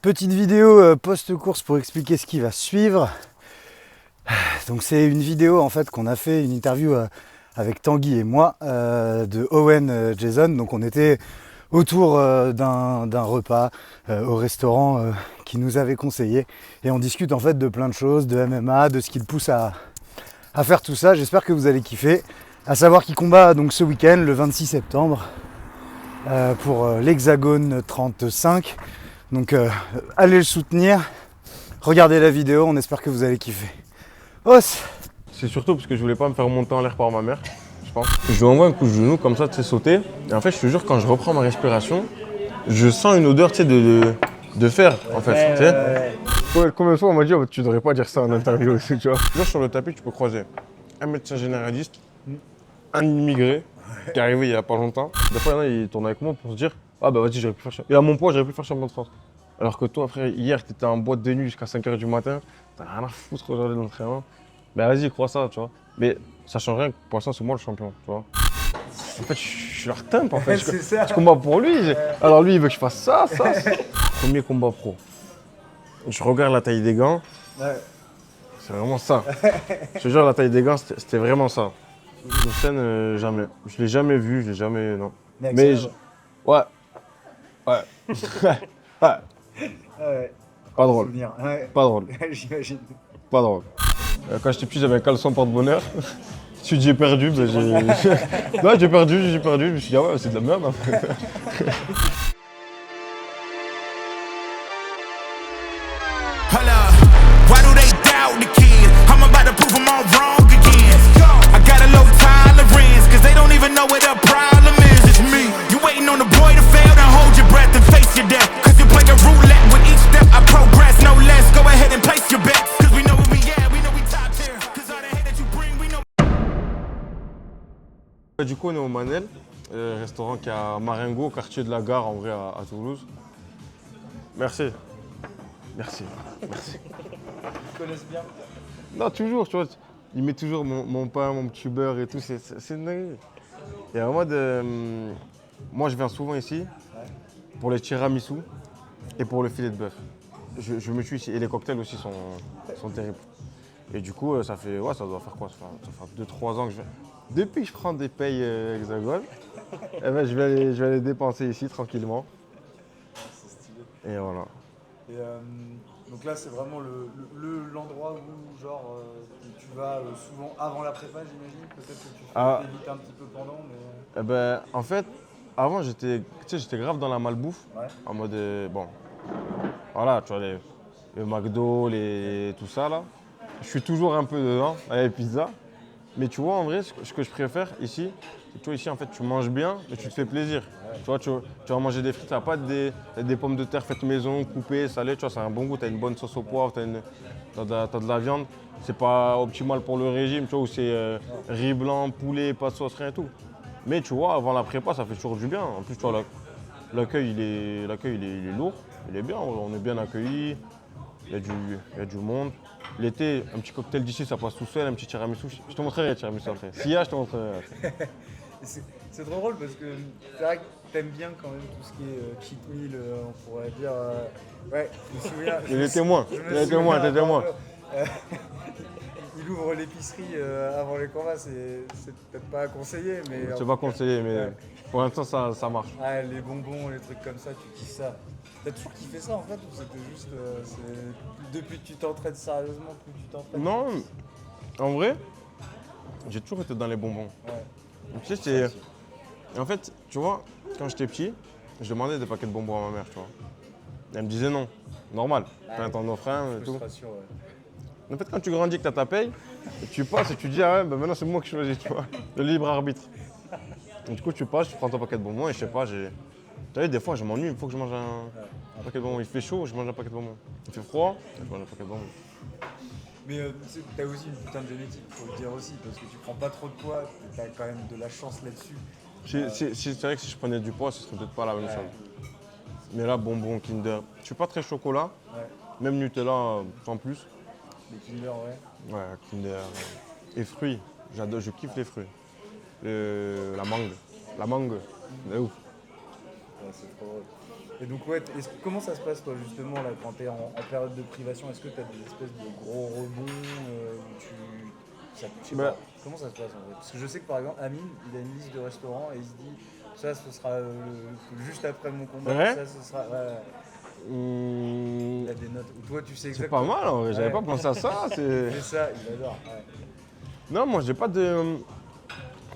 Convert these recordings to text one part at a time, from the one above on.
Petite vidéo post-course pour expliquer ce qui va suivre. Donc c'est une vidéo en fait qu'on a fait, une interview avec Tanguy et moi de Owen Jason. Donc on était autour d'un repas au restaurant qui nous avait conseillé et on discute en fait de plein de choses, de MMA, de ce qui le pousse à faire tout ça. J'espère que vous allez kiffer. À savoir qu'il combat donc ce week-end, le 26 septembre, pour l'Hexagone 35. Donc allez le soutenir, regardez la vidéo, on espère que vous allez kiffer. Os. C'est surtout parce que je voulais pas me faire monter en l'air par ma mère, je pense. Je lui envoie un coup de genou comme ça, tu sais, sauter. Et en fait, je te jure, quand je reprends ma respiration, je sens une odeur, tu sais, de fer, en fait. Tu sais. Combien de fois on m'a dit, oh, tu devrais pas dire ça en interview aussi, tu vois. Toujours sur le tapis, tu peux croiser un médecin généraliste, un immigré qui est arrivé il y a pas longtemps. Des fois, il y en a, ils tournent avec moi pour se dire, ah bah vas-y, j'aurais pu faire ça. Et à mon poids, j'aurais pu faire champion de France. Alors que toi, frère, hier, t'étais en boîte de nuit jusqu'à 5h du matin, t'as rien à foutre aujourd'hui de l'entraînement. Ben vas-y, crois ça, tu vois. Mais ça change rien, pour l'instant, c'est moi le champion, tu vois. En fait, je suis leur temp, en fait. Je combats pour lui. Alors lui, il veut que je fasse ça. Premier combat pro. Je regarde la taille des gants. Ouais. C'est vraiment ça. Je te jure, la taille des gants, c'était vraiment ça. Le scène, jamais. Je l'ai jamais vu, je l'ai jamais. Non. Mais ouais. Ouais. Ouais. Ouais. Pas drôle. Ouais. Pas drôle. J'imagine. Pas drôle. Quand j'étais petit, j'avais un caleçon porte-bonheur. Si j'ai perdu, ben j'ai. Non, j'ai perdu. Je me suis dit, ah ouais, c'est de la merde. En fait. Why do they doubt the kid? I'm about to prove them all wrong again. I got a low tolerance, cause they don't even know what the problem is. It's me. You waiting on the boy to fail, then hold your breath and face your death. Cause you play a roulette with each step I progress, no less. Go ahead and place your bets. Cause we know where we at, we know we top tier. Cause all the hate that you bring, we know. Du coup, on est au Manel, restaurant qui est à Marengo, quartier de la Gare, en vrai, à Toulouse. Merci. Merci. Ils connaissent bien. Non, toujours, tu vois. Il met toujours mon pain, mon petit beurre et tout. C'est une dinguerie. Et en mode, moi, je viens souvent ici pour les tiramisu et pour le filet de bœuf. Je me tue ici. Et les cocktails aussi sont terribles. Et du coup, ça doit faire quoi? Ça fait 2-3 ans que je viens. Depuis que je prends des payes Hexagone, eh ben, je vais les dépenser ici tranquillement. C'est stylé. Et voilà. Et donc là, c'est vraiment l'endroit où genre tu vas souvent avant la prépa, j'imagine. Peut-être que tu t'évites un petit peu pendant, mais. Eh ben, en fait, avant, j'étais grave dans la malbouffe. Ouais. En mode, bon, voilà, tu vois, le McDo, tout ça là. Je suis toujours un peu dedans, avec les pizzas. Mais tu vois, en vrai, ce que je préfère ici, c'est que tu vois, ici, en fait, tu manges bien, mais tu te fais plaisir. Ouais. Tu vois, tu vas manger des frites, tu n'as pas des pommes de terre faites maison, coupées, salées, tu vois, ça a un bon goût, tu as une bonne sauce au poivre, tu as de la viande. C'est pas optimal pour le régime, tu vois, où c'est riz blanc, poulet, pas de sauce, rien et tout. Mais tu vois, avant la prépa, ça fait toujours du bien. En plus, tu vois, l'accueil, il est lourd, il est bien, on est bien accueillis, il y a du monde. L'été, un petit cocktail d'ici, ça passe tout seul, un petit tiramisu. Je te montrerai le tiramisu après. S'il y a, je te montrerai. C'est trop drôle parce que c'est vrai que t'aimes bien quand même tout ce qui est cheat meal, on pourrait dire. Ouais, je me souviens. Il est témoin, Il ouvre l'épicerie avant les combats, c'est peut-être pas à conseiller, mais. C'est pas conseillé, mais pour l'instant, ça marche. Ah, les bonbons, les trucs comme ça, tu kiffes ça. T'as toujours kiffé ça en fait ou c'était juste. Depuis que tu t'entraînes sérieusement, plus tu t'entraînes? Non, en vrai, j'ai toujours été dans les bonbons. Ouais. Tu sais, en fait, tu vois, quand j'étais petit, je demandais des paquets de bonbons à ma mère, tu vois. Elle me disait non, normal, t'en offres un et tout. Ouais. En fait, quand tu grandis, que tu as ta paye, et tu passes et tu dis, ah ouais, ben maintenant c'est moi qui choisis, tu vois, le libre arbitre. Et du coup, tu passes, tu prends ton paquet de bonbons et je sais pas, tu vois, des fois, je m'ennuie, il faut que je mange un paquet de bonbons. Il fait chaud, je mange un paquet de bonbons. Il fait froid, je mange un paquet de bonbons. Mais t'as aussi une putain de génétique, faut le dire aussi, parce que tu prends pas trop de poids, t'as quand même de la chance là-dessus. C'est vrai que si je prenais du poids, ce serait peut-être pas la même chose. Mais là, bonbons, Kinder. Je suis pas très chocolat, même Nutella sans plus. Les Kinder, ouais. Ouais, Kinder. Et fruits, j'adore, je kiffe les fruits. La mangue, c'est ouf. Ouais, c'est trop drôle. Et donc, ouais, comment ça se passe, toi, justement, là, quand t'es en période de privation? Est-ce que t'as des espèces de gros rebonds où tu. Je sais pas. Comment ça se passe, en fait? Parce que je sais que, par exemple, Amine, il a une liste de restaurants et il se dit, ça, ce sera juste après mon combat, Ouais. ça, ce sera. Ouais. Il a des notes. Ou toi, tu sais C'est exactement. pas mal, en vrai. J'avais pas pensé à ça. Il fait ça, il adore. Ouais. Non, moi, j'ai pas de.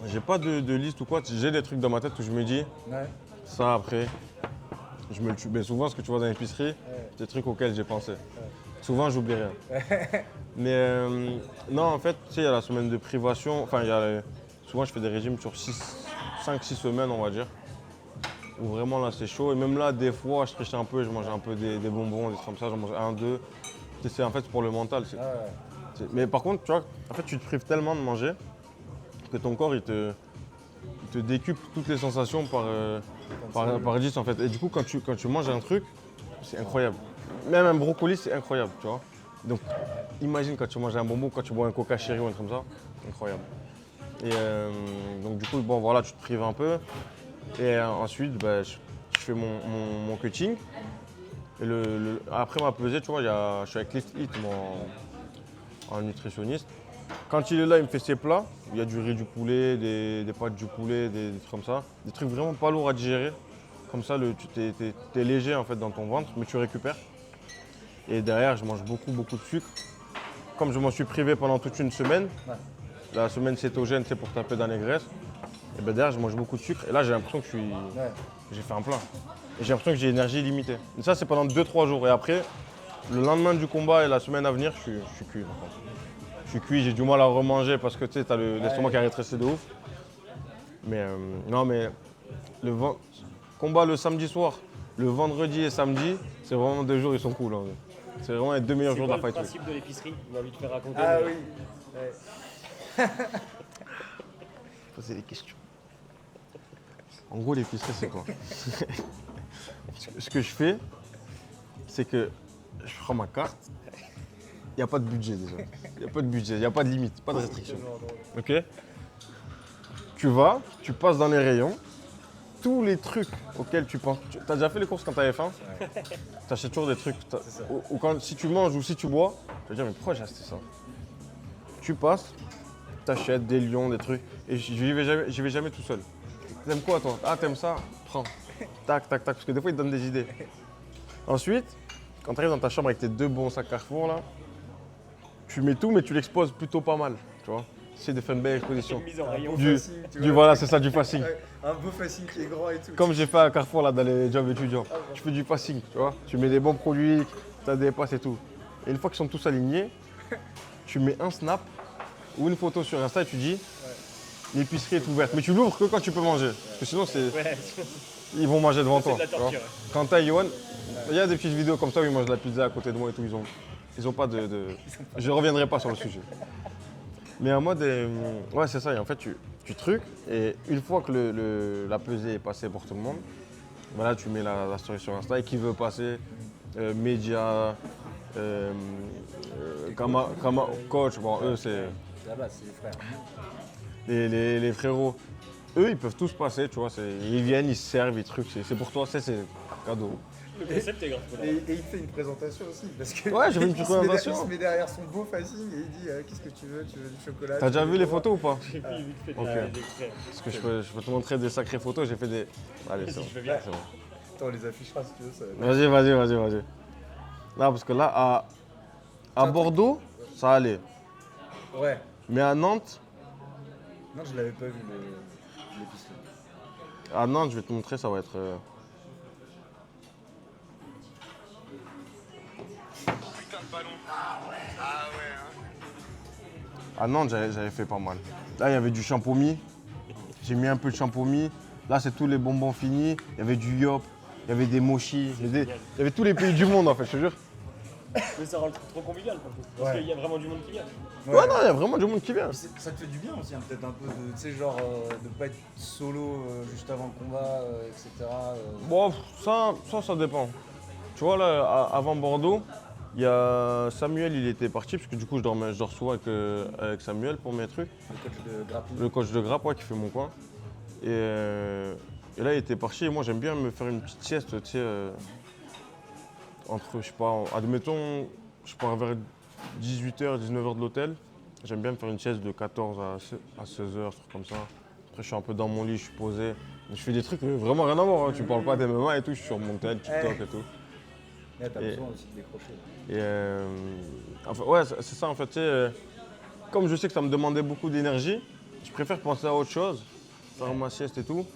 J'ai pas de liste ou quoi. J'ai des trucs dans ma tête où je me dis, Ouais. ça après, je me le tue. Mais souvent, ce que tu vois dans l'épicerie, c'est des trucs auxquels j'ai pensé. Souvent, j'oublie rien. Mais non, en fait, tu sais, il y a la semaine de privation. Enfin, souvent, je fais des régimes sur 5-6 semaines, on va dire. Où vraiment, là, c'est chaud. Et même là, des fois, je trichais un peu, je mangeais un peu des bonbons, des trucs comme ça. J'en mangeais 1, 2. C'est en fait pour le mental. Mais par contre, tu vois, en fait, tu te prives tellement de manger que ton corps, il te décuple toutes les sensations par 10 en fait. Et du coup, quand tu manges un truc, c'est incroyable. Même un brocoli, c'est incroyable, tu vois. Donc, imagine quand tu manges un bonbon, quand tu bois un coca chéri ou un truc comme ça, incroyable. Et donc, du coup, bon, voilà, tu te prives un peu. Et ensuite, bah, je fais mon cutting. Et après ma pesée, tu vois, je suis avec Lift Eat, un nutritionniste. Quand il est là, il me fait ses plats. Il y a du riz du poulet, des pâtes du poulet, des trucs comme ça. Des trucs vraiment pas lourds à digérer. Comme ça, t'es léger en fait dans ton ventre, mais tu récupères. Et derrière, je mange beaucoup de sucre. Comme je m'en suis privé pendant toute une semaine, la semaine cétogène, c'est pour taper dans les graisses. Et ben derrière, je mange beaucoup de sucre. Et là, j'ai l'impression que j'ai fait un plein. Et j'ai l'impression que j'ai énergie illimitée. Et ça, c'est pendant 2-3 jours. Et après, le lendemain du combat et la semaine à venir, je suis cuit. Je suis cuit, j'ai du mal à remanger parce que tu sais, t'as l'estomac qui a rétréci de ouf. Mais non, mais combat le samedi soir, le vendredi et samedi, c'est vraiment 2 jours, ils sont cool. Hein. C'est vraiment les 2 meilleurs jours de la fight C'est week. le principe de l'épicerie? Il a envie de faire raconter. Ah mais- oui. Ouais. Poser des questions. En gros, l'épicerie, c'est quoi? Ce que je fais, c'est que je prends ma carte. Il n'y a pas de budget déjà. Il n'y a pas de budget, il n'y a pas de limite, pas de restriction. Ok? Tu vas, tu passes dans les rayons, tous les trucs auxquels tu penses. Tu as déjà fait les courses quand tu avais faim? Tu achètes toujours des trucs. Ou quand, si tu manges ou si tu bois, tu vas dire, mais pourquoi j'ai acheté ça? Tu passes, tu achètes des lions, des trucs, et j'y vais jamais tout seul. T'aimes quoi toi? Ah, t'aimes ça? Prends. Tac, tac, tac, parce que des fois, ils te donnent des idées. Ensuite, quand tu arrives dans ta chambre avec tes 2 bons sacs Carrefour, là, tu mets tout, mais tu l'exposes plutôt pas mal, tu vois. C'est de faire une belle exposition. Mise en rayon. Voilà, c'est ça, du facing. Un beau facing qui est grand et tout. Comme j'ai fait à Carrefour, là, dans les jobs étudiants. Tu fais du facing, tu vois. Tu mets des bons produits, tu as des passes et tout. Et une fois qu'ils sont tous alignés, tu mets un snap ou une photo sur Insta et tu dis l'épicerie est ouverte. Mais tu l'ouvres que quand tu peux manger. Parce que sinon, Ouais, ils vont manger devant c'est toi. de la tu vois. torture. Quand t'as Yohan, il y a des petites vidéos comme ça où ils mangent de la pizza à côté de moi et tout. Ils ont pas de. Je reviendrai pas sur le sujet. Mais en mode. Ouais, c'est ça. Et en fait, tu trucs. Et une fois que la pesée est passée pour tout le monde, voilà, tu mets la story sur Insta. Et qui veut passer, média, coach, bon, eux, c'est. Là-bas, c'est les frères. Les frérots, eux, ils peuvent tous passer, tu vois. Ils viennent, ils se servent, ils trucs. C'est pour toi, c'est cadeau. Le concept est grave. Et il fait une présentation aussi. Parce que Ouais, j'ai fait une petite présentation. Il se met derrière son beau facing et il dit qu'est-ce que tu veux du chocolat? T'as déjà vu les photos ou pas? J'ai vu vite fait Ok. des extraits. Parce que je peux te montrer des sacrées photos, j'ai fait des. Allez, c'est bon. Je veux bien. C'est bon. Attends, on les affichera si tu veux. Ça... Vas-y. Là, parce que là, à Bordeaux, ça allait. Ouais. Mais à Nantes, Non, je l'avais pas vu l'épicerie. à Nantes, je vais te montrer, ça va être. À Nantes, j'avais fait pas mal. Là, il y avait du champomis. J'ai mis un peu de champomis. Là, c'est tous les bonbons finis. Il y avait du yop, il y avait des mochis. Il y avait tous les pays du monde, en fait, je te jure. Mais ça rend le truc trop convivial, pour le coup. Parce Ouais. qu'il y a vraiment du monde qui vient. Ouais, non, il y a vraiment du monde qui vient. Ça te fait du bien aussi, hein, peut-être un peu de, tu sais, genre de pas être solo juste avant le combat, etc. Bon, ça dépend. Tu vois, là, avant Bordeaux, il y a Samuel, il était parti, parce que du coup, je dors souvent avec Samuel pour mes trucs. Le coach de grappling. Le coach de grappe, ouais, qui fait mon coin. Et Et là, il était parti. Et moi, j'aime bien me faire une petite sieste, tu sais, entre, je sais pas, admettons, je pars vers 18h, 19h de l'hôtel. J'aime bien me faire une sieste de 14 à 16h, truc comme ça. Après, je suis un peu dans mon lit, je suis posé. Je fais des trucs vraiment rien à voir. Hein. Tu parles pas des MMA et tout, je suis sur mon tel, TikTok et tout. Là, t'as besoin aussi de décrocher. Et enfin, ouais, c'est ça en fait. Tu sais, comme je sais que ça me demandait beaucoup d'énergie, je préfère penser à autre chose, faire ma sieste et tout.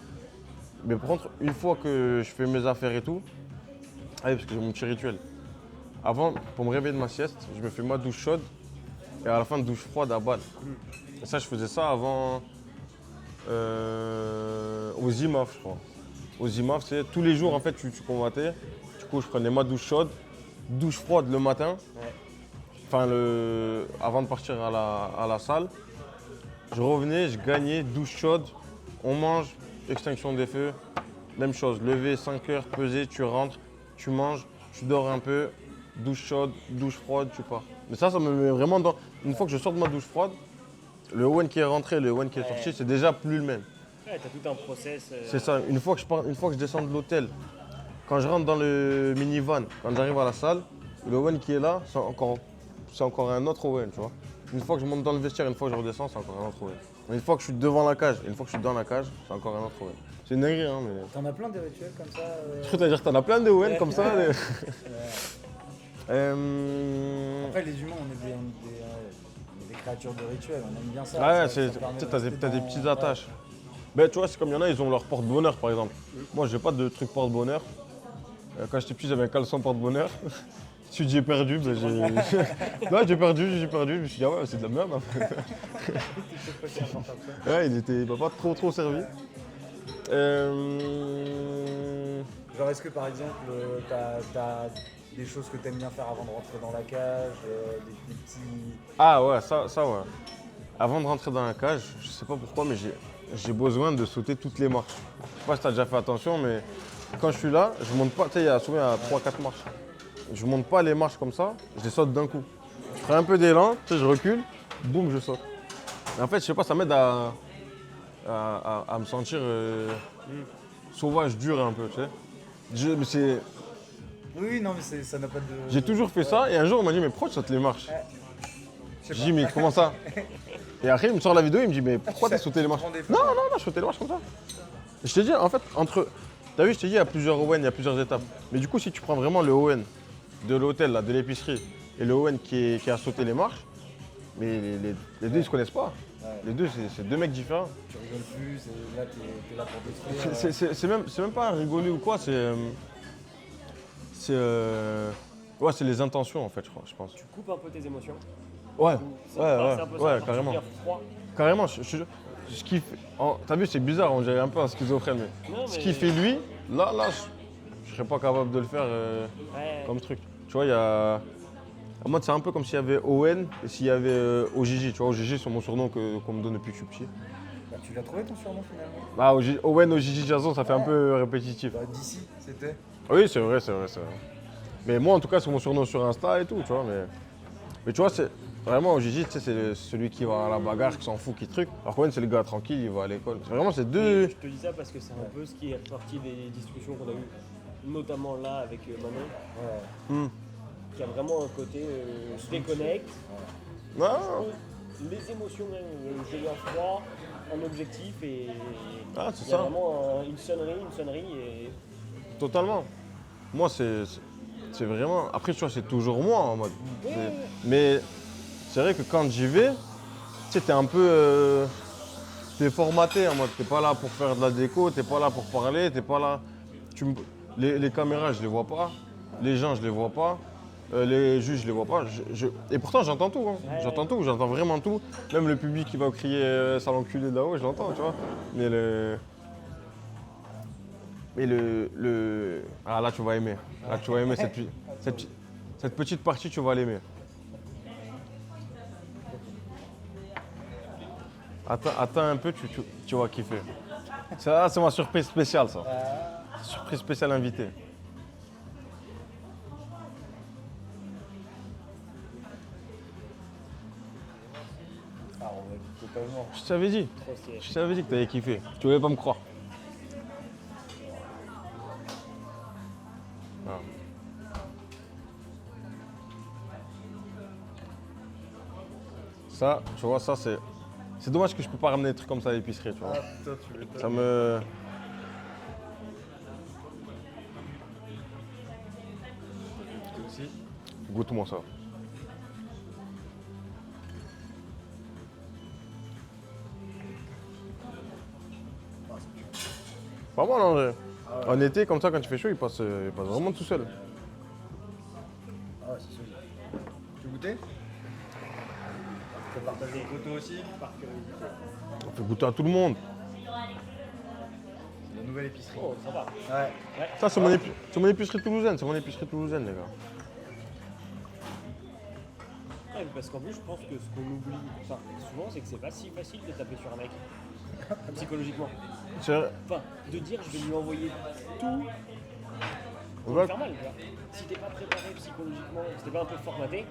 Mais par contre, une fois que je fais mes affaires et tout, allez, parce que j'ai mon petit rituel. Avant, pour me réveiller de ma sieste, je me fais ma douche chaude et à la fin, douche froide à balle. Et ça, je faisais ça avant aux IMAF, je crois. Aux IMAF, c'est tous les jours en fait, tu combattais. Du coup, je prenais ma douche chaude, douche froide le matin. Ouais. Enfin, avant de partir à la salle. Je revenais, je gagnais, douche chaude, on mange, extinction des feux. Même chose, lever 5 heures, peser, tu rentres, tu manges, tu dors un peu, douche chaude, douche froide, tu pars. Mais ça me met vraiment dans. Une fois que je sors de ma douche froide, le Owen qui est rentré, le Owen qui est sorti, c'est déjà plus le même. Ouais, t'as tout un process. C'est ça, une fois que je descends de l'hôtel, quand je rentre dans le minivan, quand j'arrive à la salle, le Owen qui est là, c'est encore un autre Owen, tu vois. Une fois que je monte dans le vestiaire, une fois que je redescends, c'est encore un autre Owen. Une fois que je suis devant la cage, une fois que je suis dans la cage, c'est encore un autre Owen. C'est une dinguerie, hein, mais. T'en as plein des rituels comme ça Je crois que t'as dire que t'en as plein de Owen comme ça. Ouais. Euh, Après, les humains, on est des créatures de rituels, on aime bien ça. Ouais, ça permet tu de sais, rester t'as des dans- petites attaches. Ben, tu vois, c'est comme il y en a, ils ont leur porte-bonheur par exemple. Moi, j'ai pas de truc porte-bonheur. Quand j'étais petit, j'avais un caleçon porte-bonheur. Si j'ai perdu, ben j'ai. Non, j'ai perdu. Je me suis dit, ah ouais, c'est de la merde. Hein. Ouais, il m'a pas trop servi. Genre, est-ce que par exemple, t'as des choses que t'aimes bien faire avant de rentrer dans la cage, des petits. Ah ouais, ça ouais. Avant de rentrer dans la cage, je sais pas pourquoi, mais j'ai besoin de sauter toutes les marches. Je sais pas si t'as déjà fait attention, mais quand je suis là, je monte pas, tu sais, il y a souvent 3-4 marches. Je monte pas les marches comme ça, je les saute d'un coup. Je prends un peu d'élan, tu sais, je recule, boum, je saute. Et en fait, je sais pas, ça m'aide à me sentir sauvage, dur un peu, tu sais. Mais c'est. Oui, non, mais ça n'a pas de. J'ai toujours fait ça, et un jour, on m'a dit, mais pourquoi tu sautes les marches? J'ai dit, mais comment ça? Et après, il me sort la vidéo, il me dit, mais pourquoi t'as sauté les marches? Non, je sautais les marches comme ça. Et je t'ai dit, en fait, t'as vu, je t'ai dit, il y a plusieurs Owen, il y a plusieurs étapes. Mais du coup, si tu prends vraiment le Owen de l'hôtel, là, de l'épicerie, et le Owen qui a sauté les marches, mais les deux, ils se connaissent pas. Ouais. Les deux, c'est deux mecs différents. Tu rigoles plus, là, t'es là pour détruire. C'est même pas rigoler ou quoi, c'est les intentions, en fait, je pense. Tu coupes un peu tes émotions. Ouais, C'est un peu ça, genre, carrément. tu deviens froid. Carrément, ce qui fait. T'as vu, c'est bizarre, on dirait un peu un schizophrène, mais. Non, Ce mais- qu'il fait lui, là, je serais pas capable de le faire Ouais. comme truc. Tu vois, il y a. En mode, c'est un peu comme s'il y avait Owen et s'il y avait Ojiji. Tu vois, Ojiji, c'est mon surnom qu'on me donne depuis que je suis petit. Bah, tu l'as trouvé ton surnom finalement? Ah, Owen, Ojiji, Jason, ça fait un peu répétitif. Bah, d'ici, c'était. Oui, c'est vrai. Mais moi, en tout cas, c'est mon surnom sur Insta et tout, tu vois. Mais tu vois, c'est. Vraiment, Ojiji, tu sais, c'est celui qui va à la bagarre, qui s'en fout, qui truc. Alors qu'Owen, c'est le gars tranquille, il va à l'école. Vraiment, c'est deux. Je te dis ça parce que c'est un peu ce qui est ressorti des discussions qu'on a eues, notamment là avec Manon, Ouais. qui a vraiment un côté je déconnecte, Non, les émotions, je deviens froid, un objectif et Ah, c'est il y a ça. vraiment une sonnerie et Totalement. Moi, c'est vraiment. Après, tu vois, c'est toujours moi en mode. Mais c'est vrai que quand j'y vais, tu sais, t'es un peu. T'es formaté en mode. T'es pas là pour faire de la déco, t'es pas là pour parler, t'es pas là. Les caméras, je les vois pas. Les gens, je les vois pas. Les juges, je les vois pas. Et pourtant, j'entends tout. Hein. Ouais. J'entends tout, j'entends vraiment tout. Même le public qui va crier sale enculé là-haut, je l'entends, tu vois. Mais Ah, là, tu vas aimer. Là, tu vas aimer cette petite partie, tu vas l'aimer. Attends un peu, tu vas kiffer. Ça, c'est ma surprise spéciale, ça. Surprise spéciale invitée. Ah, ouais, totalement. Je t'avais dit. trop stylé. Je t'avais dit que t'avais kiffé. Tu voulais pas me croire. Ça, tu vois, ça c'est... C'est dommage que je peux pas ramener des trucs comme ça à l'épicerie, tu vois. Ah putain, tu veux Ça me... aussi. Goûte-moi ça. Pas mal en vrai. En été, comme ça, quand il fait chaud, il passe vraiment tout seul. Ah ouais, c'est solide. Tu veux goûter? Tu peux partager les photos aussi? Par curiosité. On fait goûter à tout le monde. C'est la nouvelle épicerie. Oh, sympa. Ouais. Ça, c'est mon épicerie toulousaine. C'est mon épicerie toulousaine, les gars. Ouais, parce qu'en plus, je pense que ce qu'on oublie souvent, c'est que c'est pas si facile de taper sur un mec. Psychologiquement. C'est vrai. Enfin, de dire je vais lui envoyer tout pour Ouais. lui faire mal, tu vois. Si t'es pas préparé psychologiquement, si t'es pas un peu formaté,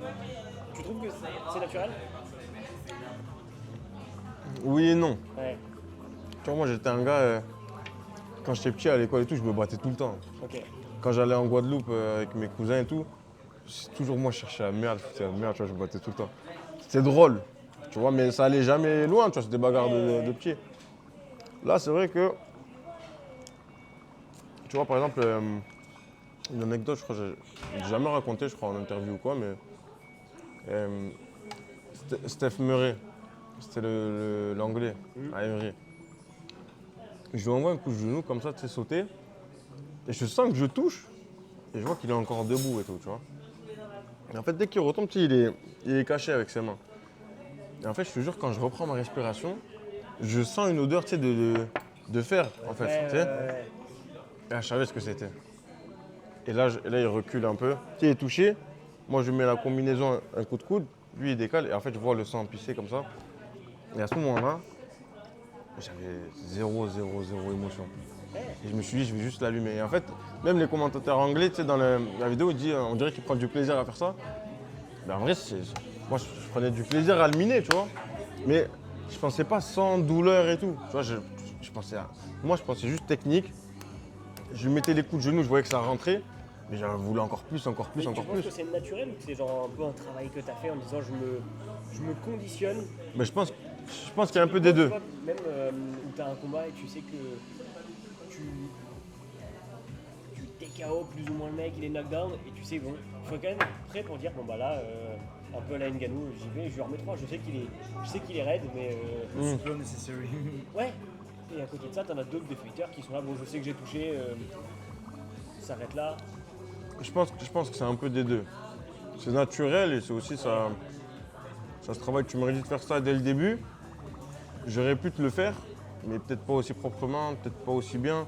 tu trouves que c'est naturel? Oui et non. Ouais, Tu vois, moi, j'étais un gars... quand j'étais petit à l'école et tout, je me battais tout le temps. ok. Quand j'allais en Guadeloupe avec mes cousins et tout, c'est toujours moi je cherchais la merde, c'était la merde, tu vois, je me battais tout le temps. C'était drôle, tu vois, mais ça allait jamais loin, tu vois, c'était des bagarres de pieds. Là, c'est vrai que, tu vois, par exemple, une anecdote, je crois que j'ai jamais raconté, je crois, en interview ou quoi, mais Steph Murray, c'était l'anglais à Emery. Je lui envoie un coup de genou comme ça, tu sais, sauter. Et je sens que je touche, et je vois qu'il est encore debout et tout, tu vois. Et en fait, dès qu'il retombe, tu sais, il est caché avec ses mains. Et en fait, je te jure, quand je reprends ma respiration, je sens une odeur, tu sais, de fer, en fait, tu sais. Et là, je savais ce que c'était. Et là, il recule un peu. Tu sais, il est touché. Moi, je mets la combinaison, un coup de coude. Lui, il décale. Et en fait, je vois le sang pisser comme ça. Et à ce moment-là, j'avais zéro émotion. Et je me suis dit, je vais juste l'allumer. Et en fait, même les commentateurs anglais, tu sais, dans la vidéo, ils disent, on dirait qu'ils prennent du plaisir à faire ça. Mais en vrai, moi, je prenais du plaisir à le miner, tu vois. Mais je pensais pas sans douleur et tout. Tu vois, je pensais moi, je pensais juste technique. Je lui mettais les coups de genou, je voyais que ça rentrait. Mais j'en voulais encore plus. Tu penses que c'est naturel ou que c'est genre un peu un travail que tu as fait en disant je me conditionne? Mais je pense qu'il y a un peu des deux. Même où tu as un combat et tu sais que tu TKO plus ou moins le mec, il est knockdown et tu sais bon, il faut quand même être prêt pour dire bon bah là, un peu à la Ngannou, j'y vais, je lui remets 3, je sais qu'il est raide mais... Slow necessary. Ouais. Et à côté de ça, t'en as d'autres des fighters qui sont là, bon je sais que j'ai touché, ça s'arrête là. Je pense que c'est un peu des deux. C'est naturel et c'est aussi ça se travaille. Tu m'aurais dit de faire ça dès le début. J'aurais pu te le faire, mais peut-être pas aussi proprement, peut-être pas aussi bien.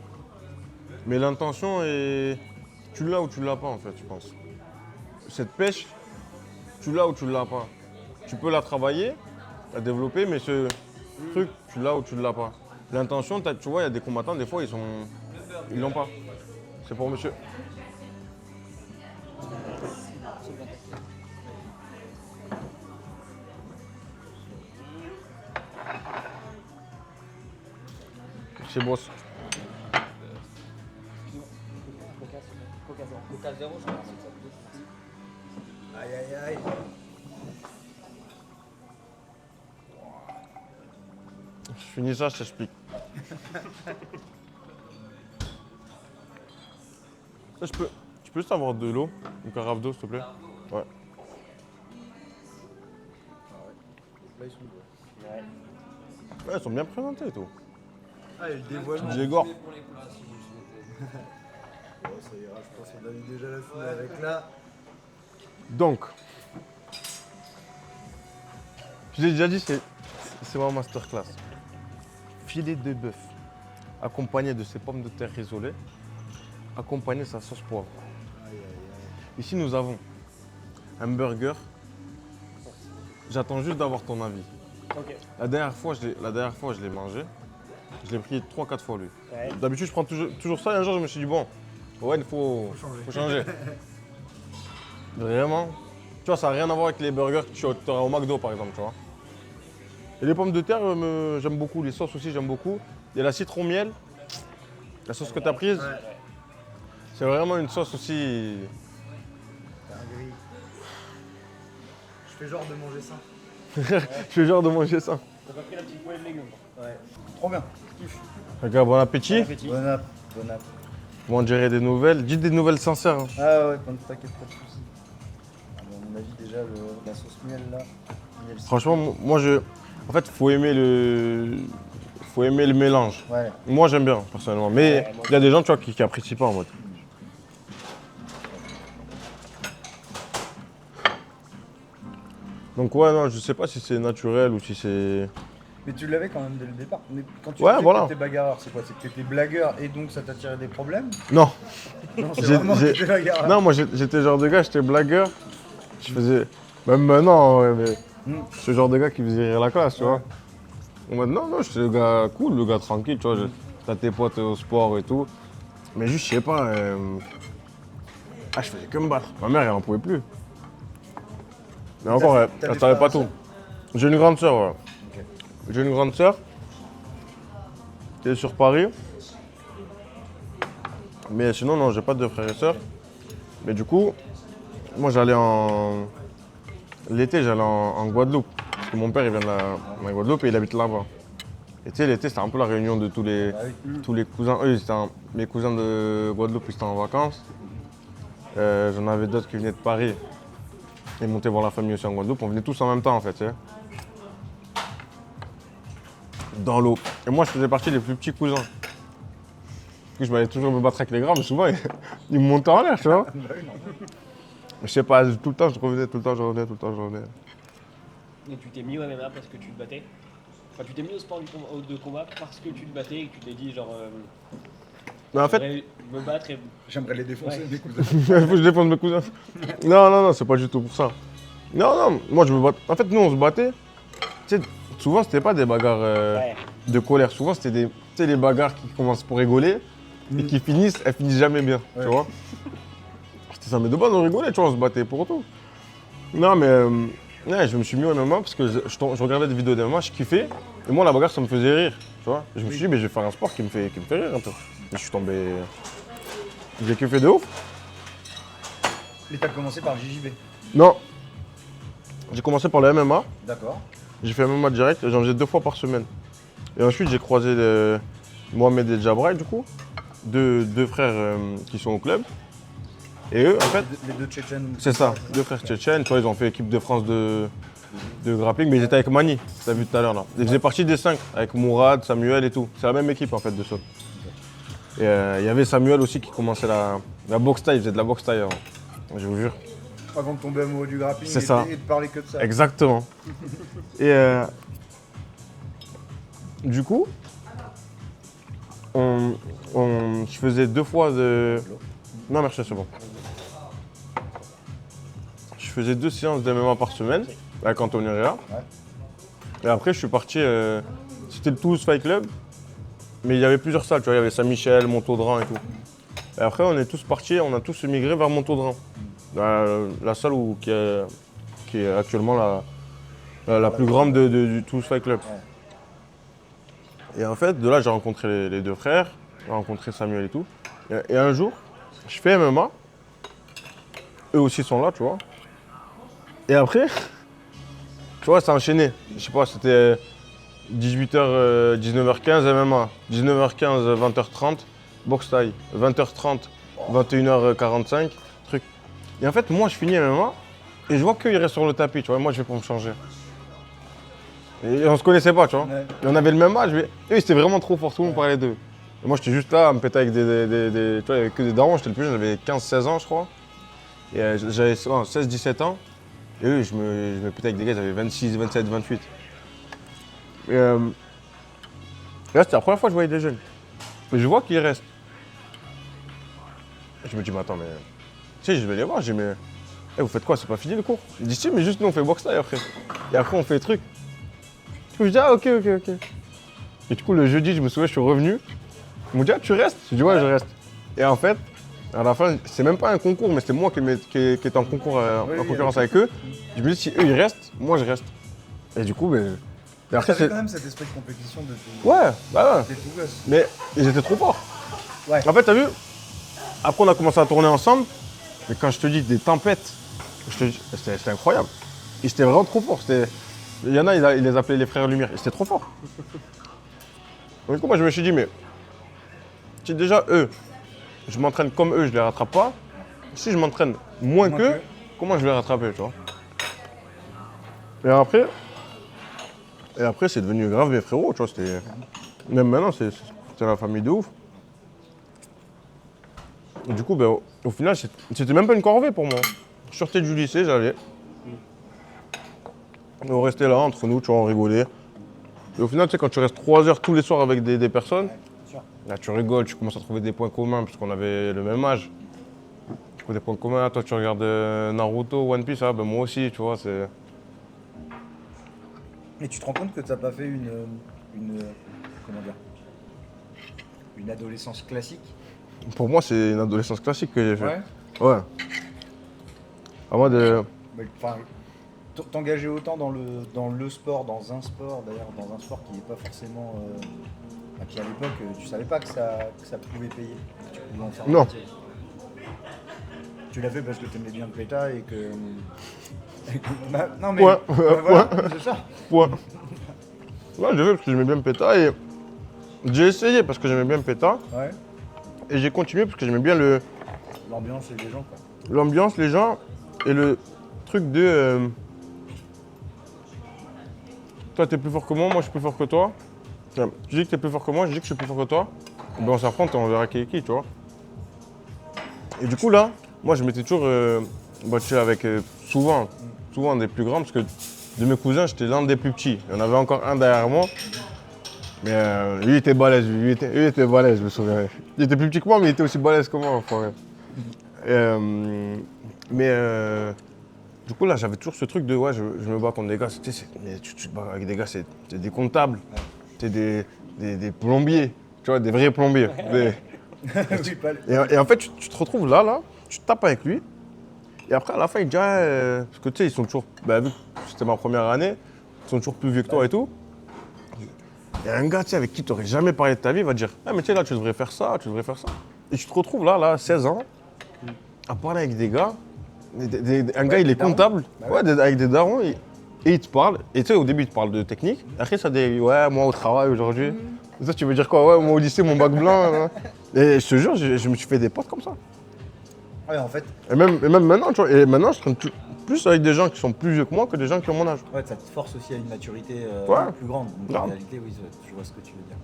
Mais l'intention est... Tu l'as ou tu l'as pas en fait, je pense. Cette pêche, tu l'as ou tu l'as pas. Tu peux la travailler, la développer, mais ce truc, tu l'as ou tu l'as pas. L'intention, tu vois, il y a des combattants, des fois, ils l'ont pas. C'est pour monsieur. C'est boss. Coca 0, je pense. Aïe aïe aïe. Je finis ça, je t'explique. Ça, tu peux juste avoir de l'eau, une carafe d'eau, s'il te plaît? Ouais. Là ils sont beaux. Ouais. Ouais, ils sont bien présentés et tout. Ah, et le dévoilement. Diego. Bon, ça ira, je pense qu'on a eu déjà la foule avec là. Donc, je l'ai déjà dit, c'est ma masterclass. Filet de bœuf, accompagné de ces pommes de terre isolées, accompagné de sa sauce poivre. Ici, nous avons un burger. J'attends juste d'avoir ton avis. Ok. La dernière fois, je l'ai mangé. Je l'ai pris 3-4 fois lui. Ouais. D'habitude, je prends toujours ça et un jour, je me suis dit, bon, ouais, il faut changer. Vraiment. Tu vois, ça n'a rien à voir avec les burgers que tu auras au McDo, par exemple, tu vois. Et les pommes de terre, j'aime beaucoup. Les sauces aussi, j'aime beaucoup. Il y a la citron miel, la sauce que tu as prise. Ouais. C'est vraiment une sauce aussi. T'es un gris. Je fais genre de manger ça. Je suis genre de manger ça. T'as pas pris la petite poêlée de légumes. Ouais. Trop bien. Kiff. Regarde, bon appétit. Bon appétit. Bon app. Bon app. Bon, on dirait des nouvelles. Dites des nouvelles sincères. Hein. Ah ouais, t'inquiète pas de soucis. À mon avis, déjà, la sauce miel là. Miel, Franchement, moi je. En fait, faut aimer le mélange. Ouais. Moi j'aime bien personnellement. Mais Ouais, moi il y a des gens tu vois, qui apprécient pas en mode. Donc ouais non, je sais pas si c'est naturel ou si c'est. Mais tu l'avais quand même dès le départ. Mais quand tu Ouais, disais voilà. que t'étais bagarreur, c'est quoi? C'est que t'étais blagueur et donc ça t'attirait des problèmes? Non. Non, c'est J'ai- vraiment que j'ai- t'étais bagarreur. Non, moi j'étais le genre de gars, j'étais blagueur. Je faisais. Même maintenant, ouais, mais. Je suis le genre de gars qui faisait rire la classe, tu vois. En mode non, non, j'étais le gars cool, le gars tranquille, tu vois. T'as tes potes au sport et tout. Mais juste, je sais pas. Ah, je faisais que me battre. Ma mère, elle en pouvait plus. Mais encore, t'as elle des savait frères pas et tout. J'ai une grande sœur, voilà. Ok. J'ai une grande sœur qui est sur Paris. Mais sinon, non, j'ai pas de frères et sœurs. Mais du coup, moi j'allais en. L'été, j'allais en Guadeloupe. Parce que mon père, il vient de la Guadeloupe et il habite là-bas. Et tu sais, l'été, c'était un peu la réunion de tous les, Ah oui. tous les cousins. Eux, mes cousins de Guadeloupe, ils étaient en vacances. J'en avais d'autres qui venaient de Paris. Ils montaient voir la famille aussi en Guadeloupe. On venait tous en même temps, en fait. Tu sais. Dans l'eau. Et moi, je faisais partie des plus petits cousins. Du coup, je m'allais toujours me battre avec les grands, mais souvent, ils me montaient en l'air, tu vois. Bah oui, non. Je sais pas, tout le temps, je revenais, tout le temps, je revenais, tout le temps, je revenais. Et tu t'es mis au MMA parce que tu te battais. Enfin, tu t'es mis au sport de combat parce que tu te battais et que tu t'es dit, genre. Mais en fait, j'aimerais me battre et. J'aimerais les défoncer, Ouais. mes cousins. il faut que je défende mes cousins. Non, non, non, c'est pas du tout pour ça. Non, non, moi je me battais. En fait, nous on se battait. Tu sais, souvent c'était pas des bagarres Ouais. de colère. Souvent c'était des, tu sais, les bagarres qui commencent pour rigoler et qui finissent, elles finissent jamais bien. Ouais. Tu vois. C'était ça, mais de base on rigolait, tu vois, on se battait pour tout. Non, mais ouais, je me suis mis au MMA parce que je regardais des vidéos de MMA, je kiffais. Et moi la bagarre ça me faisait rire. Tu vois. Je me suis dit, mais je vais faire un sport qui me fait rire un peu. Et je suis tombé. J'ai kiffé de ouf. Et t'as commencé par le JJB. Non. J'ai commencé par le MMA. D'accord. J'ai fait MMA direct, j'en faisais 2 fois par semaine. Et ensuite, j'ai croisé Mohamed et Jabraï, du coup, deux frères qui sont au club. Et eux, en fait, Les deux Tchétchènes. c'est ça, 2 frères tchétchènes. Tu vois, ils ont fait équipe de France de grappling, mais ils étaient avec Mani, tu as vu tout à l'heure là. Ils faisaient partie des 5, avec Mourad, Samuel et tout. C'est la même équipe en fait de saut. Et il y avait Samuel aussi qui commençait la boxe taille, il faisait de la boxe taille avant. Je vous jure. Avant de tomber amoureux du grappling C'est ça. et de parler que de ça. Exactement. Et du coup, je faisais 2 fois de. Non, merci, c'est bon. Je faisais 2 séances de MMA par semaine avec Antonio Rea. Ouais. Et après, je suis parti. C'était le Toulouse Fight Club, mais il y avait plusieurs salles. Tu vois, il y avait Saint-Michel, Montaudran et tout. Et après, on est tous partis, on a tous migré vers Montaudran. La salle qui est actuellement la plus grande du Toulouse Fight Club. Et en fait, de là, j'ai rencontré les 2 frères, j'ai rencontré Samuel et tout. Et un jour, je fais MMA. Eux aussi sont là, tu vois. Et après, tu vois, c'est enchaîné. Je sais pas, c'était 18h, 19h15 MMA, 19h15, 20h30, boxe taille, 20h30, 21h45, truc. Et en fait, moi, je finis MMA et je vois qu'ils restent sur le tapis, tu vois. Et moi, je vais pour me changer. Et on se connaissait pas, tu vois. Ouais. Et on avait le même âge, mais eux, ils étaient vraiment trop forts, tout le monde parlait d'eux. Et moi, j'étais juste là à me péter avec tu vois, il y avait que des darons, j'étais le plus jeune, j'avais 15-16 ans, je crois. Et j'avais 16-17 ans. Et eux, je me pétais avec des gars, ils avaient 26, 27, 28. Et là, c'était la première fois que je voyais des jeunes. Et je vois qu'ils restent. Et je me dis, mais attends, mais. Tu sais, je vais les voir, je dis, mais. Vous faites quoi, c'est pas fini le cours? Ils disent, si, mais juste nous, on fait boxe taille après. Et après, on fait des trucs. Du coup, je dis, ah, ok. Et du coup, le jeudi, je me souviens, je suis revenu. Ils m'ont dit, ah, tu restes? Je dis, ouais, je reste. Et en fait, à la fin, c'est même pas un concours, mais c'était moi qui étais en concours, en concurrence avec eux. Je me dis, si eux, ils restent, moi, je reste. Et du coup, ben. Et après, T'avais quand même cet esprit de compétition de tout. Ouais, bah ouais. T'es tout gosse. Mais ils étaient trop forts. Ouais. En fait, t'as vu? Après, on a commencé à tourner ensemble. Mais quand je te dis des tempêtes, je te dis, c'était incroyable. Ils étaient vraiment trop forts. Il y en a, ils les appelaient les frères Lumière. Et c'était trop fort. Donc, du coup, moi, je me suis dit, mais si déjà eux, je m'entraîne comme eux, je les rattrape pas. Si je m'entraîne moins qu'eux, comment je vais les rattraper, tu vois? Et après, c'est devenu grave mes frérots, tu vois. Même maintenant, c'est la famille de ouf. Et du coup, ben, au final, c'était même pas une corvée pour moi. Je sortais du lycée, j'allais. On restait là, entre nous, tu vois, on rigolait. Et au final, tu sais, quand tu restes 3 heures tous les soirs avec des personnes, là, tu rigoles, tu commences à trouver des points communs, puisqu'on avait le même âge. Tu trouves des points communs, toi, tu regardes Naruto, One Piece, ah, ben, moi aussi, tu vois, c'est... Et tu te rends compte que t'as pas fait comment dire, une adolescence classique? Pour moi, c'est une adolescence classique que j'ai fait. Ouais. Ouais. À moi de... Mais, enfin, t'engager autant dans le sport, dans un sport d'ailleurs, dans un sport qui n'est pas forcément... qui à l'époque, tu savais pas que ça pouvait payer, que tu pouvais en faire un Non. métier. Tu l'as fait parce que t'aimais bien le péta et que... Bah, non mais... Ouais, voilà, c'est ça. Ouais. Ouais, j'ai fait parce que j'aimais bien le péta et... J'ai essayé parce que j'aimais bien le péta Ouais. et j'ai continué parce que j'aimais bien L'ambiance et les gens quoi. l'ambiance, les gens et le truc de... Toi, t'es plus fort que moi je suis plus fort que toi. Enfin, tu dis que t'es plus fort que moi, je dis que je suis plus fort que toi. Ben, on s'affronte et on verra qui est qui, tu vois. Et du coup, là, moi, je m'étais toujours battu avec souvent des plus grands parce que de mes cousins, j'étais l'un des plus petits. Il y en avait encore un derrière moi. Mais lui, il était balèze, lui, il était balèze, je me souviens. Il était plus petit que moi, mais il était aussi balèze que moi, enfin. Du coup, là, j'avais toujours ce truc de, ouais, je me bats contre des gars. Tu te bats avec des gars, c'est des comptables, c'est des plombiers, tu vois, des vrais plombiers. Oui, pas le- Et en fait, tu te retrouves là, tu te tapes avec lui. Et après, à la fin, il te dit, ah, parce que tu sais, ils sont toujours, bah, vu que c'était ma première année, ils sont toujours plus vieux que toi et tout. Il y a un gars, tu sais, avec qui tu n'aurais jamais parlé de ta vie, il va te dire, ah, mais tu sais, là, tu devrais faire ça, tu devrais faire ça. Et tu te retrouves là, 16 ans, à parler avec des gars. Un gars, il est des darons. comptable, Bah ouais, avec des darons, et il te parle. Et tu sais, au début, il te parle de technique. Après, ça dit, ouais, moi au travail aujourd'hui. Et ça, tu veux dire quoi? Ouais, moi au lycée, mon bac blanc. Hein. Et je te jure, je me suis fait des potes comme ça. Ouais, en fait, Et même maintenant, tu vois, et maintenant, je traîne plus avec des gens qui sont plus vieux que moi que des gens qui ont mon âge. ouais, ça te force aussi à une maturité Ouais. plus grande. Donc en Grave. réalité, oui, je vois ce que tu veux dire.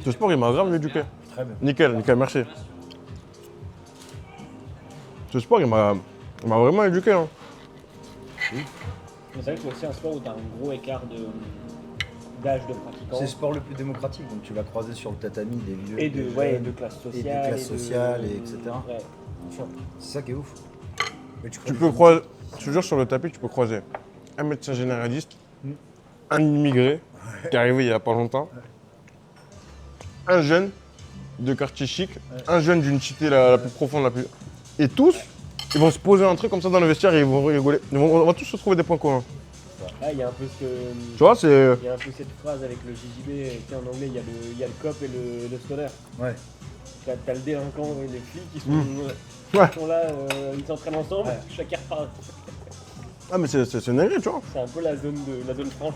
Ce sport, il m'a grave éduqué. Très bien. Nickel, merci. Ce sport, il m'a vraiment éduqué. Hein. C'est vrai que c'est aussi un sport où tu as un gros écart d'âge de pratiquants. C'est le sport le plus démocratique, donc tu vas croiser sur le tatami des vieux, Et des ouais, jeunes, de classe et sociale. de classe sociale, et etc. Ouais. Bien sûr. C'est ça qui est ouf. Mais Tu peux croiser, je te jure, sur le tapis, tu peux croiser un médecin généraliste, un immigré qui est arrivé il n'y a pas longtemps, un jeune de quartier chic, un jeune d'une cité la plus profonde, et tous, ils vont se poser un truc comme ça dans le vestiaire et ils vont rigoler. On va tous se trouver des points communs. Ah, il y a un peu Tu vois, c'est... il y a un peu cette phrase avec le JJB, tu sais, en anglais, il y a le cop et le stoner. Ouais. T'as le délinquant et les flics qui sont, Ouais. qui sont là, ils s'entraînent ensemble, Ouais. chacun repart. Ah mais c'est une dinguerie, tu vois. C'est un peu la zone franche.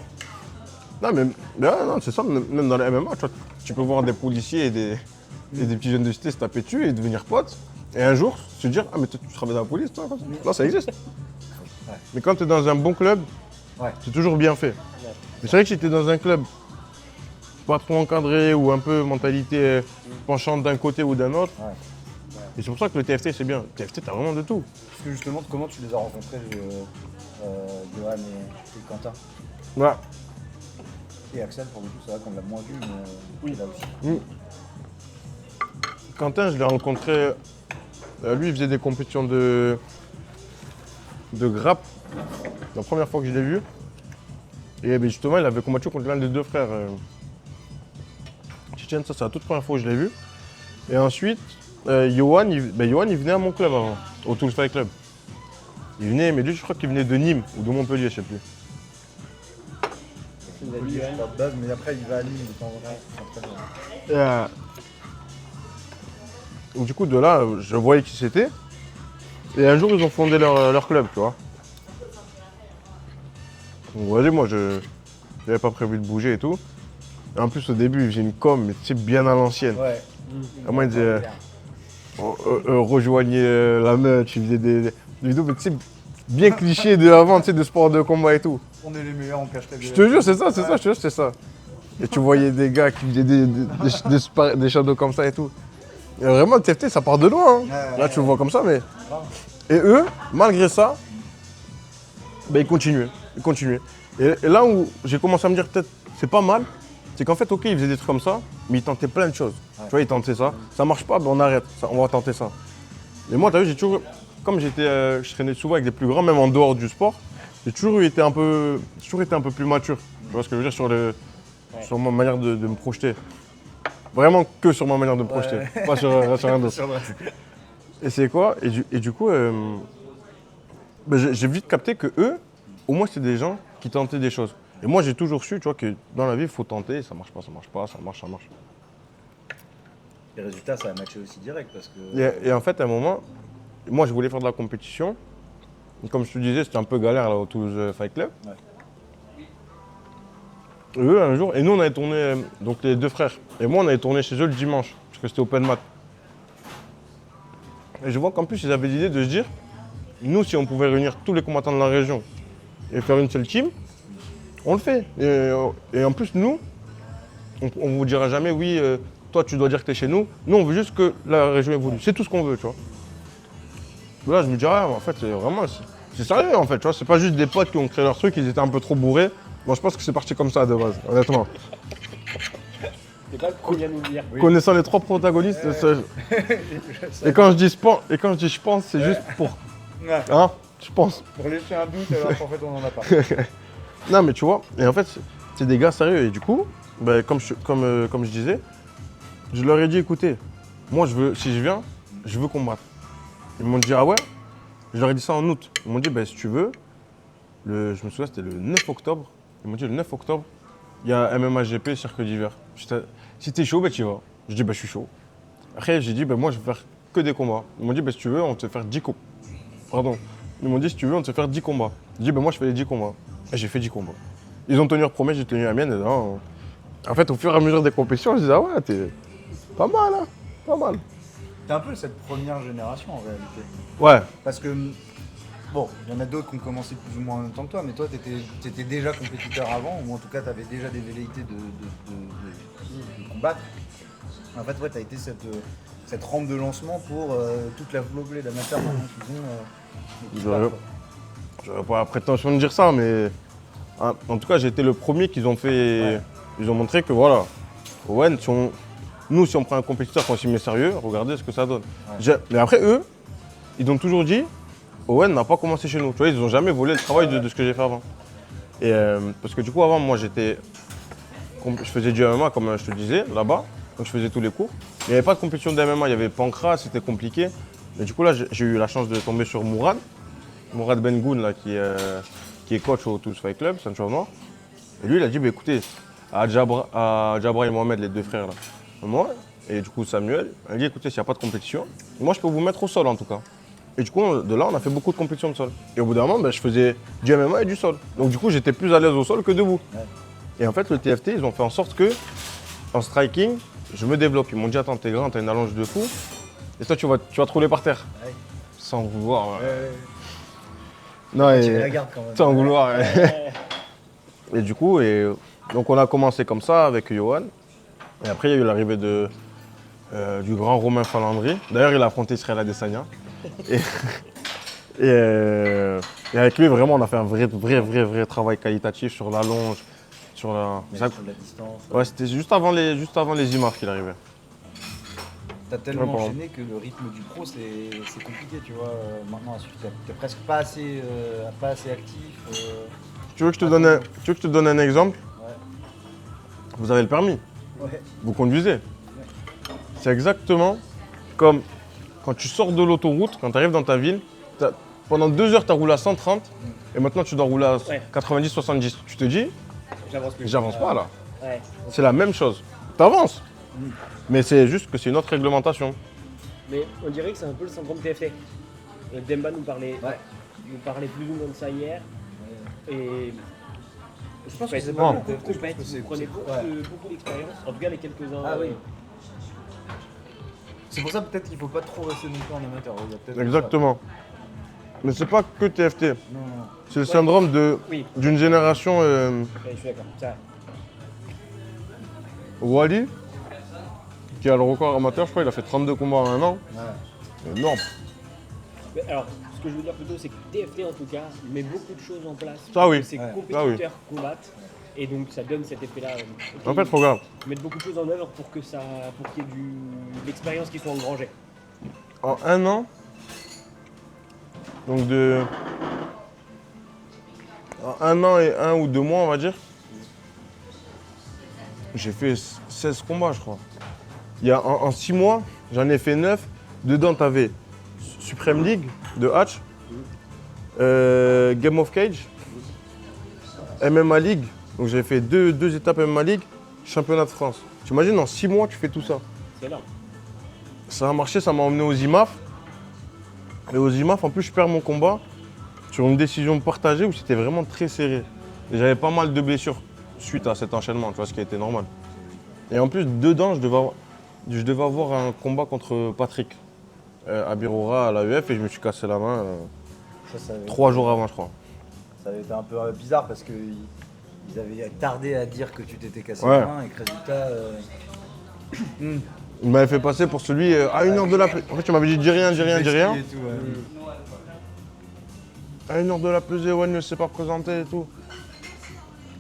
Non mais non, c'est ça, même dans les MMA, tu vois, tu peux voir des policiers et des petits jeunes de cité se taper dessus et devenir potes. Et un jour, se dire, ah mais toi, tu travailles dans la police, toi, comme ça. Là, ça existe. Mais quand tu es dans un bon club, Ouais. c'est toujours bien fait. Mais c'est vrai que si tu es dans un club pas trop encadré ou un peu mentalité penchante d'un côté ou d'un autre, Ouais. et c'est pour ça que le TFT c'est bien. Le TFT, t'as vraiment de tout. Parce que justement, comment tu les as rencontrés, Johan et Quentin Ouais. et Axel, pour le coup, c'est vrai qu'on l'a moins vu, mais Oui. là aussi. Quentin, je l'ai rencontré, lui il faisait des compétitions de grappe, la première fois que je l'ai vu. Et ben, justement, il avait combattu contre l'un des deux frères. Tchétchène, ça c'est la toute première fois que je l'ai vu. Et ensuite, Johan, il venait à mon club avant, au Tools Fight Club. Il venait, mais lui je crois qu'il venait de Nîmes ou de Montpellier, je sais plus. Vous avez Olivier, dit, je ouais. crois, de base, mais après, il va à Nîmes de temps en temps. C'est très bien. Donc, du coup, de là, je voyais qui c'était. Et un jour, ils ont fondé leur club, tu vois. Donc, vas-y, moi, je il avait pas prévu de bouger et tout. Et en plus, au début, il faisait une com, mais tu sais, bien à l'ancienne. Ouais. Vraiment, il disait rejoignez la meute, il faisait des vidéos, mais tu sais, bien cliché de avant, tu sais, de sport de combat et tout. On est les meilleurs, on cache la Je te jure, c'est ça, je te jure, c'est ça. Et tu voyais des gars qui faisaient des shadows comme ça et tout. Et vraiment, le TFT, ça part de loin. Hein. Là, tu le vois comme ça, mais. Et eux, malgré ça, ben, ils continuaient. Et là où j'ai commencé à me dire, peut-être, c'est pas mal, c'est qu'en fait, ok, ils faisaient des trucs comme ça, mais ils tentaient plein de choses. Tu vois, ils tentaient ça. Ça marche pas, ben on arrête. On va tenter ça. Et moi, t'as vu, j'ai toujours. Comme je traînais souvent avec des plus grands, même en dehors du sport, j'ai toujours été un peu plus mature. Tu vois ce que je veux dire sur ma manière de me projeter. Vraiment que sur ma manière de me projeter, pas sur rien d'autre. Et c'est quoi? Et du coup, ben, j'ai vite capté que eux, au moins, c'est des gens qui tentaient des choses. Et moi, j'ai toujours su, tu vois, que dans la vie, il faut tenter. Ça marche pas, ça marche. Les résultats, ça a matché aussi direct parce que. Et en fait, à un moment, moi, je voulais faire de la compétition. Et comme je te disais, c'était un peu galère là, au Toulouse Fight Club. Ouais. Et eux, un jour, et nous, on avait tourné, donc les deux frères. Et moi, on avait tourné chez eux le dimanche, parce que c'était open mat. Et je vois qu'en plus, ils avaient l'idée de se dire, nous, si on pouvait réunir tous les combattants de la région et faire une seule team, on le fait. Et en plus, nous, on ne vous dira jamais, oui, toi, tu dois dire que tu es chez nous. Nous, on veut juste que la région évolue. C'est tout ce qu'on veut, tu vois. Là, je me dis, ah, en fait, c'est sérieux, en fait, tu vois. C'est pas juste des potes qui ont créé leur truc, ils étaient un peu trop bourrés. Bon, je pense que c'est parti comme ça, de base, honnêtement. T'es pas le premier à nous le dire. Oui. Connaissant les trois protagonistes, et quand je dis je pense, c'est juste pour. Ouais. Hein? Je pense. Pour laisser un doute, alors qu'en fait, on en a pas. Non, mais tu vois, et en fait, c'est des gars sérieux. Et du coup, ben, comme je disais, je leur ai dit, écoutez, moi, si je viens, je veux combattre. Ils m'ont dit, ah ouais? Je leur ai dit ça en août. Ils m'ont dit, ben, si tu veux, je me souviens, c'était le 9 octobre. Ils m'ont dit, le 9 octobre, il y a MMA GP, cirque d'hiver. Si t'es chaud, ben, tu y vas. Je dis, ben, je suis chaud. Après, j'ai dit, ben, moi, je vais faire que des combats. Ils m'ont dit, ben, si tu veux, on te fait faire 10 combats. Pardon. Ils m'ont dit, si tu veux, on te fait faire 10 combats. J'ai dit, ben, moi, je fais les 10 combats. Et j'ai fait 10 combats. Ils ont tenu leur promesse, j'ai tenu la mienne. Et là, en fait, au fur et à mesure des compétitions, je disais, ah ouais, t'es pas mal, hein, pas mal. T'es un peu cette première génération en réalité. Ouais, Parce que, bon, il y en a d'autres qui ont commencé plus ou moins en même temps que toi, mais toi, t'étais déjà compétiteur avant, ou en tout cas, t'avais déjà des velléités de combattre. En fait, ouais, t'as été cette rampe de lancement pour toute la flopée d'amateurs qui ont. j'aurais pas la prétention de dire ça, mais en tout cas, j'ai été le premier qu'ils ont fait. Ouais. Ils ont montré que voilà, Owen, si on prend un compétiteur, qu'on s'y met sérieux, regardez ce que ça donne. Ouais. Mais après, eux, ils ont toujours dit, Owen n'a pas commencé chez nous. Tu vois, ils n'ont jamais volé le travail de ce que j'ai fait avant. Et parce que du coup, avant, moi, je faisais du MMA, comme je te disais, là-bas. Donc, je faisais tous les cours. Il n'y avait pas de compétition de MMA, il y avait Pancras, c'était compliqué. Mais du coup, là, j'ai eu la chance de tomber sur Mourad Bengoun, là, qui est coach au Toulouse Fight Club, ceinture noire. Et lui, il a dit, bah, écoutez, à Jabra et Mohamed, les deux frères, là, moi, et du coup Samuel, il a dit, écoutez, s'il n'y a pas de compétition, moi, je peux vous mettre au sol, en tout cas. Et du coup, de là, on a fait beaucoup de compétitions de sol. Et au bout d'un moment, ben, je faisais du MMA et du sol. Donc du coup, j'étais plus à l'aise au sol que debout. Ouais. Et en fait, le TFT, ils ont fait en sorte que, en striking, je me développe. Ils m'ont dit, attends, t'es grand, t'as une allonge de fou. Et toi, tu vas te rouler par terre. Ouais. Sans vouloir. Ouais. Non, Tu les regardes quand même. Sans vouloir. Ouais. Et du coup, donc on a commencé comme ça avec Johan. Et après, il y a eu l'arrivée du grand Romain Falandry. D'ailleurs, il a affronté Israël Adesanya. Et avec lui, vraiment, on a fait un vrai travail qualitatif sur la longe, sur la distance. Ouais, c'était juste avant les IMAF qu'il arrivait. T'as tellement enchaîné que le rythme du pro, c'est compliqué, tu vois, maintenant à suivre. T'es presque pas assez actif. Tu veux que je te donne un exemple? Ouais. Vous avez le permis, Ouais. vous conduisez. Ouais. C'est exactement comme quand tu sors de l'autoroute, quand tu arrives dans ta ville, pendant 2 heures, tu as roulé à 130 et maintenant tu dois rouler à 90-70. Tu te dis, j'avance pas là. Ouais. C'est la même chose. Tu avances, mais c'est juste que c'est une autre réglementation. Mais on dirait que c'est un peu le syndrome TFT. Demba nous parlait plus ou moins de ça hier. Et Je pense que Ouais, c'est pas pas mal. mal. Je pense que c'est Vous prenez beaucoup, ouais. beaucoup d'expérience, en tout cas les quelques-uns. Ah oui. C'est pour ça peut-être qu'il faut pas trop rester non plus en amateur. Il y a peut-être Exactement. Mais c'est pas que TFT. ça. Non, non. C'est le syndrome Oui, d'une génération. ouais, je suis d'accord. Ça, Wally, qui a le record amateur, je crois, il a fait 32 combats en un an. Ouais. C'est énorme. mais alors, ce que je veux dire plutôt, c'est que TFT en tout cas met beaucoup de choses en place. Ça, pour oui. que ses Ouais. compétiteurs combattent. Et donc ça donne cet effet-là. En fait, regarde, mettre beaucoup de choses en œuvre pour qu'il y ait de l'expérience qui soit engrangée. en un an, donc en un an et 1 ou 2 mois, on va dire, j'ai fait 16 combats, je crois. En 6 mois, j'en ai fait 9. Dedans, tu avais Supreme League de Hatch, Game of Cage, MMA League. Donc j'ai fait deux étapes MMA League, championnat de France. Tu imagines, en 6 mois, tu fais tout ça. C'est énorme. Ça a marché, ça m'a emmené aux IMAF. Et aux IMAF, en plus, je perds mon combat sur une décision partagée où c'était vraiment très serré. Et j'avais pas mal de blessures suite à cet enchaînement, tu vois, ce qui a été normal. Et en plus, dedans, je devais avoir un combat contre Patrick à Birora, à l'AEF, et je me suis cassé la main Ça avait 3 jours avant, je crois. Ça avait été un peu bizarre parce qu'ils avaient tardé à dire que tu t'étais cassé Ouais. la main et que résultat. Il m'avait fait passer pour celui à 1 heure de la pesée. En fait, tu m'avais dit dis rien, dis rien, dis rien. Et tout, ouais. À 1 heure de la pesée, Owen ne s'est pas présenté et tout.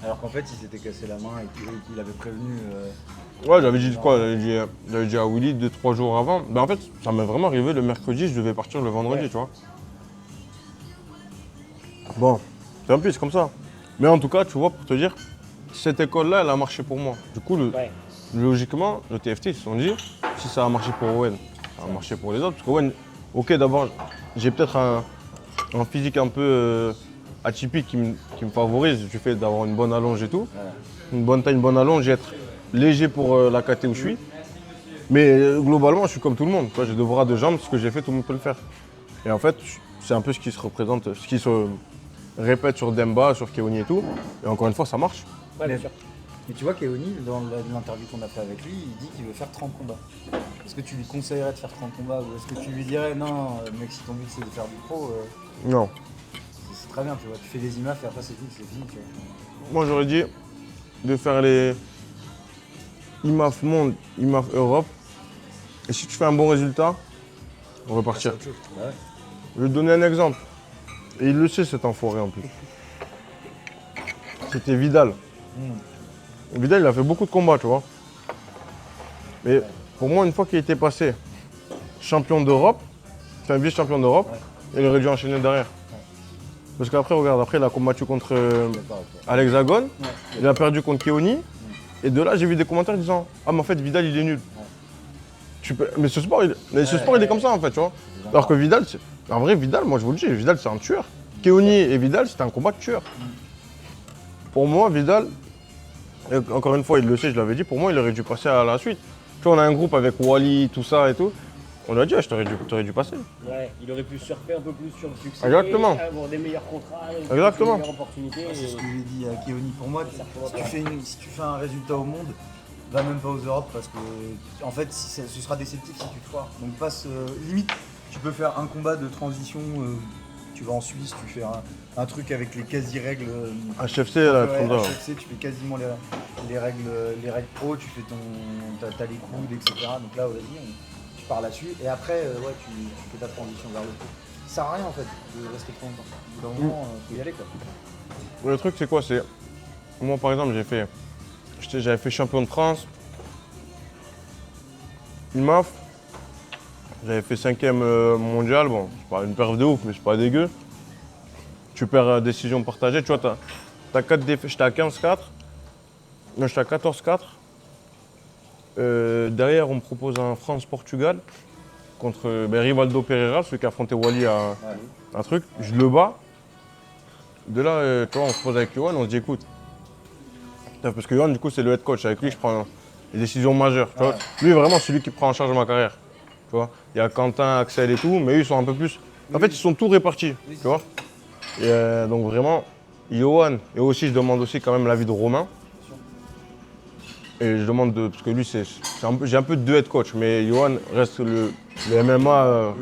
Alors qu'en fait, il s'était cassé la main et qu'il avait prévenu. Ouais, j'avais dit quoi? J'avais dit à Willy 2-3 jours avant. Ben en fait, ça m'est vraiment arrivé le mercredi, je devais partir le vendredi, Ouais. tu vois. Bon, tant pis, c'est comme ça. Mais en tout cas, tu vois, pour te dire, cette école-là, elle a marché pour moi. Du coup, Ouais. logiquement, le TFT, ils se sont dit, si ça a marché pour Owen, ça a marché pour les autres. Parce qu'Owen, ok, d'abord, j'ai peut-être un physique un peu atypique qui me favorise du fait d'avoir une bonne allonge et tout. Une bonne taille, une bonne allonge et être léger pour la KT où je suis. Mais globalement, je suis comme tout le monde. Tu vois, j'ai 2 bras, 2 jambes, ce que j'ai fait, tout le monde peut le faire. Et en fait, c'est un peu ce qui se représente, ce qui se répète sur Demba, sur Keoni et tout. Et encore une fois, ça marche. Ouais, bien sûr. Mais tu vois, Keoni, dans l'interview qu'on a fait avec lui, il dit qu'il veut faire 30 combats. Est-ce que tu lui conseillerais de faire 30 combats ou est-ce que tu lui dirais non, mec, si ton but c'est de faire du pro, Non. c'est très bien, tu vois. Tu fais les IMAF et après c'est tout, c'est fini, tu vois. Moi, j'aurais dit de faire les IMAF Monde, IMAF Europe. Et si tu fais un bon résultat, repartir. C'est autre chose. Bah ouais. Je vais te donner un exemple. Et il le sait, cet enfoiré en plus. C'était Vidal. Vidal, il a fait beaucoup de combats, tu vois. Mais pour moi, une fois qu'il était passé champion d'Europe, c'est un vice-champion d'Europe, il aurait dû enchaîner derrière. Parce qu'après, regarde, après, il a combattu contre D'accord, ok. à l'Hexagone, il a perdu contre Keoni. Et de là, j'ai vu des commentaires disant ah, mais en fait, Vidal, il est nul. Mais ce sport, il est comme ça, en fait, tu vois. Alors que Vidal, en vrai, Vidal, moi, je vous le dis, Vidal, c'est un tueur. Keoni et Vidal, c'était un combat de tueur. Pour moi, Vidal, et encore une fois, il le sait, je l'avais dit, pour moi, il aurait dû passer à la suite. Tu vois, on a un groupe avec Wally, tout ça et tout. On lui a dit, ah, t'aurais dû passer. Ouais, il aurait pu surfer un peu plus sur le succès, Exactement. avoir des meilleurs contrats, Exactement. des meilleures opportunités. C'est ce que j'ai dit à Keoni. Pour moi, Ça si tu fais un résultat au monde, va même pas aux Europes parce que en fait, ce sera déceptif si tu te foires. Donc passe limite, tu peux faire un combat de transition. Tu vas en Suisse, tu fais un truc avec les quasi-règles. HFC, là, ouais, comme ça. HFC, tu fais quasiment les règles pro, tu fais t'as les coudes, etc. Donc là, vas-y, tu pars là-dessus. Et après, ouais, tu fais ta transition vers le pro. Ça sert à rien en fait de rester trop longtemps. Au bout d'un moment, faut y aller quoi. Le truc, c'est quoi? C'est moi, par exemple, j'avais fait champion de France, IMAF, j'avais fait 5e mondial. Bon, c'est pas une perf de ouf, mais c'est pas dégueu. Tu perds décision partagée. Tu vois, t'as 4 défaites. J'étais à 15-4. Non, j'étais à 14-4. Derrière, on me propose un France-Portugal contre Rivaldo Pereira, celui qui a affronté Wally à un truc. Je le bats. De là, tu vois, on se pose avec Johan, on se dit écoute, parce que Johan, du coup, c'est le head coach. Avec lui, je prends les décisions majeures. Tu vois. Lui, vraiment, c'est lui qui prend en charge ma carrière. Tu vois. Il y a Quentin, Axel et tout, mais eux, ils sont un peu plus. En fait, ils sont tous répartis. Tu vois. Et donc, vraiment, Johan, et aussi je demande aussi quand même l'avis de Romain. Et je demande parce que lui j'ai un peu deux head coach, mais Johan reste le MMA.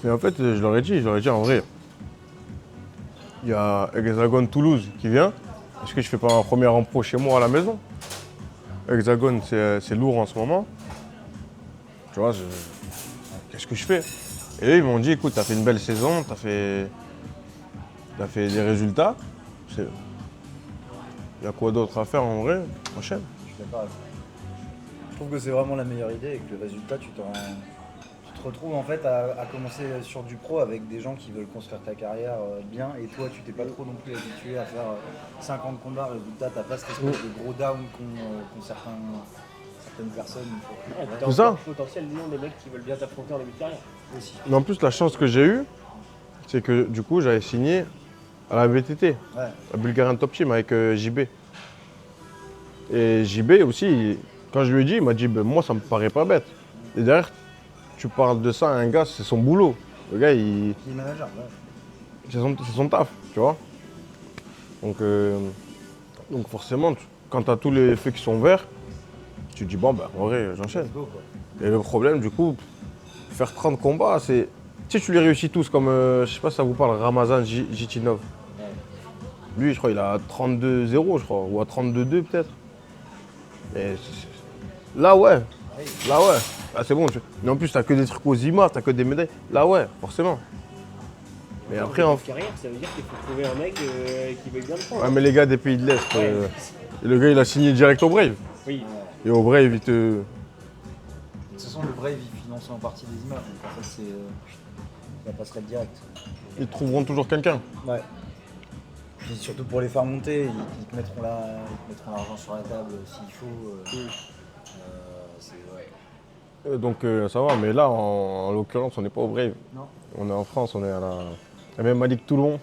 Et en fait, je leur ai dit en vrai, il y a Hexagon Toulouse qui vient. Est-ce que je fais pas ma première en pro chez moi à la maison? Hexagon, c'est lourd en ce moment. Tu vois, qu'est-ce que je fais? Et eux, ils m'ont dit, écoute, t'as fait une belle saison, t'as fait des résultats. Il y a quoi d'autre à faire en vrai? Enchaîne. Je suis d'accord avec toi. Je trouve que c'est vraiment la meilleure idée et que le résultat, tu te retrouves en fait à commencer sur du pro avec des gens qui veulent construire ta carrière bien et toi tu t'es pas trop non plus habitué à faire 50 combats, résultat t'as pas cette espèce de gros down qu'ont certaines personnes. Ouais, t'as C'est ça. encore potentiellement des mecs qui veulent bien t'affronter en début de carrière. Aussi. Mais en plus, la chance que j'ai eue, c'est que du coup, j'avais signé à la BTT, Ouais. à Bulgarian Top Team avec JB. Et JB aussi, quand je lui ai dit, il m'a dit, ben, moi ça me paraît pas bête. Et derrière, tu parles de ça à un gars, c'est son boulot. Le gars, Il est manager, ouais. c'est son taf, tu vois. Donc forcément, quand tu as tous les faits qui sont verts, tu te dis, bon, ben, en vrai, j'enchaîne. Let's go, quoi. Et le problème, du coup, faire 30 combats, c'est... Tu sais, tu les réussis tous, comme, je sais pas si ça vous parle, Ramazan Jitinov. Ouais. Lui, je crois, il a 32-0, je crois, ou à 32-2 peut-être. Et là, ouais. Là, ouais. Là, c'est bon. Mais en plus, t'as que des trucs aux IMA, t'as que des médailles. Là, ouais, forcément. Mais après, en carrière, ça veut dire qu'il faut trouver un mec qui veut bien le prendre. ouais, mais les gars des pays de l'Est, Ouais. Le gars, il a signé direct au Brave. Oui. Et au Brave, il te... De toute façon, le Brave, il finance en partie des images, donc en fait, c'est la passerelle directe. Ils trouveront toujours quelqu'un. Ouais. Et surtout pour les faire monter, ils te mettront l'argent sur la table s'il faut. C'est ouais. Donc, ça va. Mais là, en l'occurrence, on n'est pas au Brave. Non. On est en France, on est à la MMA Ligue Toulon.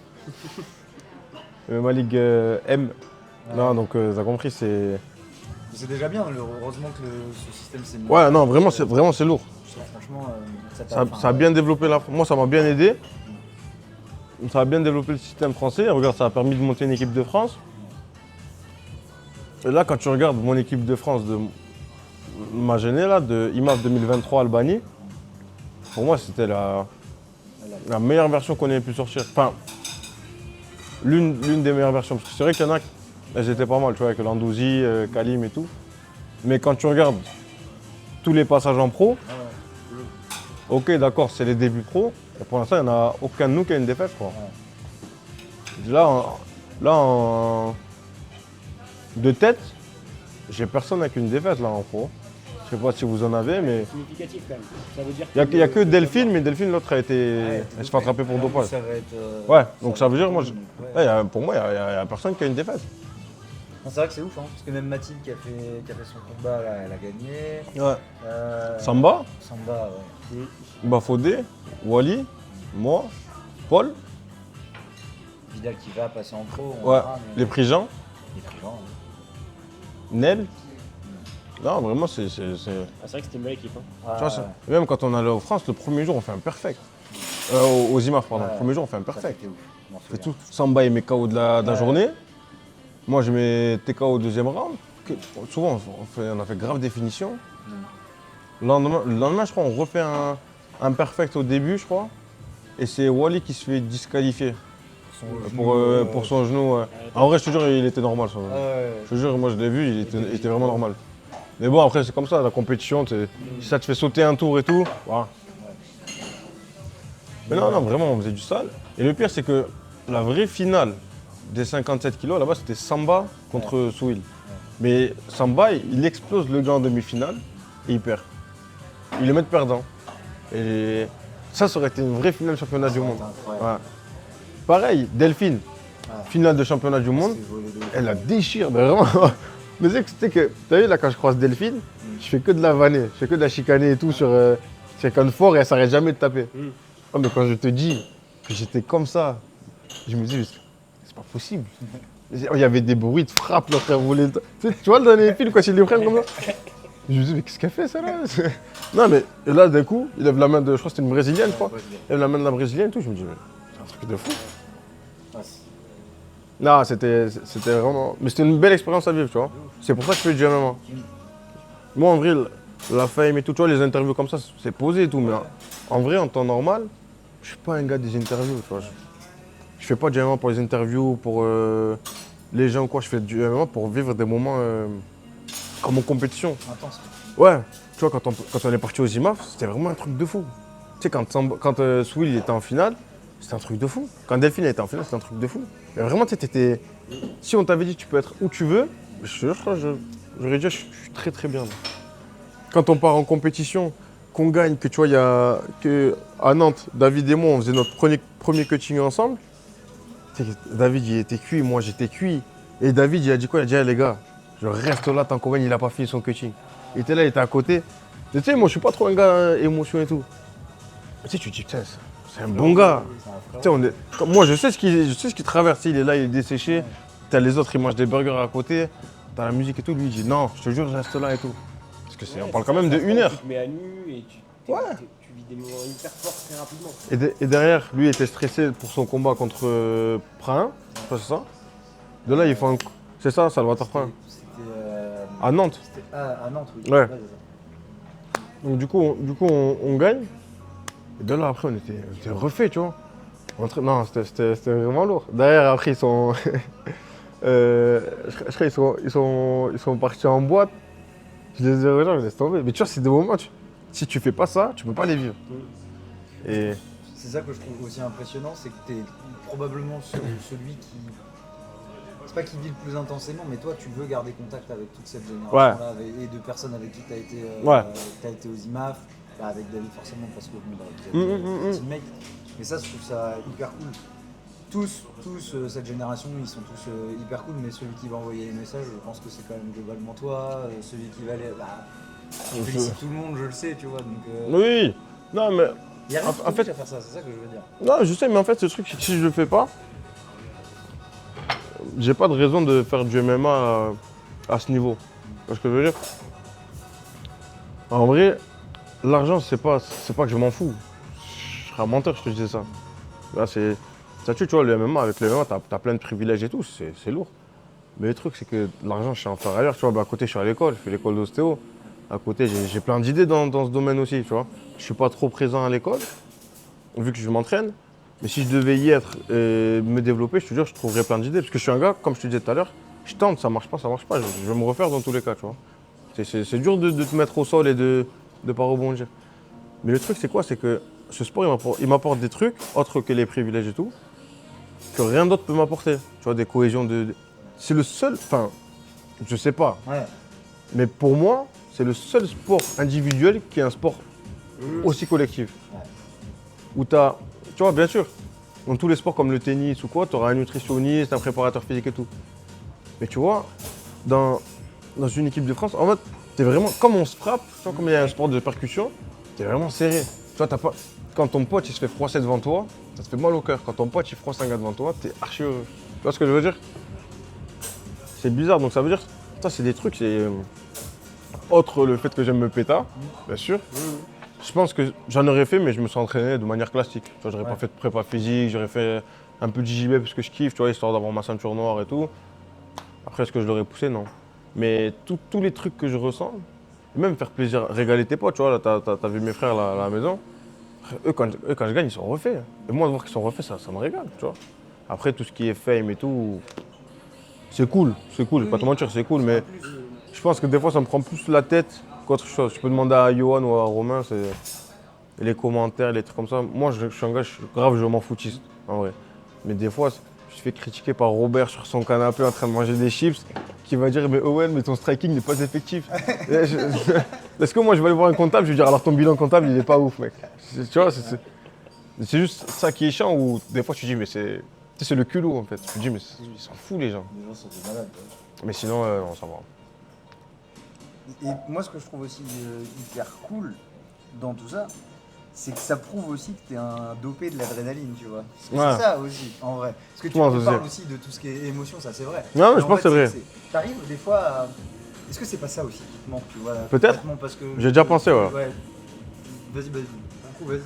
MMA Ligue M. Ouais. Non, donc, t'as compris, c'est... C'est déjà bien, heureusement que ce système s'est mis. Ouais, non, vraiment, c'est lourd. Franchement, Ça a bien développé moi ça m'a bien aidé. Ça a bien développé le système français. Regarde, ça a permis de monter une équipe de France. Et là, quand tu regardes mon équipe de France de ma gênée, là, de IMAF 2023 Albanie, pour moi c'était la meilleure version qu'on ait pu sortir. Enfin, l'une des meilleures versions. Parce que c'est vrai qu'il y en a, elles étaient pas mal, tu vois, avec Landouzi, Kalim et tout. Mais quand tu regardes tous les passages en pro, ok, d'accord, c'est les débuts pro. Et pour l'instant, il n'y en a aucun de nous qui a une défaite, je crois. Ouais. De tête, j'ai personne avec une défaite là en pro. Je sais pas si vous en avez, mais Significatif quand même. Ça veut dire il n'y a que Delphine, mais Delphine, l'autre elle se fait attraper pour dopage. Ça va être, Ouais, donc ça veut dire, ouais. pour moi, il n'y a personne qui a une défaite. Non, c'est vrai que c'est ouf, hein, parce que même Mathilde qui a fait son combat, là, elle a gagné. Ouais. Samba, Samba, ouais. Bafodé, Wally, moi, Paul, Vidal qui va passer en pro. on ouais, verra, mais- les Prigents, Les Prigents, Nel. Non, vraiment, Ah, c'est vrai que c'était une belle équipe. Hein. ouais. Tu vois, Ouais, même quand on allait en France, le premier jour, on fait un perfect. Aux IMAF, pardon. Ouais. Le premier jour, on fait un ça, perfect. c'était ouf. Je m'en C'est souviens. tout. Samba, il met KO de la Ouais. journée. Moi, je mets TKO au deuxième round. Souvent, on a fait grave définition. Le lendemain, je crois, on refait un perfect au début, je crois. Et c'est Wally qui se fait disqualifier pour son genou. Ouais. En vrai, je te jure, il était normal. Son genou. Ouais. Je te jure, moi, je l'ai vu, il était vraiment normal. Mais bon, après, c'est comme ça, la compétition. Si ça te fait sauter un tour et tout, voilà. Mais non, vraiment, on faisait du sale. Et le pire, c'est que la vraie finale des 57 kilos, là-bas, c'était Samba contre Souil. Mais Samba, il explose le gars en demi-finale et il perd. Ils le mettent perdant. Et ça aurait été une vraie finale championnat du monde. Ouais. Pareil, Delphine, finale de championnat du monde, elle la déchire, mais vraiment. Mais c'est que, t'as vu là, quand je croise Delphine, je fais que de la vanner, je fais que de la chicaner et tout sur fort et elle s'arrête jamais de taper. Oh, mais quand je te dis que j'étais comme ça, je me dis, mais c'est pas possible. Il y avait des bruits de frappe, là, frère. Tu vois le dernier film, quand ils les prennent comme ça? Je me dis, mais qu'est-ce qu'elle fait, ça, là? Non, mais et là, d'un coup, il lève la main de, je crois que c'était une Brésilienne, je crois. Il lève la main de la Brésilienne et tout. Je me dis, mais c'est un truc truc de fou. Ouais, Non, c'était vraiment. Mais c'était une belle expérience à vivre, tu vois. C'est pour ça que je fais du MMA. Moi, en vrai, la fame et tout, tu vois, les interviews comme ça, c'est posé et tout. Mais en vrai, en temps normal, je suis pas un gars des interviews, tu vois. Je fais pas du MMA pour les interviews, pour les gens ou quoi. Je fais du MMA pour vivre des moments comme en compétition. intense. Ouais, tu vois, quand on est parti aux IMAF, c'était vraiment un truc de fou. Tu sais, quand Swill il était en finale, c'était un truc de fou. Quand Delphine était en finale, c'était un truc de fou. Mais vraiment, tu sais, si on t'avait dit tu peux être où tu veux, je crois que j'aurais dit je suis très très bien. Quand on part en compétition, qu'on gagne, que tu vois, à Nantes, David et moi, on faisait notre premier coaching ensemble. Tu sais, David, il était cuit, moi j'étais cuit. Et David, il a dit quoi? Il a dit, ah, les gars, je reste là tant qu'on il n'a pas fini son coaching. Il était là, il était à côté. Et tu sais, moi je suis pas trop un gars émotion et tout. Mais tu sais, tu te dis, putain, c'est un bon gars. Tu sais, moi je sais ce qu'il traverse. Il est là, il est desséché. T'as les autres, ils mangent des burgers à côté. T'as la musique et tout. Lui, il dit, non, je te jure, je reste là et tout. Parce que on parle quand même de 1 heure. Tu te mets à nu et tu vis des moments hyper forts très rapidement. Et derrière, lui était stressé pour son combat contre Prain. C'est ça. De là, il fait un. C'est ça, Salvatore Prain. C'était À Nantes. à Nantes, oui. Ouais. c'est ça. Donc du coup, on gagne. Et de là, après, on était refait, tu vois. Non, c'était vraiment lourd. Derrière, après, ils sont. je crois qu'ils sont partis en boîte. Je les ai rejoints, je laisse tomber. Mais tu vois, c'est des moments, si tu fais pas ça, tu peux pas les vivre. Et C'est ça que je trouve aussi impressionnant, c'est que tu es probablement celui qui. C'est pas qui vit le plus intensément, mais toi tu veux garder contact avec toute cette génération-là et de personnes avec qui tu as été aux IMAF, avec David forcément parce que vous êtes teammates. Mais ça, je trouve ça hyper cool. Tous cette génération, ils sont tous hyper cool, mais celui qui va envoyer les messages, je pense que c'est quand même globalement toi. Celui qui va aller. Je félicite tout le monde, je le sais, tu vois. Donc, oui, non, mais. Il y a rien En fait, à faire ça, c'est ça que je veux dire. Non, je sais, mais en fait, ce truc, c'est que si je le fais pas, j'ai pas de raison de faire du MMA à ce niveau. Tu vois ce que je veux dire? En vrai, l'argent, c'est pas que je m'en fous. Je serais un menteur, je te disais ça. Là, ça tue, tu vois, le MMA, avec le MMA, t'as plein de privilèges et tout, c'est lourd. Mais le truc, c'est que l'argent, je sais en faire ailleurs. Tu vois, à côté, je suis à l'école, je fais l'école d'ostéo. À côté, j'ai plein d'idées dans ce domaine aussi, tu vois. Je suis pas trop présent à l'école, vu que je m'entraîne. Mais si je devais y être et me développer, je te jure, je trouverais plein d'idées. Parce que je suis un gars, comme je te disais tout à l'heure, je tente, ça marche pas. Je vais me refaire dans tous les cas, tu vois. C'est dur de te mettre au sol et de pas rebondir. Mais le truc, c'est quoi? C'est que ce sport, il m'apporte des trucs, autres que les privilèges et tout, que rien d'autre peut m'apporter. Tu vois, des cohésions C'est le seul, enfin, je sais pas. Ouais. Mais pour moi, c'est le seul sport individuel qui est un sport aussi collectif. Ouais. Où tu vois, bien sûr, dans tous les sports comme le tennis ou quoi, tu auras un nutritionniste, un préparateur physique et tout. Mais tu vois, dans une équipe de France, en fait, t'es vraiment, comme on se frappe, tu vois, comme il y a un sport de percussion, t'es vraiment serré. Tu vois, quand ton pote il se fait froisser devant toi, ça te fait mal au cœur. Quand ton pote il froisse un gars devant toi, t'es archi heureux. Tu vois ce que je veux dire? C'est bizarre, donc ça veut dire, ça c'est des trucs, c'est autre le fait que j'aime me péta, bien sûr. Je pense que j'en aurais fait, mais je me suis entraîné de manière classique. Tu vois, j'aurais pas fait de prépa physique, j'aurais fait un peu de JJB parce que je kiffe, tu vois, histoire d'avoir ma ceinture noire et tout. Après, est-ce que je l'aurais poussé? Non. Mais tous les trucs que je ressens, même faire plaisir, régaler tes potes, tu vois, là, t'as vu mes frères là, à la maison. Eux, quand je gagne, ils sont refaits. Et moi, de voir qu'ils sont refaits, ça me régale, tu vois. Après, tout ce qui est fame et tout, c'est cool, je vais pas te mentir, c'est cool, mais je pense que des fois, ça me prend plus la tête qu'autre chose. Je peux demander à Johan ou à Romain, c'est les commentaires, les trucs comme ça. Moi, je suis un gars, je m'en foutiste, en vrai. Mais des fois, je suis fait critiquer par Robert sur son canapé en train de manger des chips, qui va dire, mais Owen, mais ton striking n'est pas effectif. Est-ce que moi, je vais aller voir un comptable, je vais dire, alors ton bilan comptable, il est pas ouf, mec. Tu vois, c'est juste ça qui est chiant, où des fois, tu dis, mais c'est le culot, en fait. Tu te dis, mais ils s'en foutent, les gens. Les gens sont des malades. Mais sinon, non, ça va. Et moi, ce que je trouve aussi hyper cool dans tout ça, c'est que ça prouve aussi que t'es un dopé de l'adrénaline, tu vois. Parce que Ouais. c'est ça aussi, en vrai. Parce que tu Ouais, parles c'est aussi de tout ce qui est émotion, ça c'est vrai. Non, mais je en pense fait, que c'est vrai. T'arrives des fois à... Est-ce que c'est pas ça aussi qui te manque, tu vois? Peut-être. Parce que... J'ai déjà pensé, ouais. Vas-y. fou, vas-y,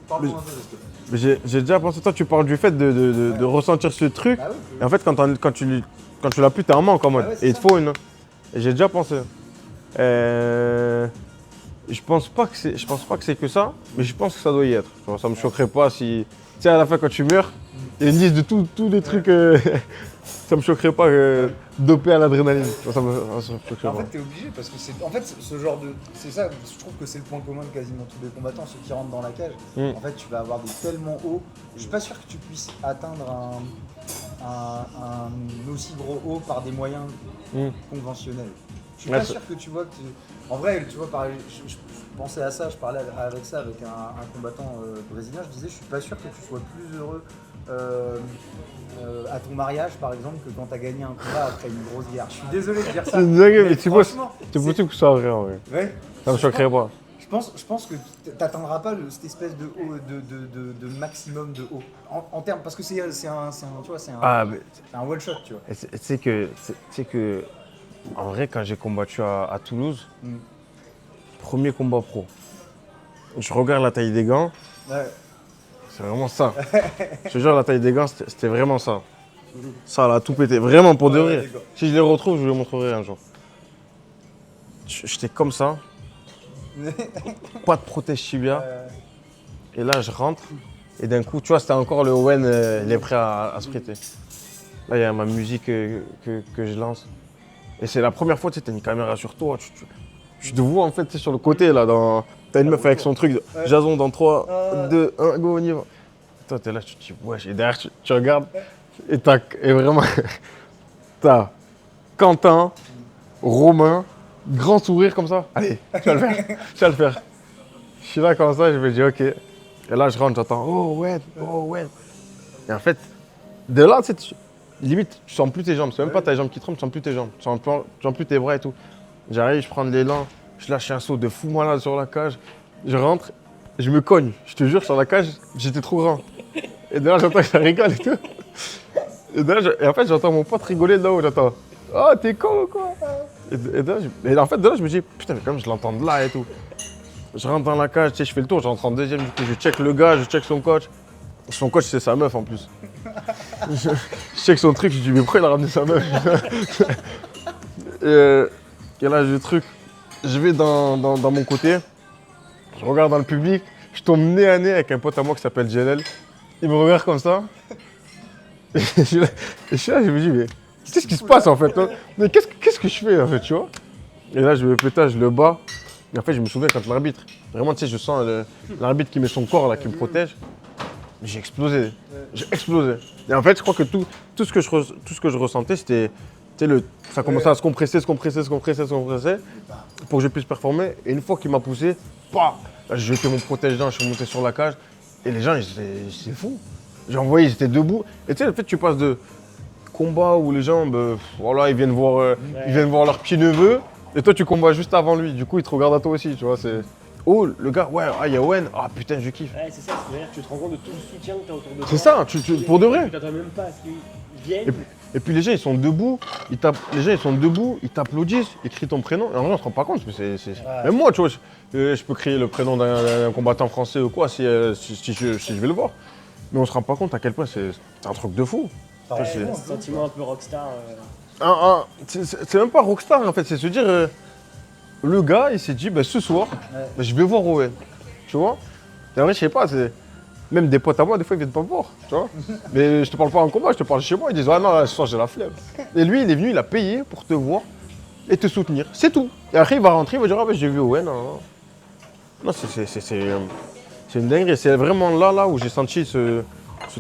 parle-moi un peu parce que. Mais j'ai déjà pensé, toi tu parles du fait de ressentir ce truc. Ah oui, Et en fait, quand tu l'as plus, t'es un manque en mode. Ah ouais, c'est et il te ça. faut une. Et j'ai déjà pensé. Je pense pas que c'est que ça, mais je pense que ça doit y être. Genre, ça me choquerait pas si. Tu sais, à la fin, quand tu meurs, il y a une liste de tous les trucs. Ça me choquerait pas dopé à l'adrénaline. Ça me choquerait En pas. fait, t'es obligé parce que c'est. En fait, ce genre de. C'est ça, je trouve que c'est le point commun de quasiment tous les combattants, ceux qui rentrent dans la cage. Mm. En fait, tu vas avoir des tellement hauts. Je suis pas sûr que tu puisses atteindre un aussi gros haut par des moyens conventionnels. Je suis Ouais, pas c'est- sûr que tu vois que. En vrai, tu vois, pareil, je pensais à ça, je parlais avec ça avec un combattant brésilien, je disais, je suis pas sûr que tu sois plus heureux à ton mariage, par exemple, que quand tu as gagné un combat après une grosse guerre. Je suis désolé de dire ça. C'est une dinguerie, mais c'est franchement, possible que ça soit vrai en vrai. Ouais. Ça me choquerait pas. Je pense que t'atteindras pas cette espèce de haut, de maximum de haut. En termes, parce que c'est un, tu vois, c'est Mais un one shot, tu vois. tu sais que, en vrai, quand j'ai combattu à Toulouse, Mm. premier combat pro, je regarde la taille des gants, Ouais. c'est vraiment ça. Je te jure, la taille des gants, c'était vraiment ça. Ça, là, tout pété. Vraiment, pour de Ouais, vrai. d'accord. Si je les retrouve, je vous les montrerai un jour. J'étais comme ça, pas de protège tibia. Et là, je rentre. Et d'un coup, tu vois, c'était encore le Owen, il est prêt à se prêter. Là, il y a ma musique que je lance. Et c'est la première fois, tu sais, t'as une caméra sur toi. Tu te vois, en fait, tu sais, sur le côté, là, t'as une meuf avec son truc. Jason dans 3, 2, 1, go, on y va. Toi, t'es là, tu te dis, wesh. Et derrière, tu regardes. Et vraiment, t'as Quentin, Romain, grand sourire comme ça. Allez, tu vas le faire. Tu vas le faire. Je suis là comme ça, je me dis, ok. Et là, je rentre, j'entends, oh ouais, oh ouais. Et en fait, de là, tu sais, limite, tu sens plus tes jambes. C'est même pas tes jambes qui tremblent, tu sens plus tes jambes. Tu sens plus tes bras et tout. J'arrive, je prends de l'élan, je lâche un saut de fou malade sur la cage. Je rentre, je me cogne. Je te jure, sur la cage, j'étais trop grand. Et de là, j'entends que ça rigole et tout. Et en fait, j'entends mon pote rigoler de là-haut. J'entends, oh, t'es con ou quoi? Et en fait, de là, je me dis, putain, mais quand même, je l'entends de là et tout. Je rentre dans la cage, tu sais, je fais le tour, je rentre en deuxième, du coup, je check le gars, je check son coach. Son coach, c'est sa meuf en plus. Je check son truc, je dis, mais pourquoi il a ramené sa meuf? Et là, j'ai le truc, je vais dans mon côté, je regarde dans le public, je tombe nez à nez avec un pote à moi qui s'appelle Jelel. Il me regarde comme ça. Et je suis là, je me dis, mais qu'est-ce qui se passe en fait, hein? Mais qu'est-ce que je fais en fait, tu vois? Et là, je me pétage, je le bats. Et en fait, je me souviens quand l'arbitre, vraiment, tu sais, je sens l'arbitre qui met son corps là, qui me protège. J'ai explosé. J'ai explosé. Et en fait, je crois que tout ce que je ressentais, c'était, tu sais, ça commençait à se compresser pour que je puisse performer. Et une fois qu'il m'a poussé, bah, là, j'ai jeté mon protège-dents, je suis monté sur la cage. Et les gens, c'est fou. J'ai envoyé, ils étaient debout. Et tu sais, le fait que tu passes de combat où les gens, voilà, ils viennent voir leur petit neveu. Et toi, tu combats juste avant lui. Du coup, il te regarde à toi aussi, tu vois. C'est... Oh, le gars, ouais, il y a Owen. Ah putain, je kiffe. Ouais, c'est ça, c'est-à-dire que tu te rends compte de tout le soutien que tu as autour de toi. C'est ça, pour de vrai. Tu t'attends même pas à ce qu'ils viennent. Et puis les gens, ils sont debout, ils t'applaudissent, ils crient ton prénom. Et en vrai, on se rend pas compte. Mais même moi, tu vois, je peux crier le prénom d'un combattant français ou quoi si je vais le voir. Mais on se rend pas compte à quel point c'est un truc de fou. Ouais, c'est- un sentiment un peu rockstar. C'est même pas rockstar en fait, c'est se dire, le gars il s'est dit, ce soir, je vais voir Owen, tu vois. Et en vrai, je sais pas, même des potes à moi, des fois ils viennent pas me voir, tu vois. Mais je te parle pas en combat, je te parle chez moi, ils disent, ah non, là, ce soir j'ai la flemme. Et lui, il est venu, il a payé pour te voir et te soutenir, c'est tout. Et après, il va rentrer, il va dire, ah j'ai vu Owen. Non, c'est une dinguerie, c'est vraiment là où j'ai senti ce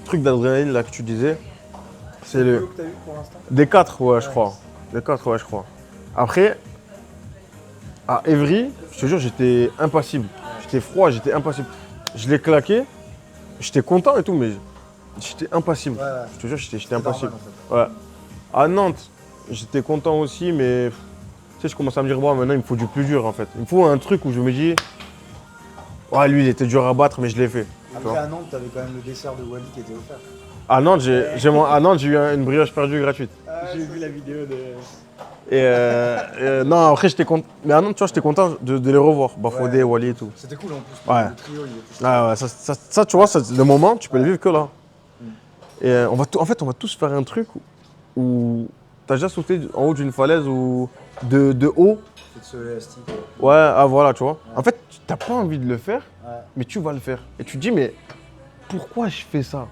truc d'adrénaline là que tu disais. C'est le... Que t'as eu pour l'instant? Des 4, ouais, je crois. Des 4, ouais, je crois. Après, à Évry, je te jure, j'étais impassible. J'étais froid, j'étais impassible. Je l'ai claqué, j'étais content et tout, mais j'étais impassible. Ouais. Je te jure, j'étais C'est impassible. normal, Ouais. À Nantes, j'étais content aussi, mais tu sais, je commence à me dire, bon, maintenant, il me faut du plus dur, en fait. Il me faut un truc où je me dis, ouais, lui, il était dur à battre, mais je l'ai fait. tu Après, vois. à Nantes, t'avais quand même le dessert de Wally qui était offert. À Nantes, j'ai eu une brioche perdue gratuite. J'ai vu la vidéo de. Non, après, j'étais content. Mais ah non, tu vois, j'étais content de les revoir. Bafodé, Ouais. Wally et tout. C'était cool en plus. Ouais. Le trio, il était Ah ouais, ça, tu vois, le moment, tu peux le vivre que là. Et en fait, on va tous faire un truc où t'as déjà sauté en haut d'une falaise ou de haut. C'est de ce élastique. Ouais, ah voilà, tu vois. En fait, t'as pas envie de le faire, mais tu vas le faire. Et tu te dis, mais pourquoi je fais ça?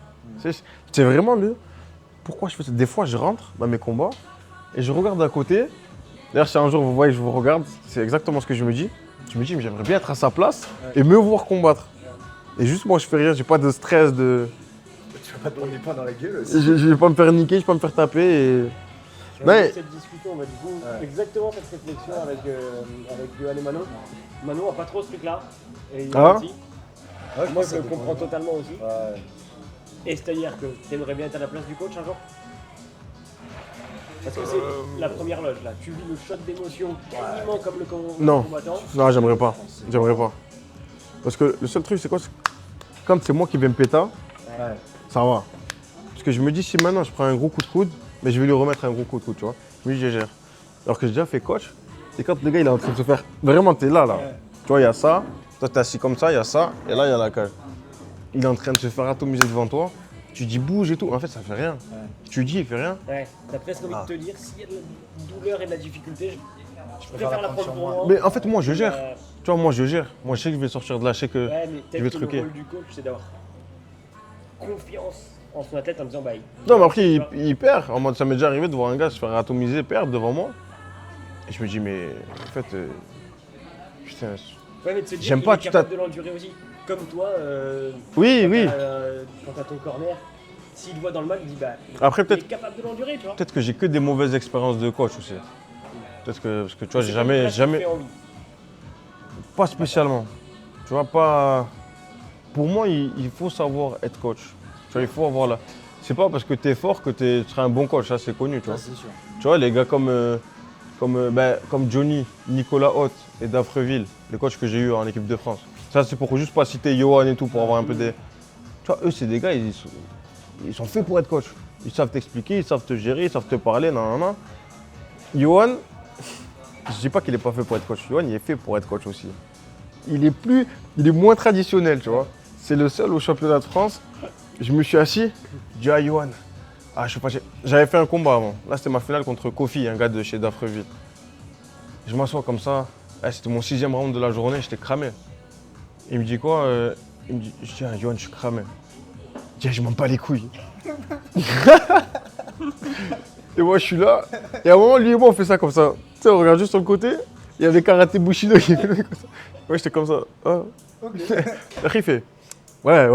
C'est vraiment pourquoi je fais ça. Des fois, je rentre dans mes combats et je regarde à côté. D'ailleurs, si un jour vous voyez, je vous regarde, c'est exactement ce que je me dis. Je me dis, mais j'aimerais bien être à sa place et me voir combattre. Et juste moi, je fais rien, j'ai pas de stress de. Tu vas pas te prendre des points dans la gueule aussi. Je vais pas me faire niquer, je vais pas me faire taper. Et... Mais Cette discussion, du coup, exactement cette réflexion avec Johan et Manon. Manon a pas trop ce truc-là. Et Ah. aussi. Moi, je le comprends totalement aussi. Ouais. Et c'est-à-dire que t'aimerais bien être à la place du coach un jour? Parce que c'est la première loge là. Tu vis le shot d'émotion quasiment comme le Non. combattant. non, j'aimerais pas. J'aimerais pas. Parce que le seul truc, c'est quoi? Comme c'est moi qui vais me péter, Ouais. ça va. Parce que je me dis, si maintenant je prends un gros coup de coude, mais je vais lui remettre un gros coup de coude, tu vois. Je me dis, je gère. Alors que j'ai déjà fait coach, et quand le gars il est en train de se faire. Vraiment, t'es là. Tu vois, il y a ça, toi t'es assis comme ça, il y a ça, et là il y a la cage. Il est en train de se faire atomiser devant toi, tu dis bouge et tout. En fait, ça fait rien. Tu dis, il fait rien. Ouais, t'as presque envie de te dire, s'il y a de la douleur et de la difficulté, je préfère la la prendre prendre pour sur moi. Mais en fait, moi je gère. Euh, Tu vois, moi je gère. Moi je sais que je vais sortir de là, je sais que. Ouais, mais je vais peut-être que truquer. le rôle du coach, c'est d'avoir confiance en son athlète en disant, bah, Non, mais après, tu vois. il perd. En mode, ça m'est déjà arrivé de voir un gars se faire atomiser, perdre devant moi. Et je me dis, mais en fait, putain. Ouais, mais de se dire, J'aime il pas, est tu capable de l'endurer aussi. Comme toi, Oui, oui. quand t'as ton corner, s'il te voit dans le mal, il dit, bah, Après, il peut-être est capable de l'endurer, tu vois. peut-être que j'ai que des mauvaises expériences de coach aussi. Peut-être que, parce que tu vois, j'ai C'est comme ça jamais, qui te fait envie. pas spécialement. Tu vois, pas. Pour moi, il faut savoir être coach. Tu vois, il faut avoir la. C'est pas parce que t'es fort que tu seras un bon coach, ça c'est connu, tu vois. Ouais, c'est sûr. Tu vois, les gars comme Johnny, Nicolas Haute et Dafreville, les coachs que j'ai eu en équipe de France. Ça, c'est pour juste pas citer Johan et tout, pour avoir un peu des. Tu vois, eux, c'est des gars, ils sont faits pour être coach. Ils savent t'expliquer, ils savent te gérer, ils savent te parler, nan. Johan, je dis pas qu'il est pas fait pour être coach. Johan, il est fait pour être coach aussi. Il est moins traditionnel, tu vois. C'est le seul au championnat de France. Je me suis assis, je dis à Johan, je sais pas, j'avais fait un combat avant. Là, c'était ma finale contre Kofi, un gars de chez Dafreville. Je m'assois comme ça. C'était mon 6e round de la journée, j'étais cramé. Il me dit quoi je dis, Johan, je suis cramé. Je dis, je m'en bats les couilles. Et moi, je suis là. Et à un moment, lui et moi, on fait ça comme ça. Tu sais, on regarde juste sur le côté. Il y avait Karaté Bushido qui fait comme ça. Ouais, j'étais comme ça. Ah. Après, il fait, ouais.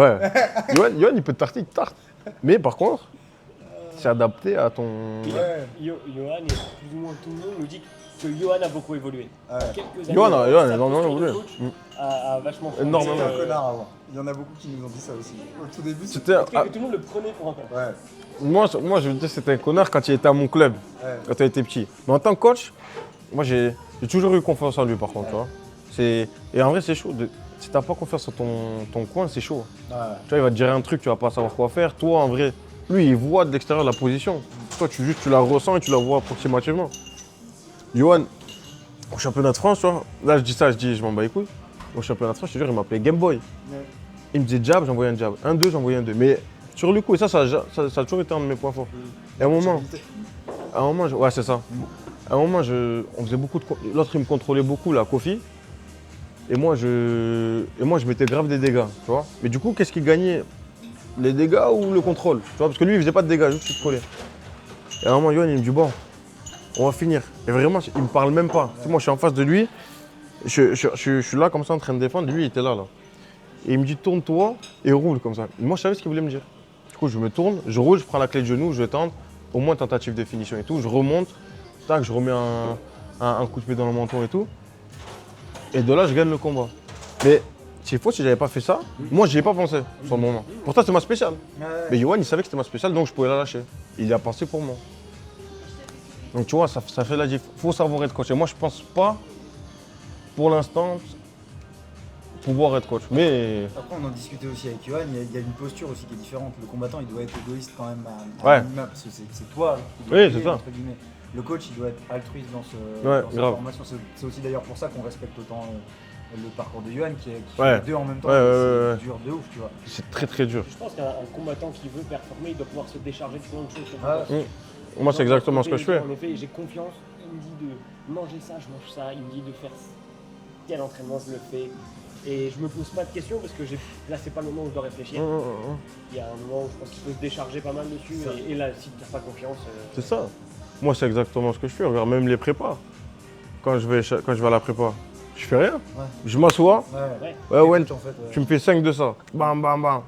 Johan, il peut te tarter, il te tarte. Mais par contre, c'est adapté à ton. Johan, et plus ou moins tout le monde nous dit que Johan a beaucoup évolué. Quelques années Johan avant, a sa énormément posture de évolué. coach a vachement changé. Énormément. C'était un connard avant. Il y en a beaucoup qui nous ont dit ça aussi. Au tout début, C'était. En tout cas, que tout le monde le prenait pour un con. Ouais. Moi, je veux dire, c'était un connard quand il était à mon club, quand il était petit. Mais en tant que coach, moi, j'ai toujours eu confiance en lui, par contre, tu vois. Et en vrai, c'est chaud. Si t'as pas confiance en ton coin, c'est chaud. Ouais. Tu vois, il va te dire un truc, tu vas pas savoir quoi faire. Toi, en vrai, lui, il voit de l'extérieur la position. Toi, tu la ressens et tu la vois approximativement. Johan, au championnat de France, tu vois, là, je m'en bats les couilles. Au championnat de France, je te jure, il m'appelait Game Boy. Il me disait jab, j'envoyais un jab. 1-2, j'envoyais un 2. Mais sur le coup, et ça a toujours été un de mes points forts. Et à un moment, ouais, c'est ça. À un moment, on faisait beaucoup de. L'autre, il me contrôlait beaucoup, là, Kofi. Et moi, je mettais grave des dégâts, tu vois. Mais du coup, qu'est-ce qui gagnait? Les dégâts ou le contrôle, tu vois. Parce que lui, il faisait pas de dégâts, juste il te collait. Et à un moment, Johan, il me dit, bon, on va finir. Et vraiment, il me parle même pas. Tu sais, moi, je suis en face de lui. Je suis là, comme ça, en train de défendre. Lui, il était là. Et il me dit, tourne-toi et roule comme ça. Et moi, je savais ce qu'il voulait me dire. Du coup, je me tourne, je roule, je prends la clé de genou, je tente. Au moins, tentative de finition et tout. Je remonte, tac, je remets un coup de pied dans le menton et tout. Et de là, je gagne le combat. Mais c'est faux, si j'avais pas fait ça, moi, j'y ai pas pensé sur le moment. Pourtant, c'est ma spéciale. Mais Johan, il savait que c'était ma spéciale, donc je pouvais la lâcher. Il y a pensé pour moi. Donc, tu vois, ça fait la différence. Il faut savoir être coach. Et moi, je pense pas, pour l'instant, pouvoir être coach. Mais Après, on en discutait aussi avec Johan, il y a une posture aussi qui est différente. Le combattant, il doit être égoïste quand même à Ouais. minima, parce que c'est toi qui Oui, dois c'est payer, ça. entre guillemets. le coach il doit être altruiste dans, Ouais, dans sa grave. formation. C'est aussi d'ailleurs pour ça qu'on respecte autant le parcours de Yohan qui fait Ouais. les deux en même temps. Ouais, C'est dur de ouf, tu vois. C'est très très dur. Je pense qu'un combattant qui veut performer, il doit pouvoir se décharger de plein de choses. Ah, Moi, c'est exactement ce que je fais. En effet, j'ai confiance. Il me dit de manger ça, je mange ça. Il me dit de faire tel entraînement, je le fais. Et je me pose pas de questions parce que là, c'est pas le moment où je dois réfléchir. Il y a un moment où je pense qu'il peut se décharger pas mal dessus. Et là, si tu n'as pas confiance. C'est ça. Moi, c'est exactement ce que je fais. Regarde, même les prépas. Quand je vais à la prépa, je fais rien. Ouais. Je m'assois. ouais. Ouais, ouais, En fait, tu me fais 5 de ça. Bam, bam, bam.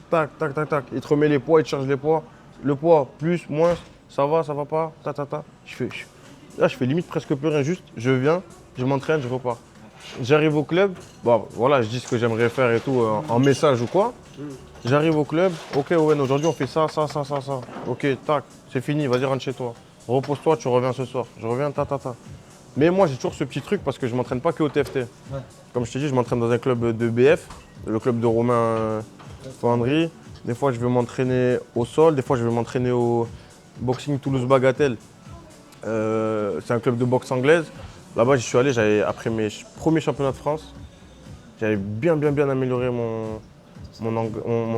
Tac, tac, tac, tac. Il te remet les poids, il te change les poids. Le poids, plus, moins, ça va pas, ta, ta, ta. Là, je fais limite presque plus rien. Juste, je viens, je m'entraîne, je repars. J'arrive au club, bon, voilà, je dis ce que j'aimerais faire et tout en message ou quoi. J'arrive au club, ok, Owen, aujourd'hui on fait ça, ça, ça, ça, ça. Ok, tac, c'est fini, vas-y, rentre chez toi. Repose-toi, tu reviens ce soir. Je reviens, ta, ta, ta. Mais moi, j'ai toujours ce petit truc parce que je m'entraîne pas que au TFT. Ouais. Comme je t'ai dit, je m'entraîne dans un club de BF, le club de Romain Fandry. Des fois, je vais m'entraîner au sol, des fois, je vais m'entraîner au Boxing Toulouse Bagatelle. C'est un club de boxe anglaise. Là-bas, j'y suis allé, après mes premiers championnats de France, j'avais bien amélioré mon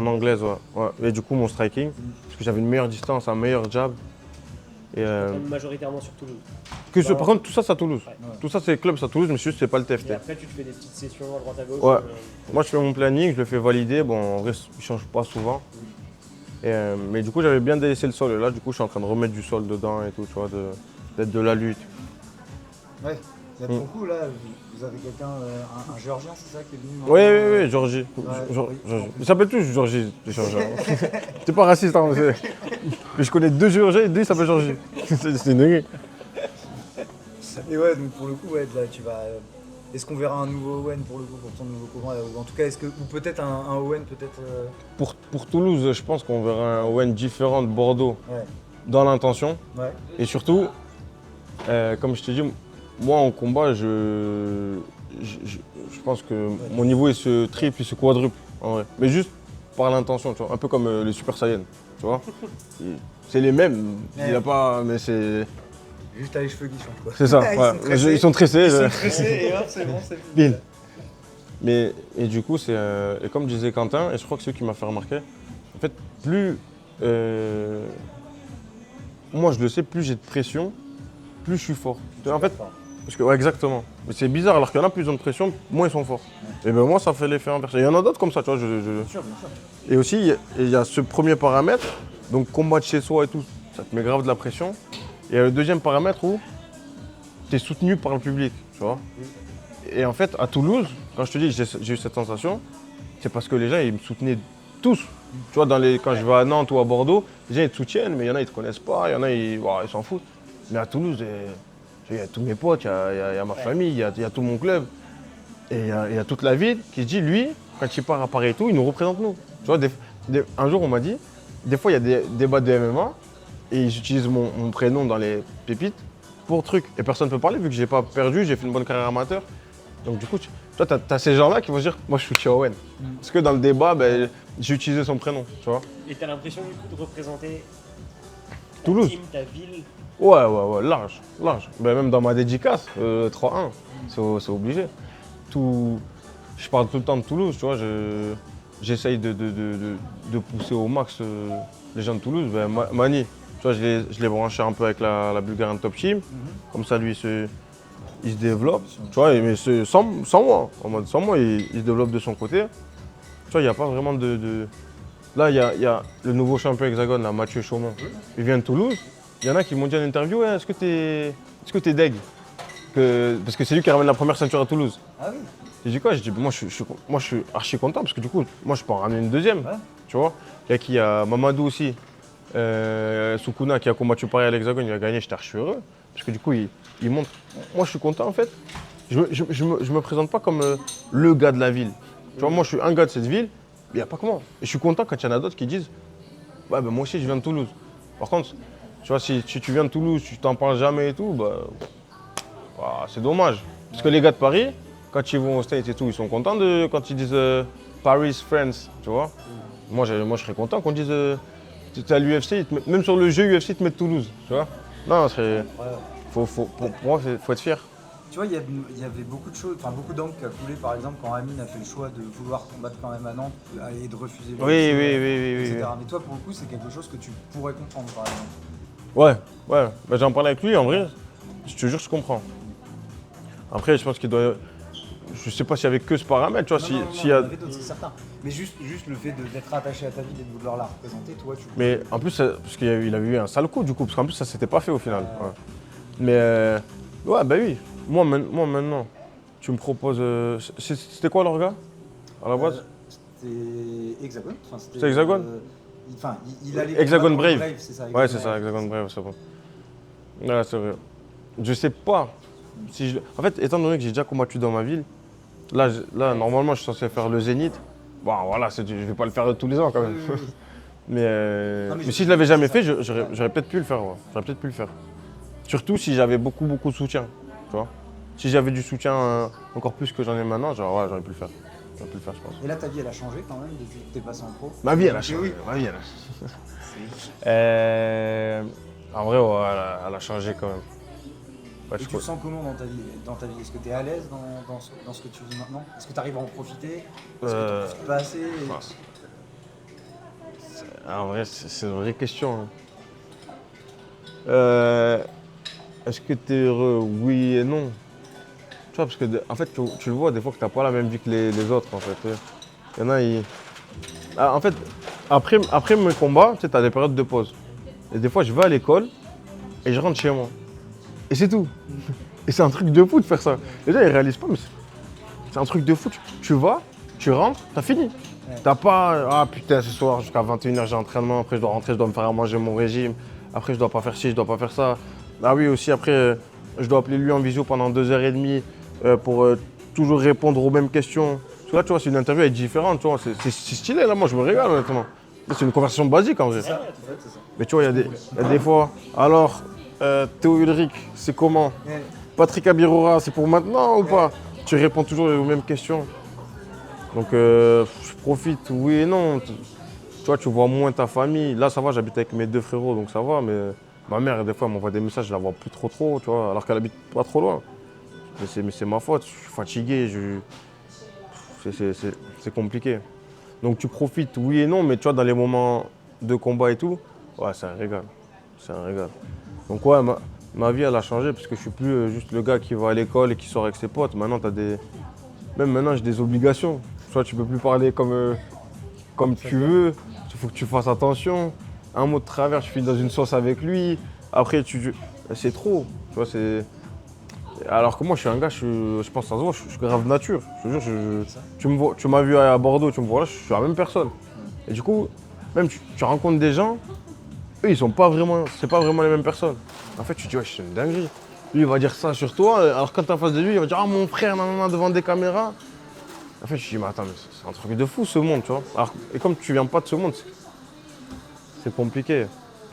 anglaise. Ouais. Et du coup, mon striking, parce que j'avais une meilleure distance, un meilleur jab. Et, Majoritairement sur Toulouse. par contre, tout ça, c'est à Toulouse. Ouais. Tout ça, c'est club, c'est à Toulouse, mais juste, c'est pas le TFT. Et après, tu te fais des petites sessions à droite à gauche. Ouais. Moi, je fais mon planning, je le fais valider. Bon, en vrai, il ne change pas souvent. Et, mais du coup, j'avais bien délaissé le sol. Et là, du coup, je suis en train de remettre du sol dedans et tout, tu vois, d'être de la lutte. Ouais. Il y a ton coup là, vous avez quelqu'un, un Géorgien, c'est ça qui est venu Oui, Georgie. Ouais. Georgie. Ils s'appellent tous Georgie, les Géorgiens. T'es pas raciste, hein. Mais je connais 2 Géorgiens et 2 ils s'appellent Georgie. C'est une dinguerie. Et ouais, donc pour le coup, ouais, là tu vas. Est-ce qu'on verra un nouveau Owen pour le coup, pour ton nouveau combat ou en tout cas, ou peut-être un Owen, peut-être. Pour Toulouse, je pense qu'on verra un Owen différent de Bordeaux Ouais. dans l'intention. Ouais. Et surtout, comme je t'ai dit, moi en combat, je pense que mon niveau il se triple, il se quadruple en vrai. Mais juste par l'intention, tu vois, un peu comme les Super Saiyan, tu vois. C'est les mêmes, il y a pas, mais c'est. Juste t'as les cheveux qui changent quoi. C'est ça, Ils ouais. sont tressés. Ils sont tressés. Ils sont tressés et hop, c'est bon, c'est fini. Bim. Mais et du coup, c'est et comme disait Quentin, et je crois que c'est lui qui m'a fait remarquer, en fait, plus moi je le sais, plus j'ai de pression, plus je suis fort. En fait, parce que ouais, exactement. Mais c'est bizarre, alors qu'il y en a plus de pression, moins ils sont forts. Et ben moi, ça fait l'effet inversé. Il y en a d'autres comme ça, tu vois. Bien sûr. Et aussi, il y a ce premier paramètre, donc combattre chez soi et tout, ça te met grave de la pression. Et il y a le deuxième paramètre où tu es soutenu par le public, tu vois. Et en fait, à Toulouse, quand je te dis que j'ai eu cette sensation, c'est parce que les gens, ils me soutenaient tous. Tu vois, quand je vais à Nantes ou à Bordeaux, les gens, ils te soutiennent, mais il y en a, ils te connaissent pas, il y en a, ils s'en foutent. Mais à Toulouse, il y a tous mes potes, il y a ma famille, il y a tout mon club. Et il y a toute la ville qui se dit, lui, quand il part à Paris et tout, il nous représente nous. Tu vois, un jour, on m'a dit, des fois, il y a des débats de MMA, et ils utilisent mon prénom dans les pépites pour truc. Et personne ne peut parler vu que j'ai pas perdu, j'ai fait une bonne carrière amateur. Donc du coup, tu as ces gens-là qui vont se dire, moi je soutiens Owen. Parce que dans le débat, ben, j'ai utilisé son prénom, tu vois. Et t'as l'impression du coup de représenter ta Toulouse. team, ta ville. Ouais, large. Ben, même dans ma dédicace, 3-1, c'est obligé. Je parle tout le temps de Toulouse, tu vois. J'essaye de pousser au max les gens de Toulouse. Ben, Mani, tu vois, je l'ai branché un peu avec la Bulgarian Top Team. Comme ça, lui, il se développe. Tu vois, mais c'est sans moi. En mode sans moi, il se développe de son côté. Tu vois, il n'y a pas vraiment de. Là, il y a le nouveau champion hexagone, là, Mathieu Chaumont. Il vient de Toulouse. Il y en a qui m'ont dit en interview, ouais, est-ce que t'es deg parce que c'est lui qui ramène la première ceinture à Toulouse. Ah oui. J'ai dit quoi? Je dis, moi je suis archi content parce que du coup, moi je peux en ramener une deuxième. Ouais. Tu vois? Il y a Mamadou aussi, Soukouna qui a combattu pareil à l'hexagone, il a gagné, j'étais archi heureux. Parce que du coup, il montre. Moi je suis content en fait. Je me présente pas comme le gars de la ville. Tu vois, moi je suis un gars de cette ville, il n'y a pas que moi. Et je suis content quand il y en a d'autres qui disent, ouais, ben, moi aussi je viens de Toulouse. Par contre, tu vois, si tu viens de Toulouse, tu t'en parles jamais et tout, bah, c'est dommage. Parce que les gars de Paris, quand ils vont au States et tout, ils sont contents quand ils disent Paris Friends, tu vois. Moi, je serais content qu'on dise, tu es à l'UFC, même sur le jeu UFC, ils te mettent Toulouse, tu vois. Non, c'est. Ouais. Pour moi, faut être fier. Tu vois, il y avait beaucoup de choses, enfin beaucoup d'encre qui a coulé par exemple quand Amine a fait le choix de vouloir combattre quand même à Nantes et de refuser le Oui. etc. Mais toi, pour le coup, c'est quelque chose que tu pourrais comprendre par exemple. Ouais. Bah, j'en parlais avec lui, en vrai. Je te jure, je comprends. Après, je pense qu'il doit. Je sais pas s'il y avait que ce paramètre, tu vois. Non, S'il y a. il y en avait d'autres, c'est certain. Mais juste le fait d'être attaché à ta vie et de vouloir la représenter, toi, tu. Mais en plus, parce qu'il avait eu un sale coup, du coup, parce qu'en plus, ça s'était pas fait au final. Ouais. Mais. Ouais, bah oui. Moi, maintenant, tu me proposes. C'était quoi l'orga à la base C'était Hexagone. C'est Hexagone il allait Hexagone combattre Brave. c'est ça. Ouais, c'est ça, Hexagone Brave, c'est bon. Ouais, c'est vrai. Je sais pas. Si en fait, étant donné que j'ai déjà combattu dans ma ville, là, normalement, je suis censé faire le Zénith. Bon, voilà, je vais pas le faire tous les ans quand même. Oui. Mais si je l'avais jamais fait, j'aurais peut-être pu le faire. Ouais. J'aurais peut-être pu le faire. Surtout si j'avais beaucoup de soutien. Tu vois. Si j'avais du soutien encore plus que j'en ai maintenant, j'aurais pu le faire. J'aurais pu le faire, je pense. Et là, ta vie, elle a changé quand même depuis que t'es passé en pro. Ma vie, elle a Ok, changé. oui. Ma vie, elle a changé. En vrai, ouais, elle a changé quand même. Ouais, Et tu te sens comment dans ta vie Est-ce que tu es à l'aise dans ce que tu vis maintenant? Est-ce que tu arrives à en profiter? Est-ce que tu profites pas assez En vrai, c'est une vraie question. Est-ce que tu es heureux? Oui et non. Tu vois, parce que en fait, tu le vois des fois que tu n'as pas la même vie que les autres. En fait. Il y en a, en fait, après mes combats, tu as des périodes de pause. Et des fois, je vais à l'école et je rentre chez moi. Et c'est tout. Et c'est un truc de fou de faire ça. Les gens, ils réalisent pas, mais c'est un truc de fou. Tu vas, tu rentres, t'as fini. Ouais. T'as pas, ah putain, ce soir jusqu'à 21h j'ai entraînement, après je dois rentrer, je dois me faire à manger mon régime, après je dois pas faire ci, je dois pas faire ça. Ah oui, aussi après, je dois appeler lui en visio pendant 2h30 pour toujours répondre aux mêmes questions. Parce que là, tu vois, c'est une interview, elle est différente, tu vois, c'est stylé, là, moi je me régale honnêtement. C'est une conversation basique en vrai. C'est ça. Mais tu vois, il y a des fois, alors, Théo Ulrich, c'est comment? Ouais. Patrick Abirora, c'est pour maintenant ou pas? Tu réponds toujours aux mêmes questions. Donc, je profite, oui et non. Tu vois, tu vois moins ta famille. Là, ça va, j'habite avec mes 2 frérots, donc ça va. Mais ma mère, des fois, elle m'envoie des messages, je la vois plus trop, tu vois, alors qu'elle habite pas trop loin. Mais c'est ma faute, je suis fatigué, c'est compliqué. Donc, tu profites, oui et non, mais tu vois, dans les moments de combat et tout, ouais, c'est un régal. C'est un régal. Donc, ouais, ma vie, elle a changé parce que je suis plus juste le gars qui va à l'école et qui sort avec ses potes. Maintenant, même maintenant, j'ai des obligations. Soit tu peux plus parler comme tu veux, il faut que tu fasses attention. Un mot de travers, tu finis dans une sauce avec lui. Après, c'est trop. Tu vois, alors que moi, je suis un gars, je pense à ça, je suis grave nature. Je te jure, tu m'as vu à Bordeaux, tu me vois là, je suis la même personne. Et du coup, même tu rencontres des gens, eux, c'est pas vraiment les mêmes personnes. En fait, tu te dis, ouais, c'est une dinguerie. Lui, il va dire ça sur toi, alors quand t'es en face de lui, il va dire, ah, mon frère, nan, devant des caméras. En fait, je me dis, mais attends, mais c'est un truc de fou ce monde, tu vois. Et comme tu viens pas de ce monde, c'est compliqué.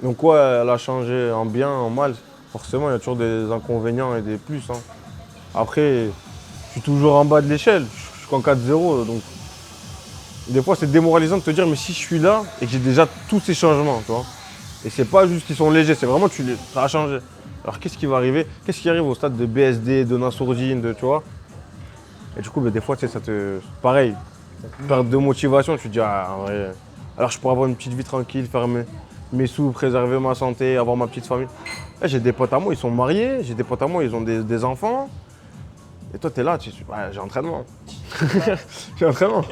Donc, ouais, elle a changé en bien, en mal. Forcément, il y a toujours des inconvénients et des plus. Hein. Après, je suis toujours en bas de l'échelle, je suis qu'en 4-0. Donc, des fois, c'est démoralisant de te dire, mais si je suis là et que j'ai déjà tous ces changements, tu vois. Et c'est pas juste qu'ils sont légers, c'est vraiment ça a changé. Alors, qu'est-ce qui va arriver? Qu'est-ce qui arrive au stade de BSD, de Nassourdine, tu vois? Et du coup, des fois, tu sais, pareil, perte de motivation, tu te dis, ah, en vrai, alors je pourrais avoir une petite vie tranquille, faire mes sous, préserver ma santé, avoir ma petite famille. Là, j'ai des potes à moi, ils sont mariés, j'ai des potes à moi, ils ont des enfants. Et toi, tu es là, tu dis, ouais, j'ai entraînement. J'ai entraînement.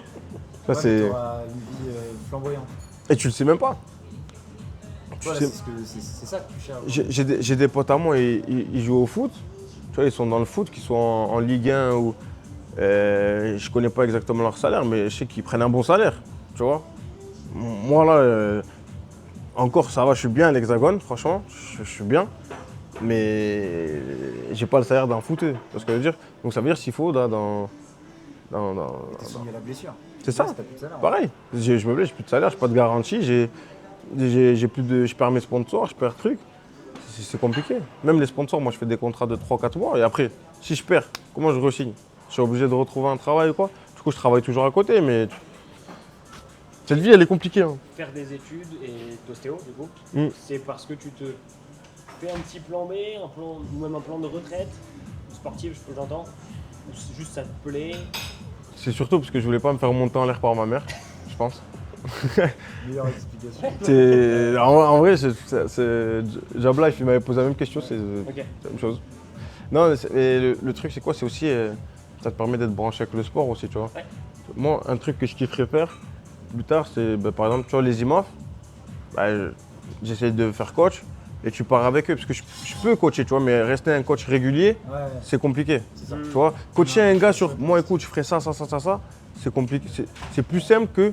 Ça, c'est... Tu auras une vie flamboyante. Et tu le sais même pas. Voilà, c'est ça que tu cherches. J'ai des potes à moi, ils jouent au foot. Tu vois, ils sont dans le foot, qu'ils soient en Ligue 1 ou... je connais pas exactement leur salaire, mais je sais qu'ils prennent un bon salaire, tu vois. Moi là, encore ça va, je suis bien à l'Hexagone, franchement, je suis bien. Mais j'ai pas le salaire d'un footeux, tu vois ce que je veux dire. Donc ça veut dire s'il faut T'es soumis à la blessure. C'est ça, T'as plus de salaire, pareil. Je me blesse, j'ai plus de salaire, j'ai pas de garantie, je perds mes sponsors, je perds trucs. C'est compliqué. Même les sponsors, moi je fais des contrats de 3-4 mois et après, si je perds, comment je re-signe? Je suis obligé de retrouver un travail ou quoi. Du coup, je travaille toujours à côté, mais cette vie, elle est compliquée. Hein. Faire des études et d'ostéo, du coup, c'est parce que tu te fais un petit plan B, ou même un plan de retraite sportive, je j'entends, ou juste ça te plaît. C'est surtout parce que je voulais pas me faire monter en l'air par ma mère, je pense. Meilleure explication. En vrai, Jabla, il m'avait posé la même question, c'est Ok. la même chose. Non, et le truc, c'est quoi? C'est aussi, ça te permet d'être branché avec le sport aussi, tu vois. Ouais. Moi, un truc que je kifferais faire plus tard, c'est par exemple, tu vois, les IMAF, j'essaie de faire coach et tu pars avec eux parce que je peux coacher, tu vois, mais rester un coach régulier, Ouais, c'est compliqué. c'est ça. Tu vois, coacher un gars sur moi, écoute, je ferai ça, c'est compliqué. C'est plus simple que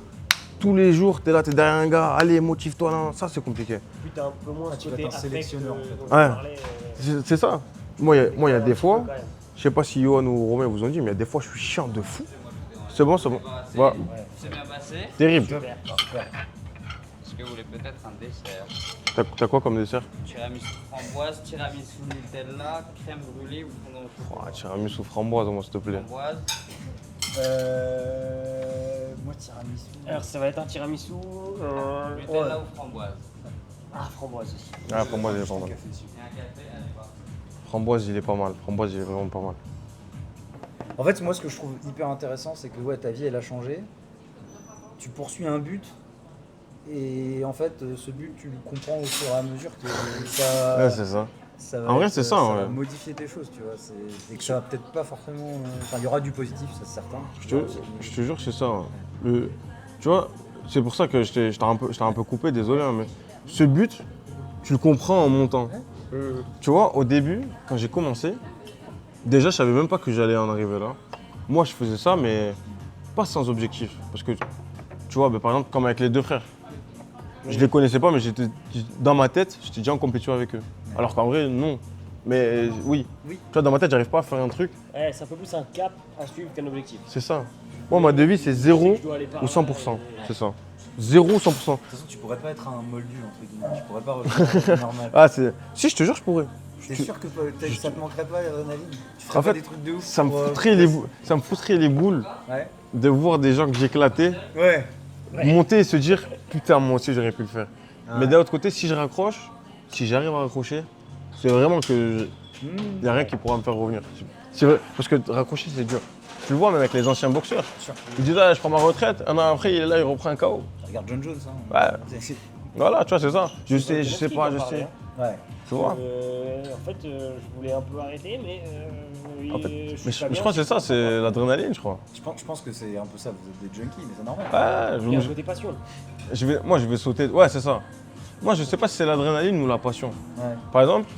tous les jours, tu es là, tu es derrière un gars, allez, motive-toi, non, ça c'est compliqué. Puis t'as un peu moins ce tu vas côté être un affect sélectionneur, en fait. dont tu Ouais. parlais, C'est ça. Moi, il y a des fois, quand même. je sais pas si Johan ou Romain vous ont dit, mais il y a des fois, je suis chiant de fou. C'est bon, c'est bon. Voilà. C'est bien passé. Terrible. Super. Est-ce que vous voulez peut-être un dessert? T'as quoi comme dessert? Tiramisu framboise, tiramisu Nutella, crème brûlée ou fondant au chocolat? Tiramisu framboise, moi, s'il te plaît. Framboise. Moi, tiramisu. Alors ça va être un tiramisu. Nutella ou framboise? Ah, framboise aussi. Ah, framboise, il est pas mal. Et un café, allez voir. Framboise, il est pas mal. Framboise, il est vraiment pas mal. En fait, moi, ce que je trouve hyper intéressant, c'est que ouais, ta vie, elle a changé. Tu poursuis un but. Et en fait, ce but, tu le comprends au fur et à mesure que ça, Ouais, c'est ça. ça va En vrai, être- c'est ça, va ouais. modifier tes choses, tu vois. Et que ça va peut-être pas forcément. Enfin, il y aura du positif, ça c'est certain. Je te jure que c'est ça. Hein. Tu vois, c'est pour ça que je t'ai un peu coupé, désolé, hein, mais ce but, tu le comprends en montant. Tu vois, au début, quand j'ai commencé, déjà, je savais même pas que j'allais en arriver là. Moi, je faisais ça, mais pas sans objectif. Parce que, tu vois, par exemple, comme avec les deux frères. Je les connaissais pas, mais dans ma tête, j'étais déjà en compétition avec eux. Alors qu'en vrai, non. Mais oui. Oui. Tu vois, dans ma tête, j'arrive pas à faire un truc. Ouais, c'est un peu plus un cap à suivre qu'un objectif. C'est ça. Moi, ma devise, c'est 0 Je dois aller par ou là, 100%. et- C'est ça. 0 ou 100%. De toute façon, tu pourrais pas être un moldu, entre guillemets. Tu pourrais pas revenir normal. Ah, si, je te jure, je pourrais. T'es sûr que ça te manquerait pas l'adrénaline? Tu ferais En pas fait, des trucs de ouf Ça me pour, foutrait les boules Ouais. de voir des gens que j'éclatais Ouais. monter et se dire putain, moi aussi j'aurais pu le faire. Ah Mais ouais. d'un autre côté, si je raccroche, si j'arrive à raccrocher, c'est vraiment que il n'y a rien qui pourra me faire revenir. C'est vrai, parce que raccrocher c'est dur. Tu le vois même avec les anciens boxeurs. Sûr. Ils disent ah, je prends ma retraite, un an après il est là, il reprend un KO. Regarde John Jones, hein. Ouais, C'est- voilà, tu vois, c'est ça. Je sais pas, je Qui en sais. parlait, Ouais. Tu vois. En fait, je voulais un peu arrêter, mais En fait, je mais suis pas je bien, crois que c'est ça, c'est l'adrénaline, je crois. Je pense que c'est un peu ça, vous êtes des junkies, mais c'est normal. Ouais, Il y a un côté passion. moi je vais sauter. Ouais, c'est ça. Moi je sais pas si c'est l'adrénaline ou la passion. Ouais. Par exemple,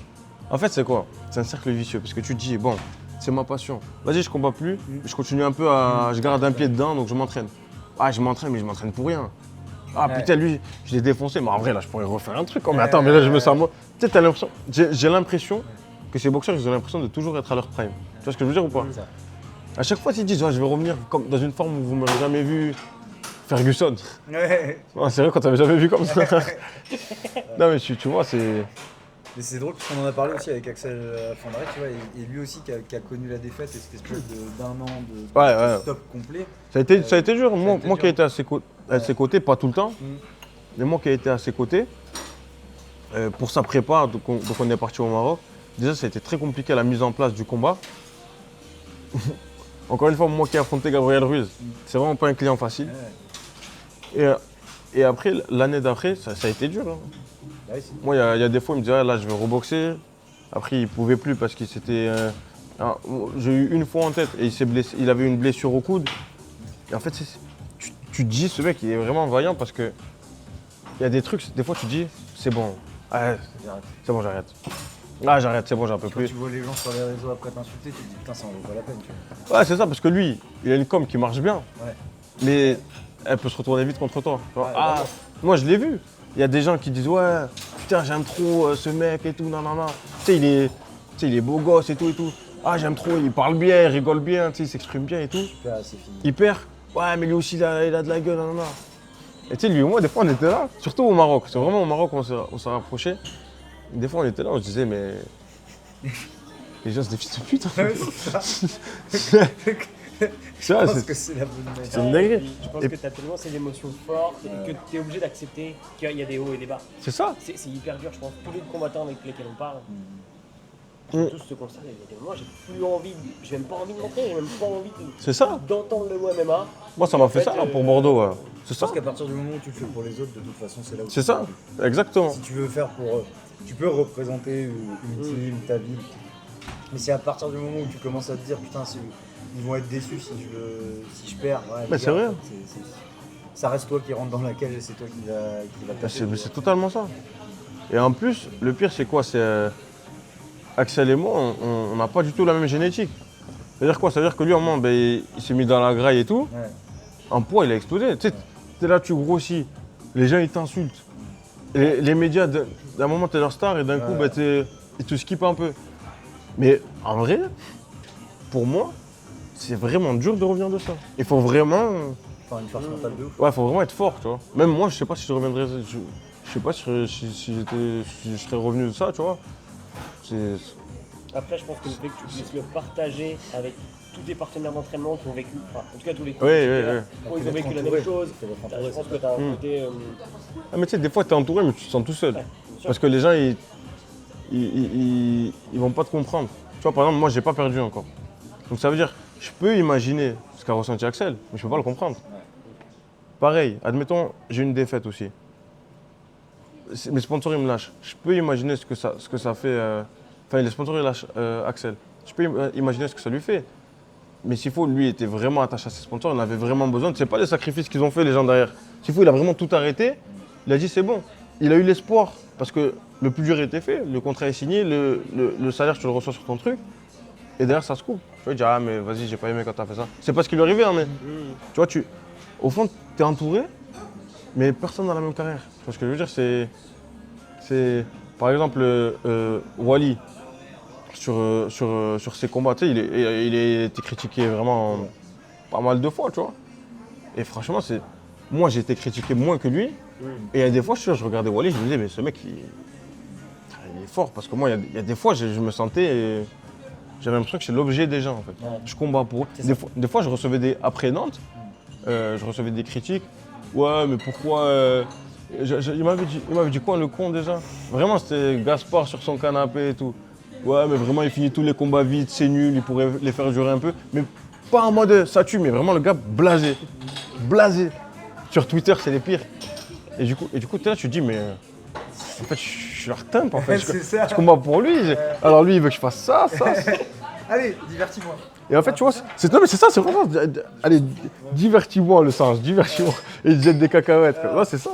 en fait c'est quoi? C'est un cercle vicieux parce que tu te dis bon, c'est ma passion. Vas-y, je combats plus, je continue un peu à. Je garde un pied dedans donc je m'entraîne. Ah, je m'entraîne, mais je m'entraîne pour rien. Ah Ouais. putain, lui, je l'ai défoncé, mais en vrai là je pourrais refaire un truc. Mais attends, mais là je me sens moi. Tu sais, t'as l'impression. J'ai l'impression que ces boxeurs ils ont l'impression de toujours être à leur prime. Tu vois ce que je veux dire ou pas? C'est ça. À chaque fois ils disent ouais, je vais revenir comme dans une forme où vous m'aurez jamais vu. Ferguson. Ouais. Ouais, c'est vrai qu'on t'avait jamais vu comme ça. Non mais tu vois, c'est. Mais c'est drôle parce qu'on en a parlé aussi avec Axel Fondray, tu vois, et lui aussi qui a connu la défaite et cette espèce d'un an de Ouais. stop complet. Ça a été dur. Moi, été moi dur. qui ai été à ses côtés, pas tout le temps, Mm. mais moi qui ai été à ses côtés, pour sa prépa, donc on est parti au Maroc. Déjà, ça a été très compliqué la mise en place du combat. Encore une fois, moi qui ai affronté Gabriel Ruiz, c'est vraiment pas un client facile. Ouais. Et après, l'année d'après, ça a été dur. Hein. Ouais, c'est- Moi, il y a des fois, il me disait, ah, là, je vais reboxer. Après, il pouvait plus parce qu'il s'était. J'ai eu une fois en tête et il s'est blessé. Il avait une blessure au coude. Et en fait, tu te dis, ce mec, il est vraiment vaillant parce que il y a des trucs, des fois, tu te dis, c'est bon. Ouais, c'est bon, j'arrête. Ah, j'arrête, c'est bon, j'en peux Quand plus. tu vois les gens sur les réseaux après t'insulter, tu te dis putain, ça en vaut pas la peine. Tu vois. Ouais, c'est ça, parce que lui, il a une com qui marche bien. Ouais. Mais elle peut se retourner vite contre toi. Tu vois. Ouais, Ah, d'accord. moi, je l'ai vu. Il y a des gens qui disent, ouais, putain, j'aime trop ce mec et tout, non. Tu sais, il est beau gosse et tout. Ah, j'aime trop, il parle bien, il rigole bien, tu sais, il s'exprime bien et tout. Super, c'est fini. Il perd. Ouais, mais lui aussi, il a de la gueule, non. Et tu sais, lui et moi, des fois, on était là, surtout au Maroc. C'est vraiment au Maroc qu'on s'est rapprochés. Des fois, on était là, on se disait, mais. Les gens, c'est des fils de pute. En fait. Ouais, c'est ça. C'est vrai, Je pense c'est que c'est la bonne manière. c'est une dinguerie. Je pense Et- que tu as tellement ces émotions fortes et que tu es obligé d'accepter qu'il y a des hauts et des bas. C'est ça. C'est hyper dur, je pense. Tous les combattants avec lesquels on parle, Mm. tous se constatent. Il y a des moments, j'ai plus envie, j'ai même pas envie de montrer, j'ai même pas envie C'est ça. d'entendre le mot MMA. Moi, ça m'a fait En fait, ça là, pour Bordeaux. Ouais. C'est Je ça. pense qu'à partir du moment où tu le fais pour les autres, de toute façon, c'est là où C'est tu ça. peux. Exactement. Si tu veux faire pour. Tu peux représenter une team, ta ville. Mais c'est à partir du moment où tu commences à te dire, putain, ils vont être déçus si je perds. Ouais, Mais les c'est gars, vrai. Ça reste toi qui rentre dans la cage et c'est toi qui va taper. Mais c'est totalement ça. Et en plus, le pire, c'est quoi? C'est Axel et moi, on n'a pas du tout la même génétique. C'est-à-dire quoi? Ça veut dire que lui, au moment, ben, il s'est mis dans la graille et tout. Ouais. En poids, il a explosé. Tu sais, t'es là, tu grossis. Les gens, ils t'insultent. Et les médias, d'un moment, t'es leur star et d'un coup, ben, ils te skippent un peu. Mais en vrai, pour moi, c'est vraiment dur de revenir de ça. Il faut vraiment. Enfin, une force mentale de ouf. Ouais, faut vraiment être fort, tu vois. Même moi, je sais pas si je reviendrais. Je sais pas si je serais revenu de ça, tu vois. C'est- Après, je pense que le fait que tu puisses le partager avec tous tes partenaires d'entraînement qui ont vécu, enfin, en tout cas tous les Oui, oui, oui. quand ils ont vécu la même chose, je pense que tu as un côté. Ah, mais tu sais, des fois, t'es entouré, mais tu te sens tout seul. Ouais, bien sûr. Parce que les gens, ils vont pas te comprendre. Tu vois, par exemple, moi, j'ai pas perdu encore. Donc ça veut dire, je peux imaginer ce qu'a ressenti Axel, mais je peux pas le comprendre. Pareil, admettons, j'ai une défaite aussi. Mes sponsors, ils me lâchent. Je peux imaginer ce que ça fait. Enfin, les sponsors, ils lâchent Axel. Je peux imaginer ce que ça lui fait. Mais s'il faut, lui était vraiment attaché à ses sponsors, il en avait vraiment besoin. Tu sais pas les sacrifices qu'ils ont fait, les gens derrière. S'il faut, il a vraiment tout arrêté. Il a dit, c'est bon. Il a eu l'espoir. Parce que le plus dur était fait. Le contrat est signé, le salaire, tu le reçois sur ton truc. Et derrière, ça se coupe. Tu vois, il dit, ah, mais vas-y, j'ai pas aimé quand t'as fait ça. C'est pas ce qui lui est arrivé, hein, mais. Tu vois, au fond, t'es entouré, mais personne n'a la même carrière. Tu vois ce que je veux dire, c'est par exemple, Wally, sur ses combats, tu sais, il a été critiqué vraiment pas mal de fois, tu vois. Et franchement, moi, j'ai été critiqué moins que lui. Et il y a des fois, je regardais Wally, je me disais, mais ce mec, il est fort. Parce que moi, il y a des fois, je me sentais. J'avais l'impression que c'est l'objet des gens, en fait. Ouais. Je combats pour eux. Des fois, je recevais après Nantes, je recevais des critiques. Ouais, mais pourquoi il m'avait dit quoi, le con, déjà? Vraiment, c'était Gaspard sur son canapé et tout. Ouais, mais vraiment, il finit tous les combats vite, c'est nul, il pourrait les faire durer un peu. Mais pas en mode ça tue, mais vraiment le gars blasé. Blasé. Sur Twitter, c'est les pires. Et du coup, t'es là, tu te dis, mais en fait, je suis leur temp, en fait. C'est ça. Je combats pour lui. Alors lui, il veut que je fasse ça. Allez, divertis-moi. Et en fait, tu vois, non, mais c'est ça, c'est vraiment. Allez, divertis-moi le singe, divertis-moi. Et il jette des cacahuètes. Ouais, c'est ça.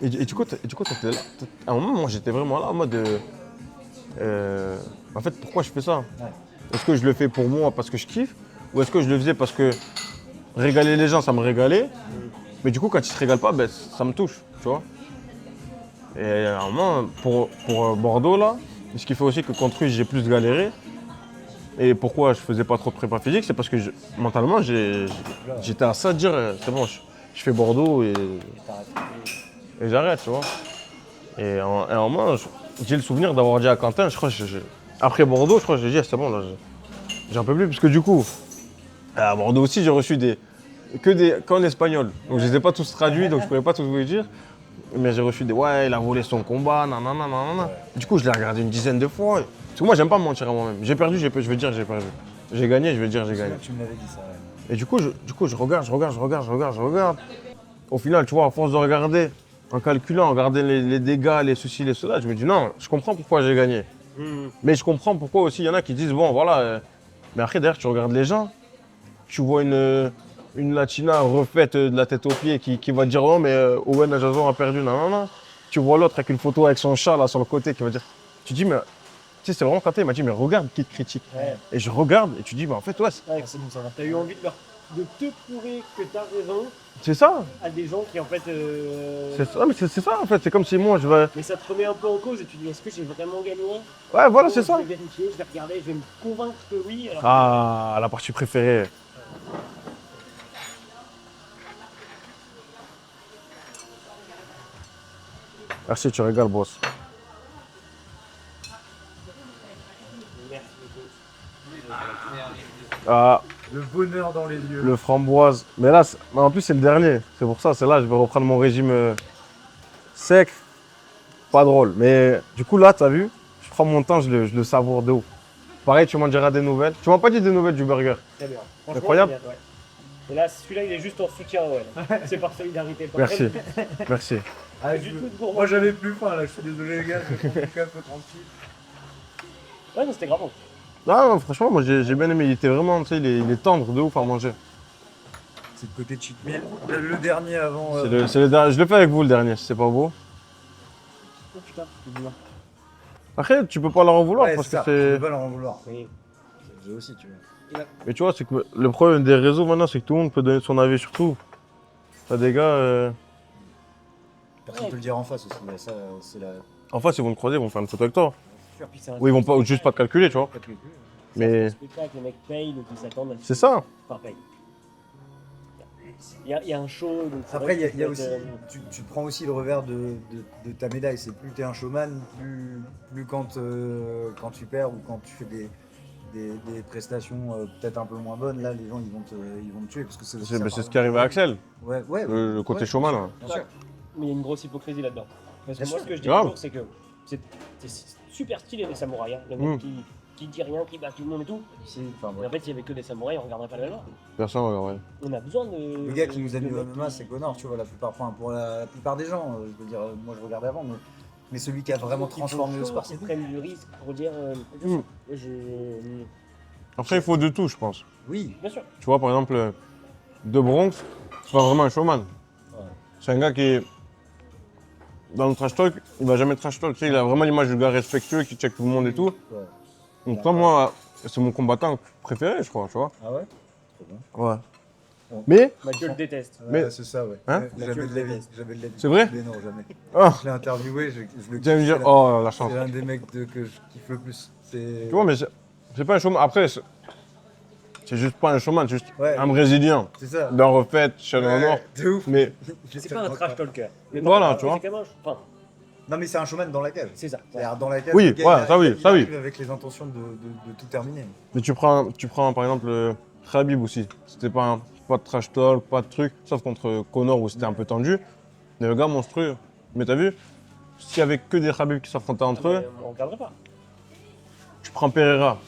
Et du coup, t'étais là. À un moment, moi, j'étais vraiment là en mode. En fait, pourquoi je fais ça? Est-ce que je le fais pour moi parce que je kiffe? Ou est-ce que je le faisais parce que régaler les gens, ça me régalait? Mais du coup, quand ils se régalent pas, ben, ça me touche, tu vois. Et à un moment, pour Bordeaux, là, ce qui fait aussi que contre lui, j'ai plus galéré. Et pourquoi je faisais pas trop de prépa physique, c'est parce que mentalement, j'étais à ça de dire, c'est bon, je fais Bordeaux et j'arrête, tu vois. Et à un moment, j'ai le souvenir d'avoir dit à Quentin, je crois, après Bordeaux, je crois que j'ai dit, c'est bon, là, j'en peux plus, parce que du coup, à Bordeaux aussi, j'ai reçu qu'en espagnol. Donc je les ai pas tous traduits, donc je pouvais pas tous vous les dire. Mais j'ai reçu ouais, il a volé son combat, nanana, nanana. Du coup, je l'ai regardé une dizaine de fois. Parce que moi, j'aime pas me mentir à moi-même. J'ai perdu, je vais dire j'ai perdu. J'ai gagné, je vais dire j'ai gagné. Tu me l'avais dit ça, ouais. Et du coup, je regarde. Au final, tu vois, à force de regarder, en calculant, regarder les dégâts, les ceci, les cela, je me dis non, je comprends pourquoi j'ai gagné. Mais je comprends pourquoi aussi il y en a qui disent bon, voilà. Mais après, derrière, tu regardes les gens, tu vois une Latina refaite de la tête aux pieds qui va te dire non, mais Owen Ajazon a perdu, non. Tu vois l'autre avec une photo avec son chat là sur le côté qui va dire. Tu dis, mais. Tu sais, c'est vraiment quand il m'a dit, mais regarde qui te critique. Ouais. Et je regarde et tu dis, mais en fait, ouais, Ouais, c'est bon, ça va. T'as eu envie de te prouver que t'as raison c'est ça. à des gens qui en fait. C'est ça, mais c'est ça en fait. C'est comme si moi je vais. Mais ça te remet un peu en cause et tu dis est-ce que j'ai vraiment gagné? Ouais, voilà, Bon, c'est ça. Je vais vérifier, je vais regarder, je vais me convaincre que oui. Alors Ah, la partie préférée. Merci, tu régales, boss. merci beaucoup. Ah, Le bonheur dans les lieux. Le framboise. Mais là, mais en plus, c'est le dernier. C'est pour ça, c'est là, je vais reprendre mon régime sec. Pas drôle. Mais du coup, là, t'as vu, je prends mon temps, je le savoure de ouf. Pareil, tu m'en diras des nouvelles. Tu m'as pas dit des nouvelles du burger. Très bien. Franchement, Incroyable. c'est bien, ouais. Et là, celui-là, il est juste en soutien, ouais. C'est par solidarité. Pas Merci. Merci. Ah, du tout de gourmand. moi j'avais plus faim là, je suis désolé les gars, je vais prendre un peu tranquille. Ouais, non, c'était grave bon. Ah, non, franchement, moi, j'ai bien aimé. Il était vraiment, tu sais, il est tendre de ouf à manger. C'est le côté cheat meal. Le dernier avant. C'est le dernier. Je le fais avec vous, le dernier, si c'est pas beau. Oh putain, c'est bien. Après, tu peux pas leur en vouloir Ouais, parce c'est ça, que tu c'est. peux pas leur en vouloir. Oui. C'est le jeu aussi, tu vois. Mais tu vois, c'est que le problème des réseaux maintenant, c'est que tout le monde peut donner son avis sur tout. T'as des gars, Personne peut le dire en face aussi, mais ça, c'est la. en face, ils vont te croiser, ils vont faire une photo avec toi. Puis c'est un Ou ils vont pas, juste pas te calculer, tu vois. Pas de calcul. Mais un spectacle, les mecs payent, donc ils s'attendent à ce c'est ça. Enfin, payent. Il y a un show, donc c'est Après, vrai il y a que aussi. ça peut être, Tu prends aussi le revers de ta médaille. C'est plus t'es un showman, plus quand tu perds ou quand tu fais des prestations peut-être un peu moins bonnes, là les gens ils vont te tuer parce que c'est C'est ce qui arrive à Axel, Ouais, ouais. le côté ouais, showman. Là. Bien sûr. Mais il y a une grosse hypocrisie là-dedans. Parce que Bien moi, sûr. ce que je dis Grave. toujours, c'est que c'est super stylé les samouraïs. Hein. Le mec qui dit rien, qui bat tout le monde et tout. Enfin, Mais en fait, s'il y avait que des samouraïs, on regarderait pas le MMA. Personne, ouais. On a besoin de. Le gars qui nous a mis de au mecs MMA, qui- c'est Connor, tu vois, pour la plupart des gens. Je veux dire, moi je regardais avant, mais celui qui a vraiment qui font transformé le chaud, sport, qui c'est lui. prennent du risque pour dire. Mm. Je- Après, il faut de tout, je pense. Oui, Bien sûr. Tu vois, par exemple, De Bronx, c'est pas vraiment un showman. C'est un gars qui est. Dans le trash talk, il va jamais trash talk. Tu sais, il a vraiment l'image du gars respectueux qui check tout le monde et tout. ouais. Donc, toi, moi, c'est mon combattant préféré, je crois, tu vois. Ah ouais. Ouais. Bon. Mais, Mathieu le déteste. Mais- c'est ça, ouais. Hein Jamais de la vie. Jamais de la vie. C'est vrai Mais non, jamais. ah, Je l'ai interviewé, je le tu vas me kiffe, dire, c'est oh, la chance. c'est l'un des mecs que je kiffe le plus. Tu vois, mais c'est pas un showman. Après, c'est juste pas un showman, c'est juste Ouais. un Brésilien. C'est ça. D'un refait, chez le Nord. De ouf. Mais C'est pas un trash talker. Mais Voilà, bon, tu vois. c'est quand même enfin, Non, mais c'est un showman dans la cage. c'est ça. C'est-à-dire dans la cage. Oui, le gars, ouais, il ça oui, il ça oui. arrive avec les intentions de tout terminer. Mais tu prends par exemple Khabib aussi. C'était pas de trash talk, pas de truc, sauf contre Conor où c'était un peu tendu. Mais le gars monstrueux. Mais t'as vu, s'il y avait que des Khabib qui s'affrontaient entre eux, On regarderait pas. tu prends Pereira.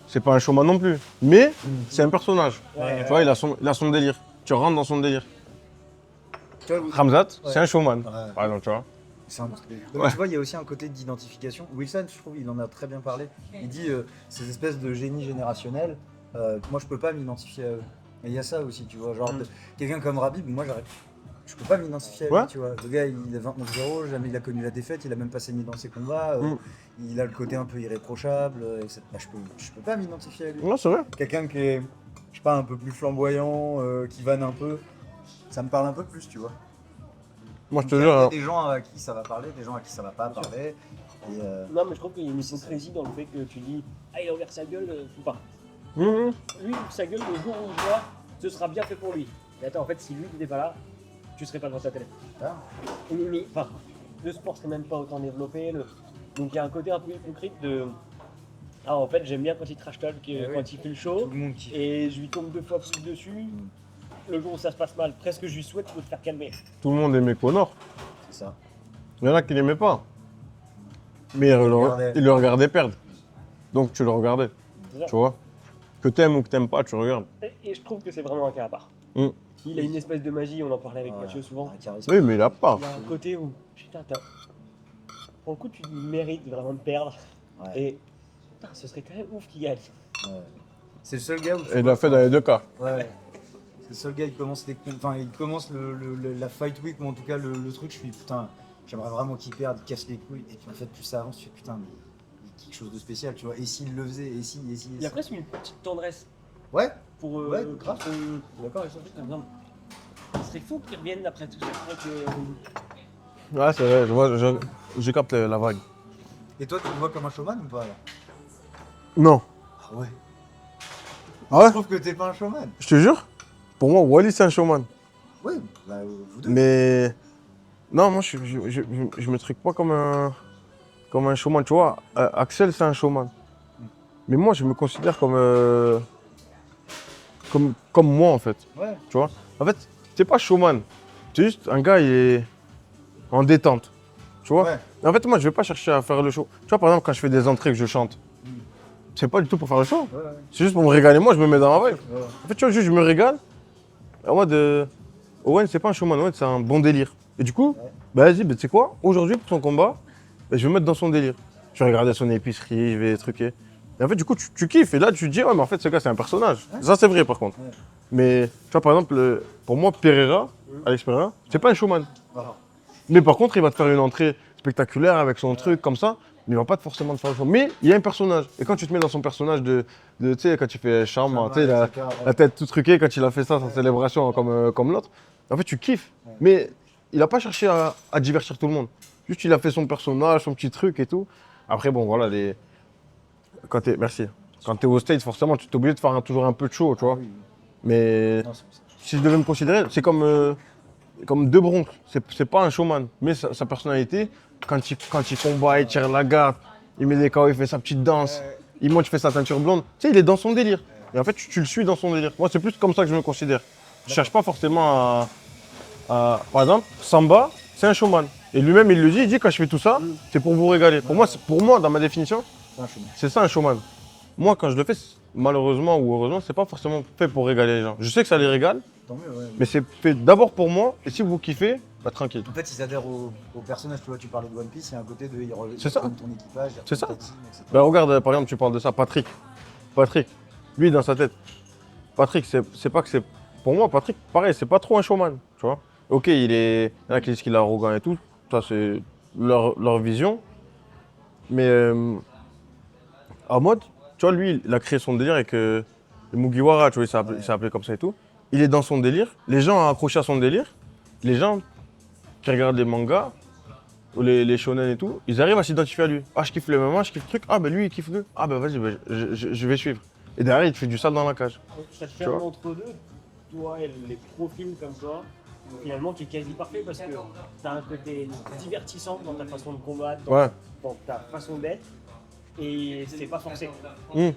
C'est pas un showman non plus. Mais c'est un personnage. Ouais. Tu vois, il a son délire. Tu rentres dans son délire. Tu vois, Ramzat, c'est Ouais. un showman. Ouais. Par exemple, tu vois. C'est un... Ouais. Tu vois, il y a aussi un côté d'identification. Wilson, je trouve, il en a très bien parlé. Il dit ces espèces de génie générationnel, moi je peux pas m'identifier à eux. Et il y a ça aussi, tu vois. Genre, quelqu'un comme Khabib, moi je peux pas m'identifier à lui, Ouais. tu vois. Le gars, il a 29-0, jamais il a connu la défaite, il a même pas saigné dans ses combats. Il a le côté un peu irréprochable. Bah, je peux pas m'identifier à lui. Non, c'est vrai. Quelqu'un qui est, je sais pas, un peu plus flamboyant, qui vanne un peu, ça me parle un peu plus, tu vois. Moi, je te Il y jure. a hein. des gens à qui ça va parler, des gens à qui ça va pas parler. Et, Non, mais je trouve qu'il y a une hypocrisie dans le fait que tu dis ah, il a ouvert sa gueule, faut pas. Mhm. Lui, sa gueule, le jour où il voit, ce sera bien fait pour lui. Mais attends, en fait, si lui n'était pas là, tu serais pas devant ta télé. Ah. Enfin, le sport serait même pas autant développé. Donc il y a un côté un peu hypocrite de. Ah, en fait, j'aime bien quand il trash talk, oui. quand il fait le tout show, le monde kiffe. et je lui tombe 2 fois plus dessus. Le jour où ça se passe mal, presque je lui souhaite de te faire calmer. Tout le monde aimait Conor. C'est ça. Il y en a qui l'aimaient pas. Mais regardaient. ils le regardaient perdre. Donc tu le regardais, C'est ça. tu vois. Que t'aimes ou que t'aimes pas, tu regardes. Et je trouve que c'est vraiment un cas à part. Mm. Il a une espèce de magie, on en parlait avec Ouais. Mathieu souvent. Un charisme. Oui, mais il a pas. Il y a un côté où, putain, pour le coup, tu mérites vraiment de perdre. Ouais. Et putain, ce serait quand même ouf qu'il gagne. Ouais. C'est le seul gars où tu Et il l'a fait dans les deux cas. Ouais. C'est le seul gars, il commence il commence la fight week, ou en tout cas le truc, je suis putain, j'aimerais vraiment qu'il perde, il casse les couilles. Et puis en fait, plus ça avance, tu fais putain, mais il y a quelque chose de spécial, tu vois. Et s'il le faisait, et si. Il y a presque une petite tendresse Ouais, pour. Ouais, grave. D'accord, ils sont tous comme ça. Ce serait fou qu'ils reviennent après tout ça. Ouais, c'est vrai, je capte la vague. Et toi, tu le vois comme un showman ou pas alors? Non. Ah ouais. Ah ouais Je trouve que t'es pas un showman. Je te jure, pour moi, Wally, c'est un showman. Ouais, bah vous deux. Mais non, moi, je me truque pas comme un showman. Tu vois, Axel, c'est un showman. Mais moi, je me considère comme comme moi en fait. Ouais. Tu vois. En fait, t'es pas showman. C'est juste un gars, il est en détente. Tu vois. Ouais. En fait, moi, je vais pas chercher à faire le show. Tu vois, par exemple, quand je fais des entrées que je chante, c'est pas du tout pour faire le show. Ouais. C'est juste pour me régaler. Moi, je me mets dans ma vibe. Ouais. En fait, tu vois, juste, je me régale. En mode, Owen, c'est pas un showman, Owen, c'est un bon délire. Et du coup, bah vas-y, bah, tu sais quoi, aujourd'hui, pour son combat, bah, je vais me mettre dans son délire. Je vais regarder son épicerie, je vais truquer. Et en fait, du coup, tu kiffes. Et là, tu te dis, ouais, mais en fait, ce gars, c'est un personnage. Ça, c'est vrai, par contre. Ouais. Mais, tu vois, par exemple, pour moi, Pereira, Alex Pereira, c'est pas un showman. Voilà. Mais par contre, il va te faire une entrée spectaculaire avec son truc comme ça, mais il va pas forcément te faire le show. Mais il y a un personnage. Et quand tu te mets dans son personnage tu sais, quand tu fais charme, tu sais, la tête tout truquée, quand il a fait ça, sa célébration comme l'autre, en fait, tu kiffes. Mais il a pas cherché à divertir tout le monde. Juste, il a fait son personnage, son petit truc et tout. Après, bon, voilà, merci. Quand t'es au stage, forcément, tu es obligé de faire toujours un peu de show, tu vois. Oui. Mais Non, c'est- si je devais me considérer, c'est comme De Bronx. C'est pas un showman, mais sa personnalité, quand il combat, il tire la garde, il met des KO, il fait sa petite danse, il monte, il fait sa teinture blonde. Tu sais, il est dans son délire. Et en fait, tu le suis dans son délire. Moi, c'est plus comme ça que je me considère. Je cherche pas forcément par exemple, Samba, c'est un showman. Et lui-même, il le dit, il dit quand je fais tout ça, c'est pour vous régaler. Pour moi, dans ma définition, c'est un chemin. c'est ça un showman. Moi, quand je le fais, malheureusement ou heureusement, c'est pas forcément fait pour régaler les gens. Je sais que ça les régale, Tant mieux, ouais. mais c'est fait d'abord pour moi. Et si vous kiffez, bah tranquille. En fait, ils adhèrent au personnage. Tu vois, tu parlais de One Piece, il y a un côté de. C'est ça. Comme ton équipage, C'est ça. ta team, etc. Bah regarde, par exemple, tu parles de ça, Patrick. Patrick, lui, dans sa tête, Patrick, c'est pas que c'est. Pour moi, Patrick, pareil, c'est pas trop un showman, tu vois. Ok, il y en a qui disent qu'il est arrogant et tout, ça c'est leur vision. Mais en mode, tu vois, lui, il a créé son délire avec le Mugiwara, tu vois, il s'est appelé comme ça et tout. Il est dans son délire, les gens ont accroché à son délire, les gens qui regardent les mangas, ou les shonen et tout, ils arrivent à s'identifier à lui. Ah, je kiffe le MMA, je kiffe le truc, ah, ben lui, il kiffe le. Ah, ben vas-y, je vais suivre. Et derrière, il te fait du sale dans la cage. Ça te fait Tu un vois. entre-deux, toi et les profils comme toi, finalement qui est quasi parfait parce que t'as un côté divertissant dans ta façon de combattre, Ouais. dans ta façon d'être, et c'est pas forcé. Mmh. Donc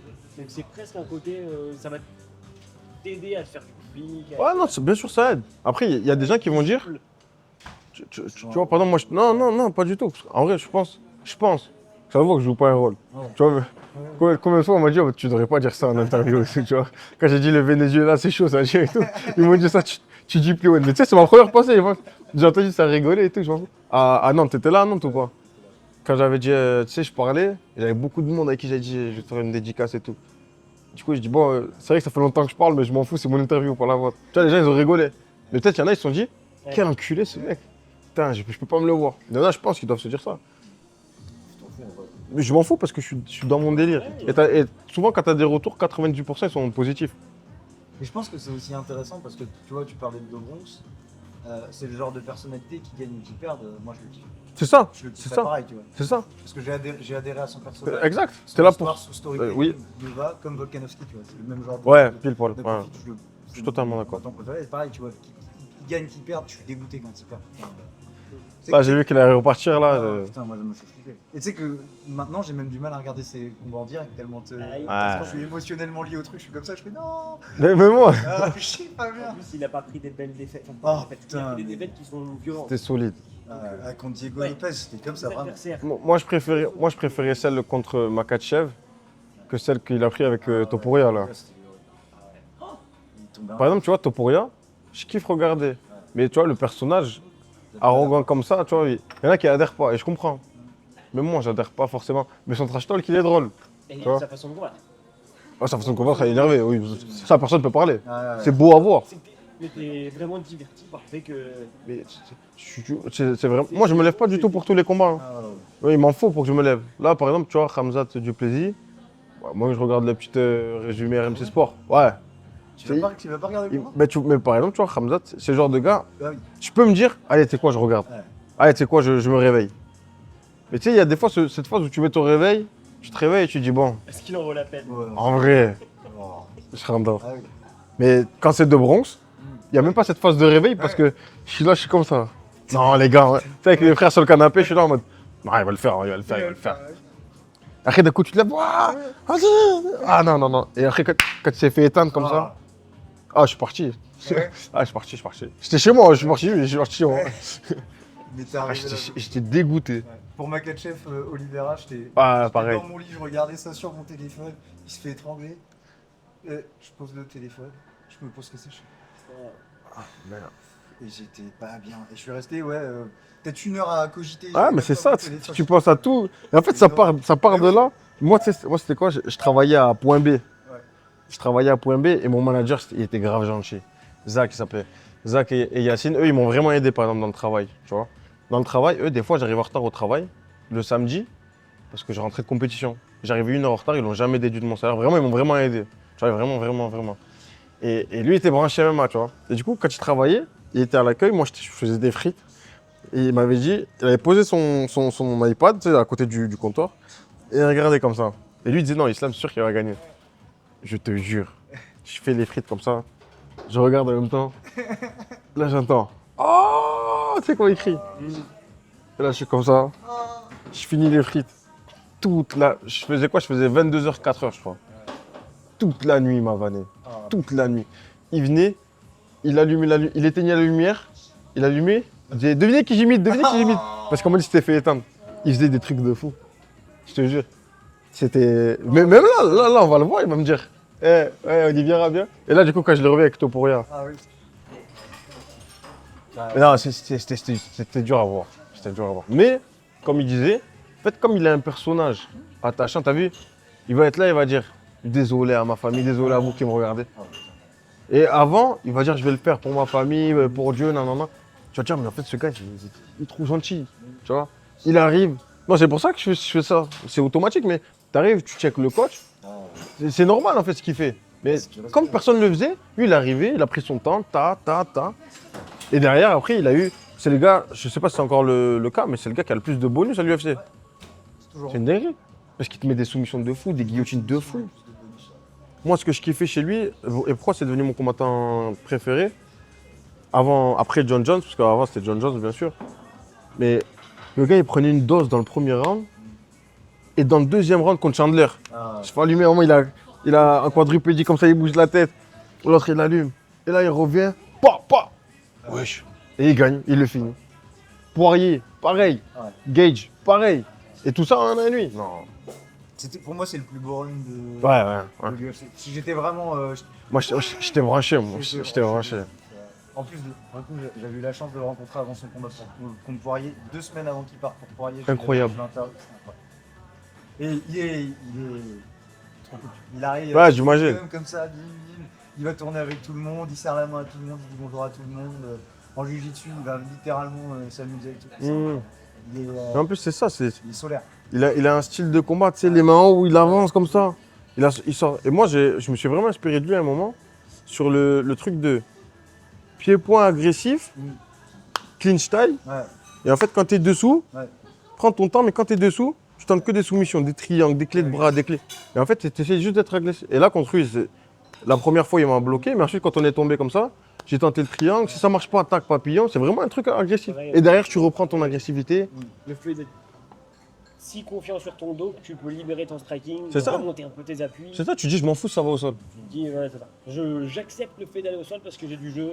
c'est presque un côté, ça va t'aider à te faire du public. Ouais, non, bien sûr, ça aide. Après, il y a des gens qui vont dire. Tu vois, par exemple, moi, non, pas du tout. Parce qu'en vrai, je pense, ça voit que je joue pas un rôle. Tu vois, combien de fois on m'a dit, oh, tu devrais pas dire ça en interview aussi, tu vois. Quand j'ai dit le Venezuela, c'est chaud, ça gère et tout. Ils m'ont dit ça, tu dis plus, ouais. Mais tu sais, c'est ma première pensée. J'ai entendu ça rigoler et tout, je m'en fous. Ah non, t'étais là à Nantes ou pas? Quand j'avais dit, tu sais, je parlais, il y avait beaucoup de monde avec qui j'ai dit, je vais te faire une dédicace et tout. Du coup, je dis, bon, c'est vrai que ça fait longtemps que je parle, mais je m'en fous, c'est mon interview pour la vôtre. Tu vois, les gens, ils ont rigolé. Mais peut-être qu'il y en a, ils se sont dit, quel enculé ce mec. Putain, je peux pas me le voir. Il y en a, je pense qu'ils doivent se dire ça. Mais je m'en fous parce que je suis dans mon délire. Et souvent, quand tu as des retours, 98% ils sont positifs. Et je pense que c'est aussi intéressant parce que tu vois, tu parlais de Bronx. C'est le genre de personnalité qui gagne ou qui perd. Moi, je le kiffe. C'est ça, Je le kiffe c'est pas ça, pareil, tu vois. c'est ça. Parce que j'ai adhéré à son personnage. Exact, Son c'était là histoire, pour. son storytelling oui. me va comme Volkanovski, tu vois. C'est le même genre de. Ouais, pile poil. de Ouais. profil, Je suis totalement d'accord. Ton préféré, c'est pareil, tu vois. Qui gagne, qui perd, je suis dégoûté quand il perd. Enfin, c'est Là, que- j'ai vu qu'il allait repartir là. Ah, putain, moi, je me fais flipper. Et tu sais que maintenant, j'ai même du mal à regarder ces combats en direct tellement parce que je suis émotionnellement lié au truc. Je suis comme ça, je fais non. Mais moi, Ah, je sais pas En bien. plus, il a pas pris des belles défaites. Oh, Il a putain. pris des défaites qui sont violentes. c'était solide. Contre Diego Ouais. Lopez, c'était comme ça, Des vraiment. adversaires. Moi, je préférais celle contre Makachev que celle qu'il a pris avec Topuria là. Il tombait Par exemple, tu vois, Topuria, je kiffe regarder. Mais tu vois, le personnage arrogant comme ça, tu vois, il y en a qui adhèrent pas, et je comprends. Même moi, j'adhère pas forcément. Mais son trash talk, il est drôle. Et Tu vois. sa façon de combattre. Ah, sa façon de combattre, elle est énervée, oui. Ça, personne ne peut parler. Ah, ouais. C'est beau à voir. Mais t'es vraiment diverti par le fait que. Mais c'est vraiment. Moi, je me lève pas du tout pour tous les combats. Hein. Ah, ouais. Oui, il m'en faut pour que je me lève. Là, par exemple, tu vois, Khamzat Duplessis, moi, je regarde le petit résumé RMC Sport. Ouais. Tu vas pas regarder le combat Mais par exemple, tu vois, Khamzat, c'est le genre de gars, Ah oui. tu peux me dire, allez, tu sais quoi, je regarde. Ouais. Allez, tu sais quoi, je me réveille. Mais tu sais, il y a des fois, cette phase où tu mets ton réveil, tu te réveilles et tu dis, bon, Est-ce qu'il en vaut la peine? Ouais. en vrai, Oh. je rentre dedans. Ah oui. Mais quand c'est de Bronx, il n'y a même pas cette phase de réveil parce que je suis là, je suis comme ça. Non, les gars, ouais. Tu sais, avec les frères sur le canapé, je suis là en mode, non, il va le faire, il va le faire, il va le faire. Après, d'un coup, tu te lèves, Ouah, vas-y. Ah non. Et après, quand tu t'es fait éteindre comme ça, Ah, je suis parti. Ouais. Ah, je suis parti. J'étais chez moi, je suis parti chez moi. Mais t'es Ah, arrivé là. j'étais dégoûté. Ouais. Pour Makachev Oliveira, j'étais Pareil. dans mon lit, je regardais ça sur mon téléphone, il se fait étrangler. Je pose le téléphone, je me pose que c'est Ah, merde. et j'étais pas bien. Et je suis resté, peut-être une heure à cogiter. Ah, J'avais mais c'est pas ça, mon tu téléphone. penses à tout. Et en fait, ça part de là. Moi, tu sais, moi c'était quoi? Je travaillais à Point B. Je travaillais à Point B et mon manager, il était grave gentil. Zach, il s'appelait. Zach et Yacine, eux, ils m'ont vraiment aidé, par exemple, dans le travail. Tu vois. Dans le travail, eux, des fois, j'arrive en retard au travail, le samedi, parce que je rentrais de compétition. J'arrivais 1 heure en retard, ils l'ont jamais déduit de mon salaire. Vraiment, ils m'ont vraiment aidé. Tu vois, vraiment. Et lui, il était branché MMA, tu vois. Et du coup, quand il travaillait, il était à l'accueil, moi, je faisais des frites. Et il m'avait dit, il avait posé son iPad, tu sais, à côté du comptoir, et il regardait comme ça. Et lui, il disait, non, Islam, c'est sûr qu'il va gagner. Je te jure. Je fais les frites comme ça. Je regarde en même temps. Là, j'entends. Oh, tu sais quoi il crie. Et là, je suis comme ça. Je finis les frites. Je faisais quoi? Je faisais 22h, 4h, je crois. Toute la nuit, il m'a vanné. Toute la nuit. Il venait, il allumait il éteignait la lumière, il allumait. Il disait, devinez qui j'imite. Parce qu'en mode, il s'était fait éteindre. Il faisait des trucs de fou. Je te jure. C'était. Mais même là, on va le voir, il va me dire. Olivier Rabia. Et là, du coup, quand je le reviens avec Topuria. Ah oui. Mais non, c'était dur à voir. C'était dur à voir. Mais, comme il disait, en fait, comme il est un personnage attachant, t'as vu, il va être là, il va dire désolé à ma famille, désolé à vous qui me regardez. Et avant, il va dire je vais le faire pour ma famille, pour Dieu, non. Tu vas dire, mais en fait, ce gars, il est trop gentil. Tu vois, il arrive. Non, c'est pour ça que je fais ça. C'est automatique, mais tu arrives, tu checkes le coach. C'est normal, en fait, ce qu'il fait. Mais comme personne ne le faisait, lui, il est arrivé, il a pris son temps, ta. Et derrière, après, il a eu. C'est le gars, je sais pas si c'est encore le cas, mais c'est le gars qui a le plus de bonus à l'UFC. C'est une dinguerie. Parce qu'il te met des soumissions de fou, des guillotines de fou. Moi, ce que je kiffais chez lui, et pourquoi c'est devenu mon combattant préféré, après John Jones, parce qu'avant c'était John Jones, bien sûr, mais le gars, il prenait une dose dans le premier round, et dans le deuxième round contre Chandler, je fais allumer, au moment il a un quadrupédie comme ça, il bouge la tête, l'autre il allume, et là il revient, wesh, et il gagne, il le finit. Poirier, pareil, Gage, pareil, et tout ça en un an et demi. Non. Pour moi, c'est le plus beau run de Ouais. l'UFC. Si j'étais vraiment. Moi, j'étais branché, j'étais branché. En plus, j'avais eu la chance de le rencontrer avant son combat contre Poirier, 2 semaines avant qu'il parte pour Poirier. Incroyable. Et il est trop cool. Il arrive j'imagine. comme ça, bim, il va tourner avec tout le monde, il serre la main à tout le monde, il dit bonjour à tout le monde. En jiu-jitsu, il va littéralement s'amuser avec tout le monde. Et en plus, c'est ça, Il est solaire. il a un style de combat, tu sais, les mains en haut, il avance comme ça. Il sort. Et moi, je me suis vraiment inspiré de lui à un moment sur le truc de pied-point agressif, clinch taille. Ouais. Et en fait, quand tu es dessous, Ouais. prends ton temps, mais quand tu es dessous, tu tentes que des soumissions, des triangles, des clés de bras, des clés. Et en fait, tu essaies juste d'être agressif. Et là, contre lui, la première fois, il m'a bloqué, mais ensuite, quand on est tombé comme ça, j'ai tenté le triangle. Si ça marche pas, attaque papillon. C'est vraiment un truc agressif. Et derrière, tu reprends ton agressivité. Le fait d'être si confiant sur ton dos que tu peux libérer ton striking, C'est ça. remonter un peu tes appuis. C'est ça, tu dis, je m'en fous, ça va au sol. Tu te dis, ouais, c'est ça. J'accepte le fait d'aller au sol parce que j'ai du jeu.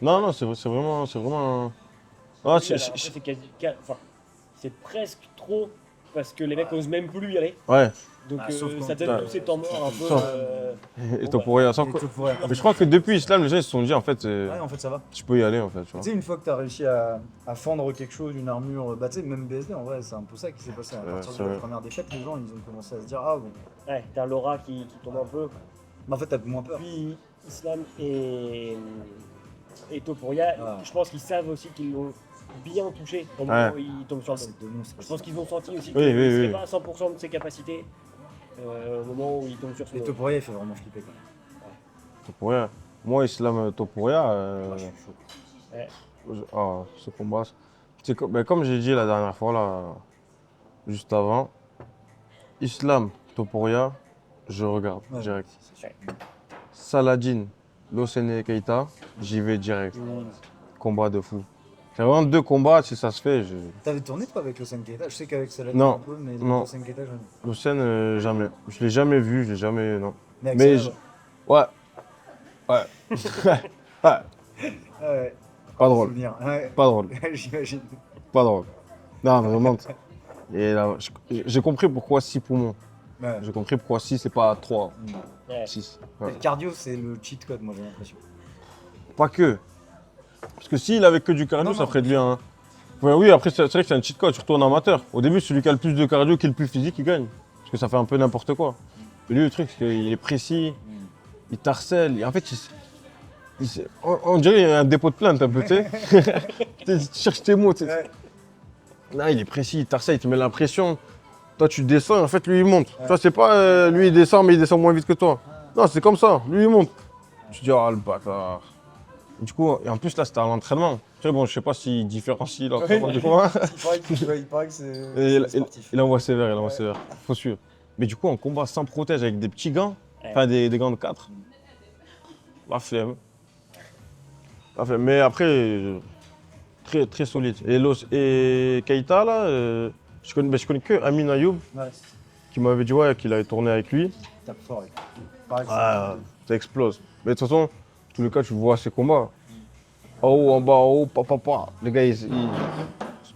Non, c'est vraiment. Ah, Oui, alors, après, c'est presque trop parce que les mecs osent même plus y aller. Ouais. Donc sauf quand ça donne tous ces temps morts un peu. Sauf- Et Topuria, sans quoi. Mais je crois que depuis Islam, les gens ils se sont dit, en fait, Ouais, en fait, ça va. tu peux y aller, en fait. Tu vois. Tu sais, une fois que tu as réussi à fendre quelque chose, une armure, tu sais, même BSD, en vrai, c'est un peu ça qui s'est passé. À partir c'est de la vrai. première défaite, les gens, ils ont commencé à se dire, ah bon. Ouais, t'as l'aura qui tombe un peu. Mais en fait, t'as moins peur. Puis Islam et Topuria, Ah. je pense qu'ils savent aussi qu'ils l'ont bien touché au moment Ouais. où ils tombent sur le dos. C'est deux monstres. Je pense qu'ils ont senti aussi Oui, qu'il ne oui, serait oui. pas à 100% de ses capacités au moment où il tombe sur son Et dos. Topuria, il fait vraiment flipper quand même. Topuria. Moi, Islam Topuria, Moi, je suis chaud. ce combat, c'est comme j'ai dit la dernière fois, là, juste avant, Islam Topuria, je regarde Ouais, direct. c'est sûr. Saladin, Losene Keita, j'y vais direct. Combat de fou. C'est vraiment 2 combats, si ça se fait. T'avais tourné toi avec le Keita? Je sais qu'avec Saladin Non, un peu, mais non. le Keita, jamais. Losene, jamais. Je l'ai jamais vu, je l'ai jamais. Non. Mais avec Mais Salah, ouais. Ouais. Ah ouais, Pas drôle. souvenir. Ouais. Pas drôle. J'imagine. Pas drôle. Non, vraiment. Et là, j'ai compris pourquoi 6 poumons. Ouais. J'ai compris pourquoi 6 c'est pas 3. Ouais. 6. Le cardio, c'est le cheat code, moi j'ai l'impression. Pas que. Parce que s'il avait que du cardio, Non, ça non. ferait de lui un. Ouais, oui, après, c'est vrai que c'est un cheat code, surtout en amateur. Au début, celui qui a le plus de cardio, qui est le plus physique, il gagne. Parce que ça fait un peu n'importe quoi. Mais lui, le truc, c'est qu'il est précis, il t'harcèle. Et en fait, on dirait qu'il y a un dépôt de plainte un peu, tu sais. Tu cherches tes mots, tu sais. Ouais. Là, il est précis, il t'harcèle, il te met l'impression. Toi, tu descends et en fait, lui, il monte. Tu vois, c'est pas lui, il descend, mais il descend moins vite que toi. Non, c'est comme ça. Lui, il monte. Tu dis, oh, le bâtard. Du coup, et en plus, là, c'était à l'entraînement. Tu sais, bon, je sais pas s'il différencie l'entraînement du coup. Il paraît que c'est Et sportif. il envoie sévère, il envoie sévère. Faut suivre. Mais du coup, en combat sans protège avec des petits gants, enfin des gants de 4, la flemme. La flemme. Mais après, très, très solide. Et Keita, là, je connais que Amin Ayoub, Ouais, qui m'avait dit ouais, qu'il avait tourné avec lui. tape fort. Pareil, Ah, ça explose. Mais de toute façon, tous les cas, tu vois ses combats. En haut, en bas, en haut, papa. Les gars, ils c'est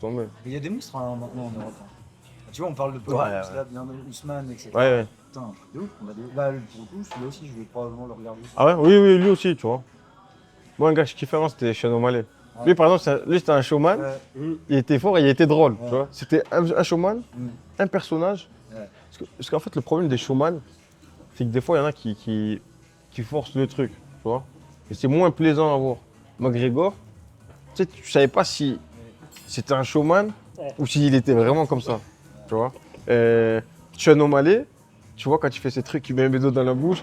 tombé. il y a des monstres hein, maintenant en Europe. Hein. Tu vois, on parle de Paul, Ouais, là, bien Ousmane, etc. Ouais, ouais. Putain, un truc de ouf. On a des... Là, pour le coup, celui-là aussi, je vais probablement le regarder. Ah ouais? Oui, oui, lui aussi, tu vois. Moi, un gars que je kiffais avant, c'était Sean O'Malley. Lui, par exemple, lui, c'était un showman. Ouais. Il était fort et il était drôle, Ouais. tu vois. C'était un showman, Mm. un personnage. Ouais. Parce qu'en fait, le problème des showman, c'est que des fois, il y en a qui forcent le truc, tu vois. Et c'est moins plaisant à voir. McGregor, tu sais, tu savais pas si c'était un showman ou s'il était vraiment comme ça, tu vois. Sean O'Malley, tu vois, quand il fait ces trucs, il met un bédo dans la bouche.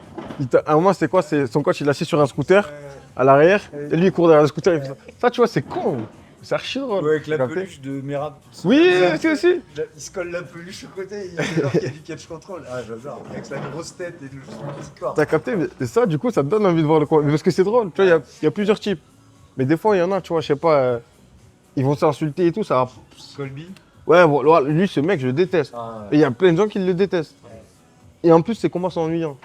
À un moment, c'est quoi? Son coach, il est assis sur un scooter à l'arrière et lui, il court derrière le scooter. Il fait ça. Ça, tu vois, c'est con. C'est archi drôle. Ouais, avec la T'as capté? peluche de Merab. Oui, aussi. Il se colle la peluche au côté, il y a du catch control. Ah, j'adore. Avec sa grosse tête et le petit corps. T'as capté? Mais ça, du coup, ça te donne envie de voir le combat. Parce que c'est drôle, tu vois, il y a plusieurs types. Mais des fois, il y en a, tu vois, je sais pas, ils vont s'insulter et tout, ça va. Colby. Ouais, bon, lui, ce mec, je le déteste. Ah, Et il y a plein de gens qui le détestent. Et en plus, ses combats sont ennuyants.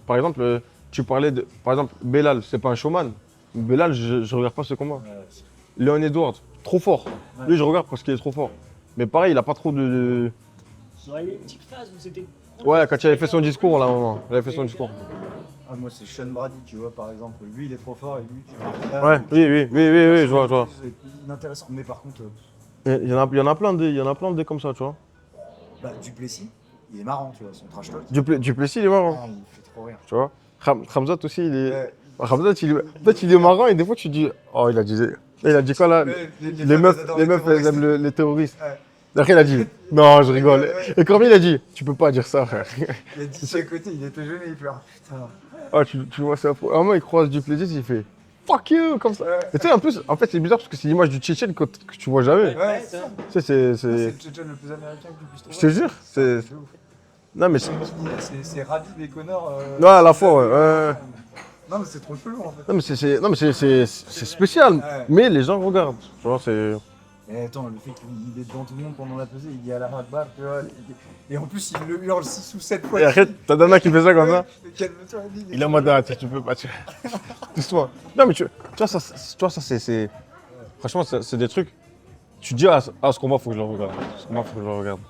Par exemple, tu parlais de. Par exemple, Belal, c'est pas un showman. Belal, je regarde pas ce combat. ouais. Léon Edwards, trop fort. Lui, je regarde parce qu'il est trop fort. Mais pareil, il a pas trop de. Ouais, une petite phase où c'était. Ouais, quand il avait fait son discours, là, à un moment. Il avait fait son discours. Ah, moi, c'est Sean Brady, tu vois, par exemple. Lui, il est trop fort et lui, tu vois. Ouais, oui, je vois. C'est inintéressant. Mais par contre, Il y en a plein de comme ça, tu vois. bah, Duplessis, il est marrant, tu vois, son trash talk. Duplessis, il est marrant, Ah, il fait trop rire. tu vois. Khamzat aussi, il est. Ouais. Khamzat, il est marrant et des fois, tu dis. Oh, il a dit quoi là? Les meufs, elles aiment les terroristes. Ouais. Après, il a dit. Non, je rigole. Ouais. Et Cormier, il a dit. Tu peux pas dire ça, frère. Il a dit ça à côté, il était jeune et il pleure. Putain. Ah, tu vois, c'est affreux. À un moment, il croise Duplessis, il fait. Fuck you, comme ça. Ouais. Et tu sais, en plus, en fait, c'est bizarre parce que c'est l'image du Tchétchène que tu vois jamais. Ouais, c'est ça. Tu sais, C'est c'est. le Tchétchène le plus américain que tu puisses trouver. Je te jure, c'est. De ouf. Non, mais C'est Rabib et Connor. Ouais, à la fois, ouais. Non, mais c'est trop chelou en fait. Non, mais c'est spécial. Ouais. Mais les gens regardent. Tu vois, c'est. Et attends, le fait qu'il est devant tout le monde pendant la pesée, il dit à la Akbar, tu vois. Et en plus, il le hurle 6 ou 7 fois. Et après, t'as Dana qui fait ça comme ça. Calme-toi, Rabib. Il est en mode, ah, tu peux pas. Doucement. Non, mais tu vois, ça, c'est. Franchement, c'est des trucs. Tu dis, ah, ce combat, faut que je le regarde. Ce combat, faut que je le regarde.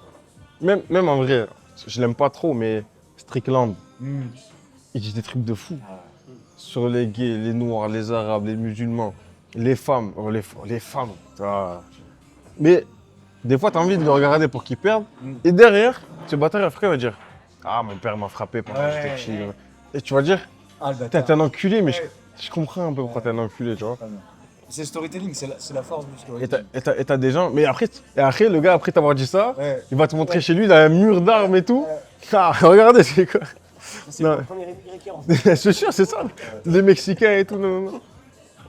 Même en vrai, je l'aime pas trop, mais Strickland, il dit des trucs de fou. Sur les gays, les noirs, les arabes, les musulmans, les femmes. Oh, les femmes. Ah. Mais des fois, tu as envie de le regarder pour qu'il perde. Et derrière, ce bâtard africain va dire, ah, mon père m'a frappé pendant que j'étais petit. Et tu vas dire, Ah, le t'es bâtard. un enculé, mais Ouais. je comprends un peu pourquoi t'es un enculé, tu vois. C'est le storytelling, c'est la force du Et storytelling. t'as des gens. Mais après, le gars, après t'avoir dit ça, Ouais. il va te montrer chez lui, il a un mur d'armes et tout. Ah, regardez, c'est quoi. C'est Non. le premier récurrent. Je suis sûr, c'est ça. Les Mexicains et tout. Non.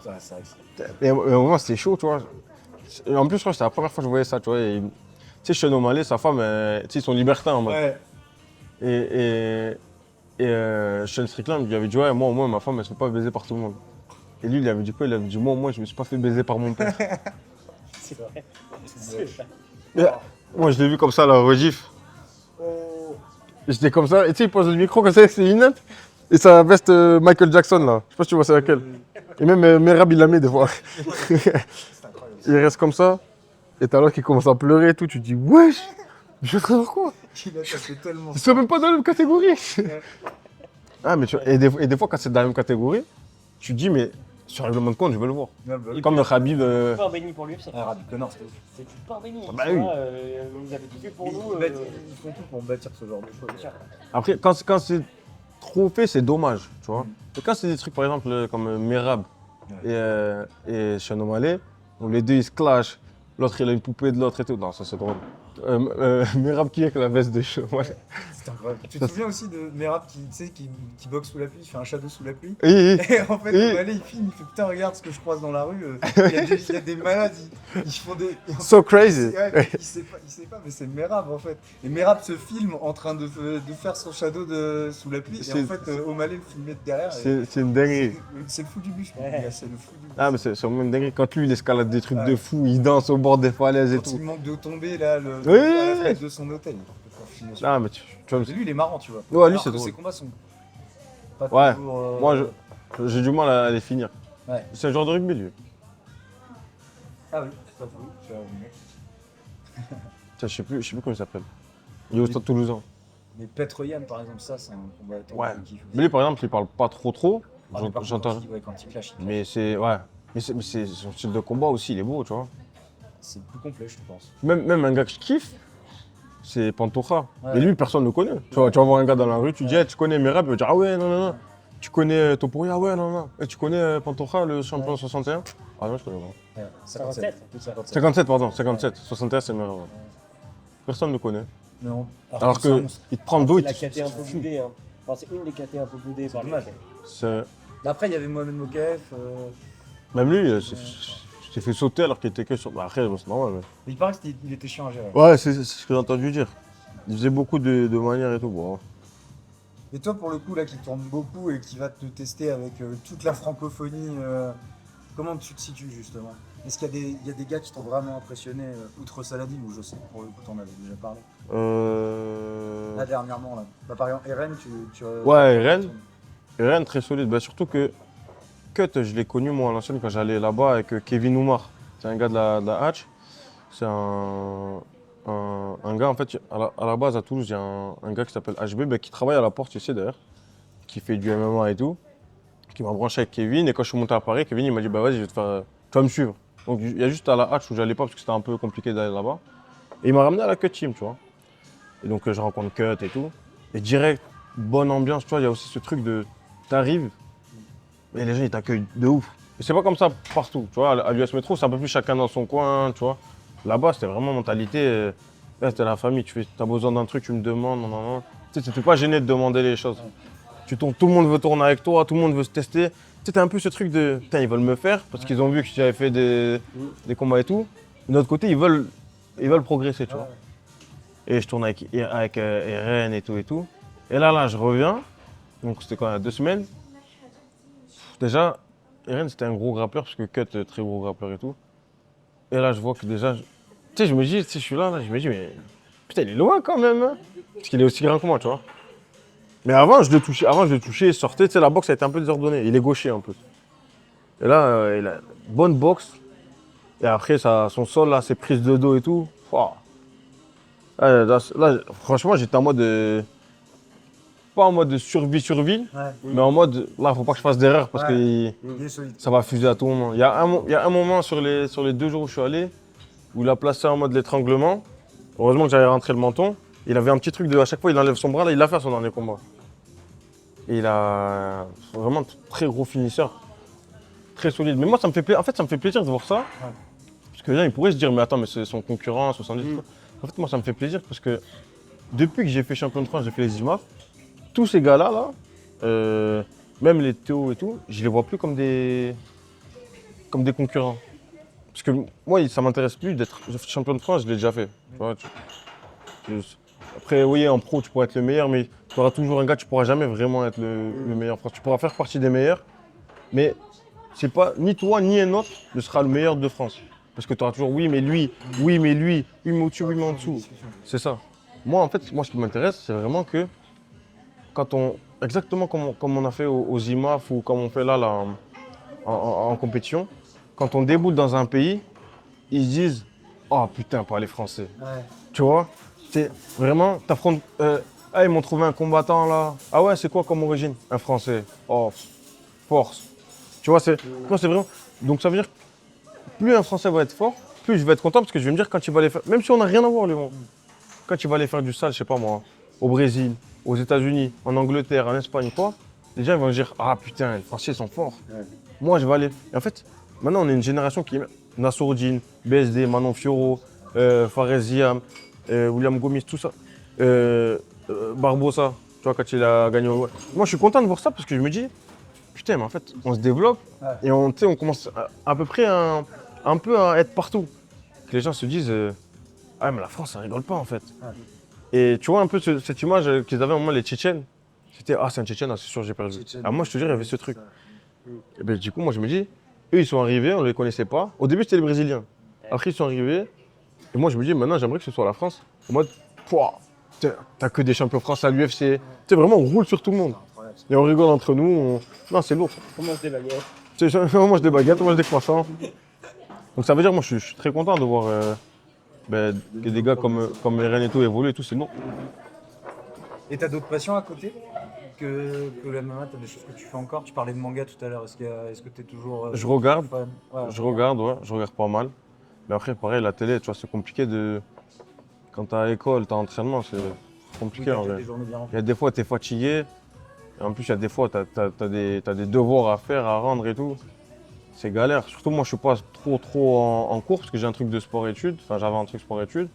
Ça, c'est vrai que c'est- Et à un moment, c'était chaud, tu vois. Et en plus, je crois que c'était la première fois que je voyais ça, tu vois. Tu sais, Sean O'Malley, sa femme, tu sais, ils sont libertins en mode. Ouais. Et Sean Strickland lui avait dit, ouais, moi au moins, ma femme, elle se fait pas baiser par tout le monde. Et lui, il avait dit quoi? Il avait dit, moi au moins, je me suis pas fait baiser par mon père. C'est vrai. C'est vrai. Et, moi, je l'ai vu comme ça, la rediff. Oh. J'étais comme ça, et tu sais, il pose le micro comme ça, c'est une note. Et sa veste Michael Jackson, là. Je sais pas si tu vois c'est laquelle. Et même Merab, il la met des fois. Il reste comme ça. Et t'as l'autre qui commence à pleurer et tout. Tu te dis, wesh, je vais faire quoi? Il a tapé tellement. Ils sont même pas dans la même catégorie. Ah, mais tu vois, et des fois, quand c'est dans la même catégorie, tu te dis, mais sur le règlement de compte, je veux le voir. Ouais, bah oui. Comme le Khabib. C'est pas un béni pour l'UFC. Ah, Rabbi Connor, c'est ouf. C'est pas un béni. Bah tu oui. vois, vous avez tout fait pour nous. Ils font tout pour bâtir ce genre de choses. Après, quand c'est trop fait, c'est dommage, tu vois. Et quand c'est des trucs, par exemple, comme Merab et Sean O'Malley, où les deux ils se clashent, l'autre il a une poupée de l'autre et tout. Non, ça c'est drôle. Merab qui est avec la veste de Sean O'Malley. C'est incroyable. Tu te souviens aussi de Merab qui, tu sais, qui boxe sous la pluie, il fait un shadow sous la pluie. Oui, oui. Et en fait, Oui. O'Malley il filme, il fait putain, regarde ce que je croise dans la rue. Il y a des malades, ils font des. So crazy. Ouais, il sait pas, mais c'est Merab en fait. Et Merab se filme en train de faire son shadow sous la pluie. Et en fait, O'Malley le filmait de derrière. et C'est une dinguerie. C'est le fou du bus, Ouais. mon gars, c'est le fou du bus. Ah, mais c'est vraiment une dinguerie. Quand lui, il escalade des trucs Ouais. de fou, il danse au bord des falaises et Quand tout. il manque de tomber là, à la Oui. fenêtre de son hôtel. Il peut pas filmer sur- Ah, mais tu vois, Et lui, il est marrant, tu vois. Ouais, lui, Alors c'est que drôle. Ses combats sont pas Ouais. toujours. Moi, j'ai du mal à les finir. Ouais. C'est un genre de rugby, lui. Ah oui, ça faut. Tiens, je sais plus comment il s'appelle. Il est au Stade Toulousain. Mais Petroyan, par exemple, ça, c'est un combattant Ouais. qui kiffe. Mais lui, par exemple, il parle pas trop. Ah, mais par contre, J'entends. quand il clash, Mais c'est. Ouais. Mais c'est son style de combat aussi, il est beau, tu vois. c'est plus complet, je pense. Même un gars que je kiffe, c'est Pantoja. Ouais. Mais lui, personne ne le connaît. Tu vas voir un gars dans la rue, tu dis, hey, tu connais Merab, il va dire, ah ouais, non, non, non. Tu connais Topuria, ah ouais, non, non. Et tu connais Pantoja, le champion 61? Ah non, je connais pas. Ouais, 57. 57. 57, pardon, 57. 61, c'est Merab. Ouais. Personne ne le connaît. Non. Alors c'est un que monstre. il te prend le dos, C'est il la te- KT un peu boudée. Hein. Enfin, c'est une des KT un peu boudées par dommage. l'UFC. c'est- Après, il y avait Mohamed Mokaef. Même lui, il s'est fait sauter alors qu'il était que sur. Bah, après, c'est normal. Mais il paraît qu'il était chiant à gérer. Ouais, c'est ce que j'ai entendu dire. Il faisait beaucoup de manières et tout. Bon. Et toi, pour le coup, là, qui tourne beaucoup et qui va te tester avec toute la francophonie, comment tu te situes justement? Est-ce qu'il y a des gars qui t'ont vraiment impressionné, outre Saladin, ou je sais, pour le coup, t'en avais déjà parlé? Là, dernièrement, là. Bah, par exemple, Eren, Ouais, Eren. Eren, très solide. Bah, surtout que Cut, je l'ai connu moi à l'ancienne quand j'allais là-bas avec Kevin Oumar. C'est un gars de la Hatch. C'est un gars, en fait, à la base à Toulouse, il y a un gars qui s'appelle HB bah, qui travaille à la porte ici d'ailleurs, qui fait du MMA et tout, qui m'a branché avec Kevin. Et quand je suis monté à Paris, Kevin il m'a dit bah vas-y, tu vas me suivre. Donc il y a juste à la Hatch où j'allais pas parce que c'était un peu compliqué d'aller là-bas. Et il m'a ramené à la Cut Team, tu vois. Et donc je rencontre Cut et tout. Et direct, bonne ambiance, tu vois, il y a aussi ce truc de t'arrives et les gens ils t'accueillent de ouf. Et c'est pas comme ça partout, tu vois. À l'US Métro, c'est un peu plus chacun dans son coin, tu vois. Là-bas, c'était vraiment mentalité. Là, c'était la famille, t'as besoin d'un truc, tu me demandes, non. Tu sais, t'es pas gêné de demander les choses. Tu tournes, tout le monde veut tourner avec toi, tout le monde veut se tester. Tu sais, t'as un peu ce truc de, putain, ils veulent me faire parce qu'ils ont vu que j'avais fait des combats et tout. De l'autre côté, ils veulent progresser, tu vois. Et je tourne avec Eren et tout. Et là, je reviens. Donc, c'était quoi, 2 semaines. Déjà, Eren, c'était un gros grappeur, parce que Cut, très gros grappeur et tout. Et là, je vois que déjà, tu sais, je me dis, tu sais, je suis là, je me dis, mais putain, il est loin quand même. Hein. Parce qu'il est aussi grand que moi, tu vois. Mais avant, je le touchais, il sortait, tu sais, la boxe a été un peu désordonnée. Il est gaucher un peu. Et là, il a une bonne boxe. Et après, son sol, là, ses prises de dos et tout. Wow. Là, franchement, j'étais en mode. Pas en mode survie, mais en mode, là, faut pas que je fasse d'erreur parce que Il est solide. ça va fuser à tout moment. Il y a un moment sur les 2 jours où je suis allé, où il a placé en mode l'étranglement. Heureusement que j'avais rentré le menton. Il avait un petit truc de, à chaque fois, il enlève son bras, là, il l'a fait à son dernier combat. Et il a vraiment un très gros finisseur, très solide. Mais moi, ça me fait plaisir. En fait, ça me fait plaisir de voir ça. Parce que là, il pourrait se dire, mais attends, mais c'est son concurrent, 70. En fait, moi, ça me fait plaisir parce que depuis que j'ai fait champion de France, j'ai fait les IMAF, tous ces gars-là, même les Théo et tout, je les vois plus comme des concurrents. Parce que moi, ça m'intéresse plus d'être champion de France, je l'ai déjà fait. Tu vois, après, oui, en pro, tu pourras être le meilleur, mais tu auras toujours un gars, tu pourras jamais vraiment être le meilleur en France. Tu pourras faire partie des meilleurs, mais c'est pas ni toi ni un autre ne sera le meilleur de France. Parce que tu auras toujours oui, mais lui, oui, mais au-dessus, oui, mais en dessous. C'est ça. Moi, en fait, ce qui m'intéresse, c'est vraiment que exactement comme on a fait aux IMAF ou comme on fait là en compétition, quand on déboule dans un pays, ils se disent « Oh putain, pas les Français ». Tu vois, c'est vraiment, t'affrontes. Ah, ils m'ont trouvé un combattant là. Ah ouais, c'est quoi comme origine? Un Français. Oh, force. Tu vois, moi, c'est vraiment. Donc ça veut dire que plus un Français va être fort, plus je vais être content parce que je vais me dire quand il va aller faire. Même si on n'a rien à voir, lui, quand il va aller faire du sale, je sais pas moi, au Brésil, aux États-Unis, en Angleterre, en Espagne, quoi, les gens ils vont se dire ah putain, les Français sont forts. Moi, je vais aller. Et en fait, maintenant, on est une génération qui. Nassourdine, BSD, Manon Fiorot, Fares Ziam, William Gomis, tout ça. Barbosa, tu vois, quand il a gagné. Moi, je suis content de voir ça parce que je me dis, putain, mais en fait, on se développe et on commence à peu près un peu à être partout. Que les gens se disent, ah, mais la France, ça rigole pas en fait. Et tu vois un peu cette image qu'ils avaient au moment les Tchétchènes. C'était, ah, c'est un Tchétchène, ah, c'est sûr, j'ai perdu. Ah, moi, je te dis, il y avait ce truc. Et ben, du coup, moi, je me dis, eux, ils sont arrivés, on ne les connaissait pas. Au début, c'était les Brésiliens. Après, ils sont arrivés. Et moi, je me dis, maintenant, j'aimerais que ce soit la France. En mode, pouah, t'as que des champions français à l'UFC. Tu sais, vraiment, on roule sur tout le monde. Et on rigole entre nous. Non, c'est lourd. On mange des baguettes. On mange des baguettes, on mange des croissants. Donc ça veut dire, moi, je suis très content de voir que des gars comme Eren et tout évoluer et tout, c'est lourd. Et t'as d'autres passions à côté que le MMA, t'as des choses que tu fais encore? Tu parlais de manga tout à l'heure, est-ce que t'es toujours Je regarde, fan? Ouais. je regarde pas mal. Mais après, pareil, la télé, tu vois, c'est compliqué de... Quand t'es à l'école, t'as entraînement, c'est compliqué en vrai. Il y a des fois, t'es fatigué. Et en plus, il y a des fois, t'as des devoirs à faire, à rendre et tout. C'est galère. Surtout, moi, je suis pas trop en cours parce que j'ai un truc de sport-études. Enfin, j'avais un truc sport-études.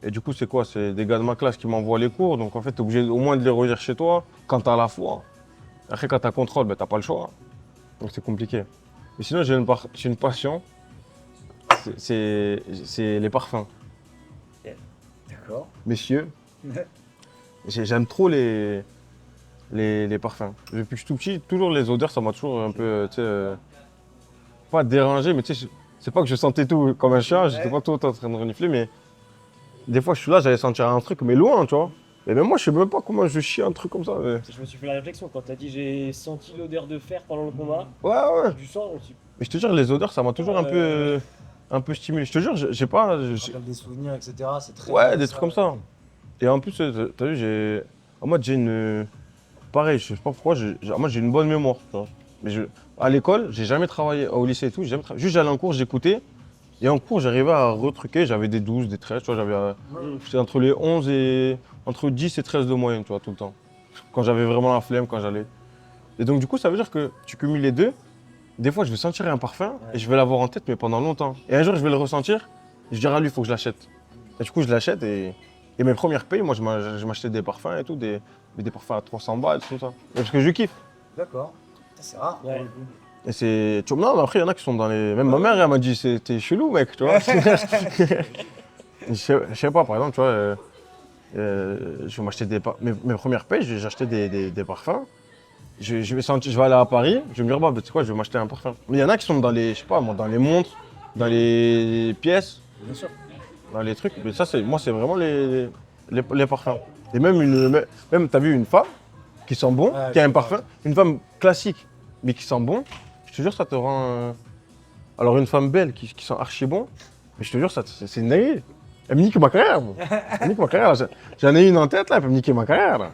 Et du coup, c'est quoi? C'est des gars de ma classe qui m'envoient les cours. Donc, en fait, t'es obligé au moins de les relire chez toi quand t'as la foi. Après, quand t'as contrôle, t'as pas le choix. Donc, c'est compliqué. Et sinon, j'ai une passion. C'est les parfums. D'accord. Messieurs, j'aime trop les parfums. Depuis que je suis tout petit, toujours les odeurs, ça m'a toujours un peu, tu sais, pas dérangé, mais tu sais, c'est pas que je sentais tout comme un chien, j'étais pas tout en train de renifler, mais des fois je suis là, j'allais sentir un truc, mais loin, tu vois. Et même moi, je sais même pas comment je chie un truc comme ça. Mais... Je me suis fait la réflexion quand t'as dit j'ai senti l'odeur de fer pendant le combat. Ouais. Du sang, je me suis dit, Mais je te jure, les odeurs, ça m'a toujours un peu stimulé. Je te jure, j'ai pas. Des souvenirs, etc. C'est très. Ouais, des trucs comme ça. Et en plus, t'as vu, moi, j'ai une. Pareil, je sais pas pourquoi, moi, j'ai une bonne mémoire, tu vois. Mais à l'école, j'ai jamais travaillé, au lycée et tout, j'ai jamais travaillé. Juste, j'allais en cours, j'écoutais. Et en cours, j'arrivais à retruquer, j'avais des 12, des 13, tu vois, c'était entre les 11 et. Entre 10 et 13 de moyenne, tu vois, tout le temps. Quand j'avais vraiment la flemme, quand j'allais. Et donc, du coup, ça veut dire que tu cumules les deux. Des fois, je vais sentir un parfum et je vais l'avoir en tête, mais pendant longtemps. Et un jour, je vais le ressentir, je dirai à lui, il faut que je l'achète. Et du coup, je l'achète et mes premières payes, moi, je m'achetais des parfums et tout, des parfums à 300 balles, tout ça. Parce que je kiffe. D'accord. C'est rare. Ouais. Et c'est. Non, mais après, il y en a qui sont dans les. Même ma mère, elle m'a dit, t'es chelou, mec, tu vois. Je sais pas, par exemple, tu vois, je vais m'acheter mes premières payes, j'ai acheté des parfums. Je vais aller à Paris, je vais me dire, bah, tu sais quoi, je vais m'acheter un parfum. Mais il y en a qui sont dans les, je sais pas, moi, dans les montres, dans les pièces, Bien sûr. dans les trucs. Mais ça, moi, c'est vraiment les parfums. Et même t'as vu une femme qui sent bon, qui a un parfum, une femme classique, mais qui sent bon, je te jure, ça te rend. Alors, une femme belle qui sent archi bon, mais je te jure, c'est une dinguerie. Elle me nique ma carrière. Moi. Elle me nique ma carrière. J'en ai une en tête, là, elle peut me niquer ma carrière. Là.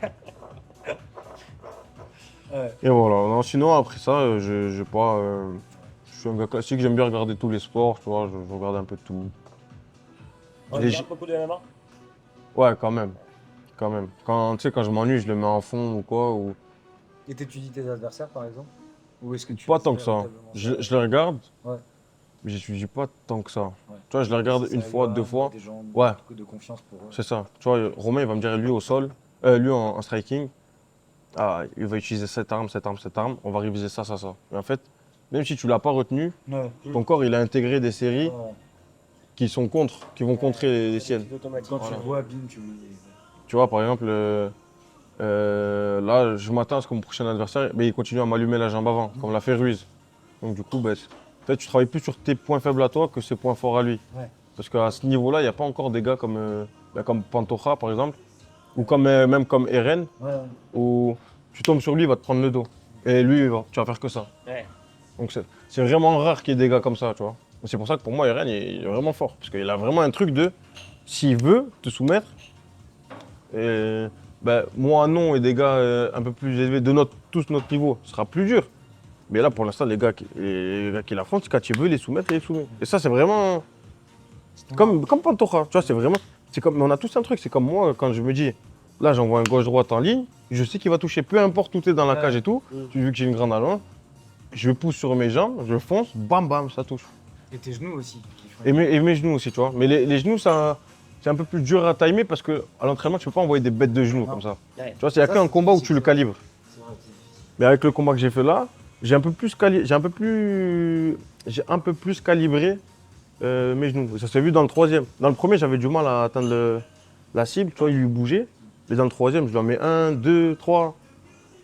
Et voilà, non, sinon après ça, je suis un gars classique, j'aime bien regarder tous les sports, tu vois, je regarde un peu de tout. on regarde beaucoup de MMA. Ouais, quand même. Quand je m'ennuie, je le mets en fond ou quoi. Et t'étudies tes adversaires par exemple? Ou est-ce que tu Pas fais tant que ça. véritablement Je le regarde, Ouais. mais j'étudie pas tant que ça. Ouais. Tu vois, je le regarde une fois, deux fois. Des gens Ouais. de confiance pour eux. C'est ça. Tu vois, Romain, il va me dire, lui au sol, lui en striking, ah, il va utiliser cette arme, on va réviser ça. Et en fait, même si tu l'as pas retenu, Ouais. ton corps, il a intégré des séries Ouais. qui vont contrer les siennes. Quand tu vois, bim, tu. Tu vois, par exemple, là, je m'attends à ce que mon prochain adversaire, mais il continue à m'allumer la jambe avant, comme l'a fait Ruiz. Donc du coup, en fait, tu travailles plus sur tes points faibles à toi que ses points forts à lui. Ouais. Parce qu'à ce niveau-là, il n'y a pas encore des gars comme Pantoja, par exemple, Ou comme, même comme Eren, où tu tombes sur lui, il va te prendre le dos. Et lui, tu vas faire que ça. Ouais. Donc c'est vraiment rare qu'il y ait des gars comme ça, tu vois. C'est pour ça que pour moi, Eren, il est vraiment fort. Parce qu'il a vraiment un truc de, s'il veut te soumettre, et, ben, moi non, et des gars un peu plus élevés de tous notre niveau, ce sera plus dur. Mais là, pour l'instant, les gars qui l'affrontent, quand il veut les soumettre, il les soumet. Et ça, c'est vraiment comme Pantoja, tu vois, c'est vraiment, c'est comme, on a tous un truc, c'est comme moi, quand je me dis, là, j'envoie un gauche-droite en ligne, je sais qu'il va toucher, peu importe où tu es dans la cage et tout, vu que j'ai une grande allonge, je pousse sur mes jambes, je fonce, bam bam, ça touche. Et tes genoux aussi. Et mes genoux aussi, tu vois. Mais les genoux, ça, c'est un peu plus dur à timer parce qu'à l'entraînement, tu peux pas envoyer des bêtes de genoux comme ça. Ouais. Tu vois, il n'y a qu'un combat où tu le calibres. Mais avec le combat que j'ai fait là, j'ai un peu plus calibré mes genoux. Ça s'est vu dans le troisième. Dans le premier, j'avais du mal à atteindre la cible, tu vois, il lui bougeait. Mais dans le troisième, je lui en mets 1, 2, 3.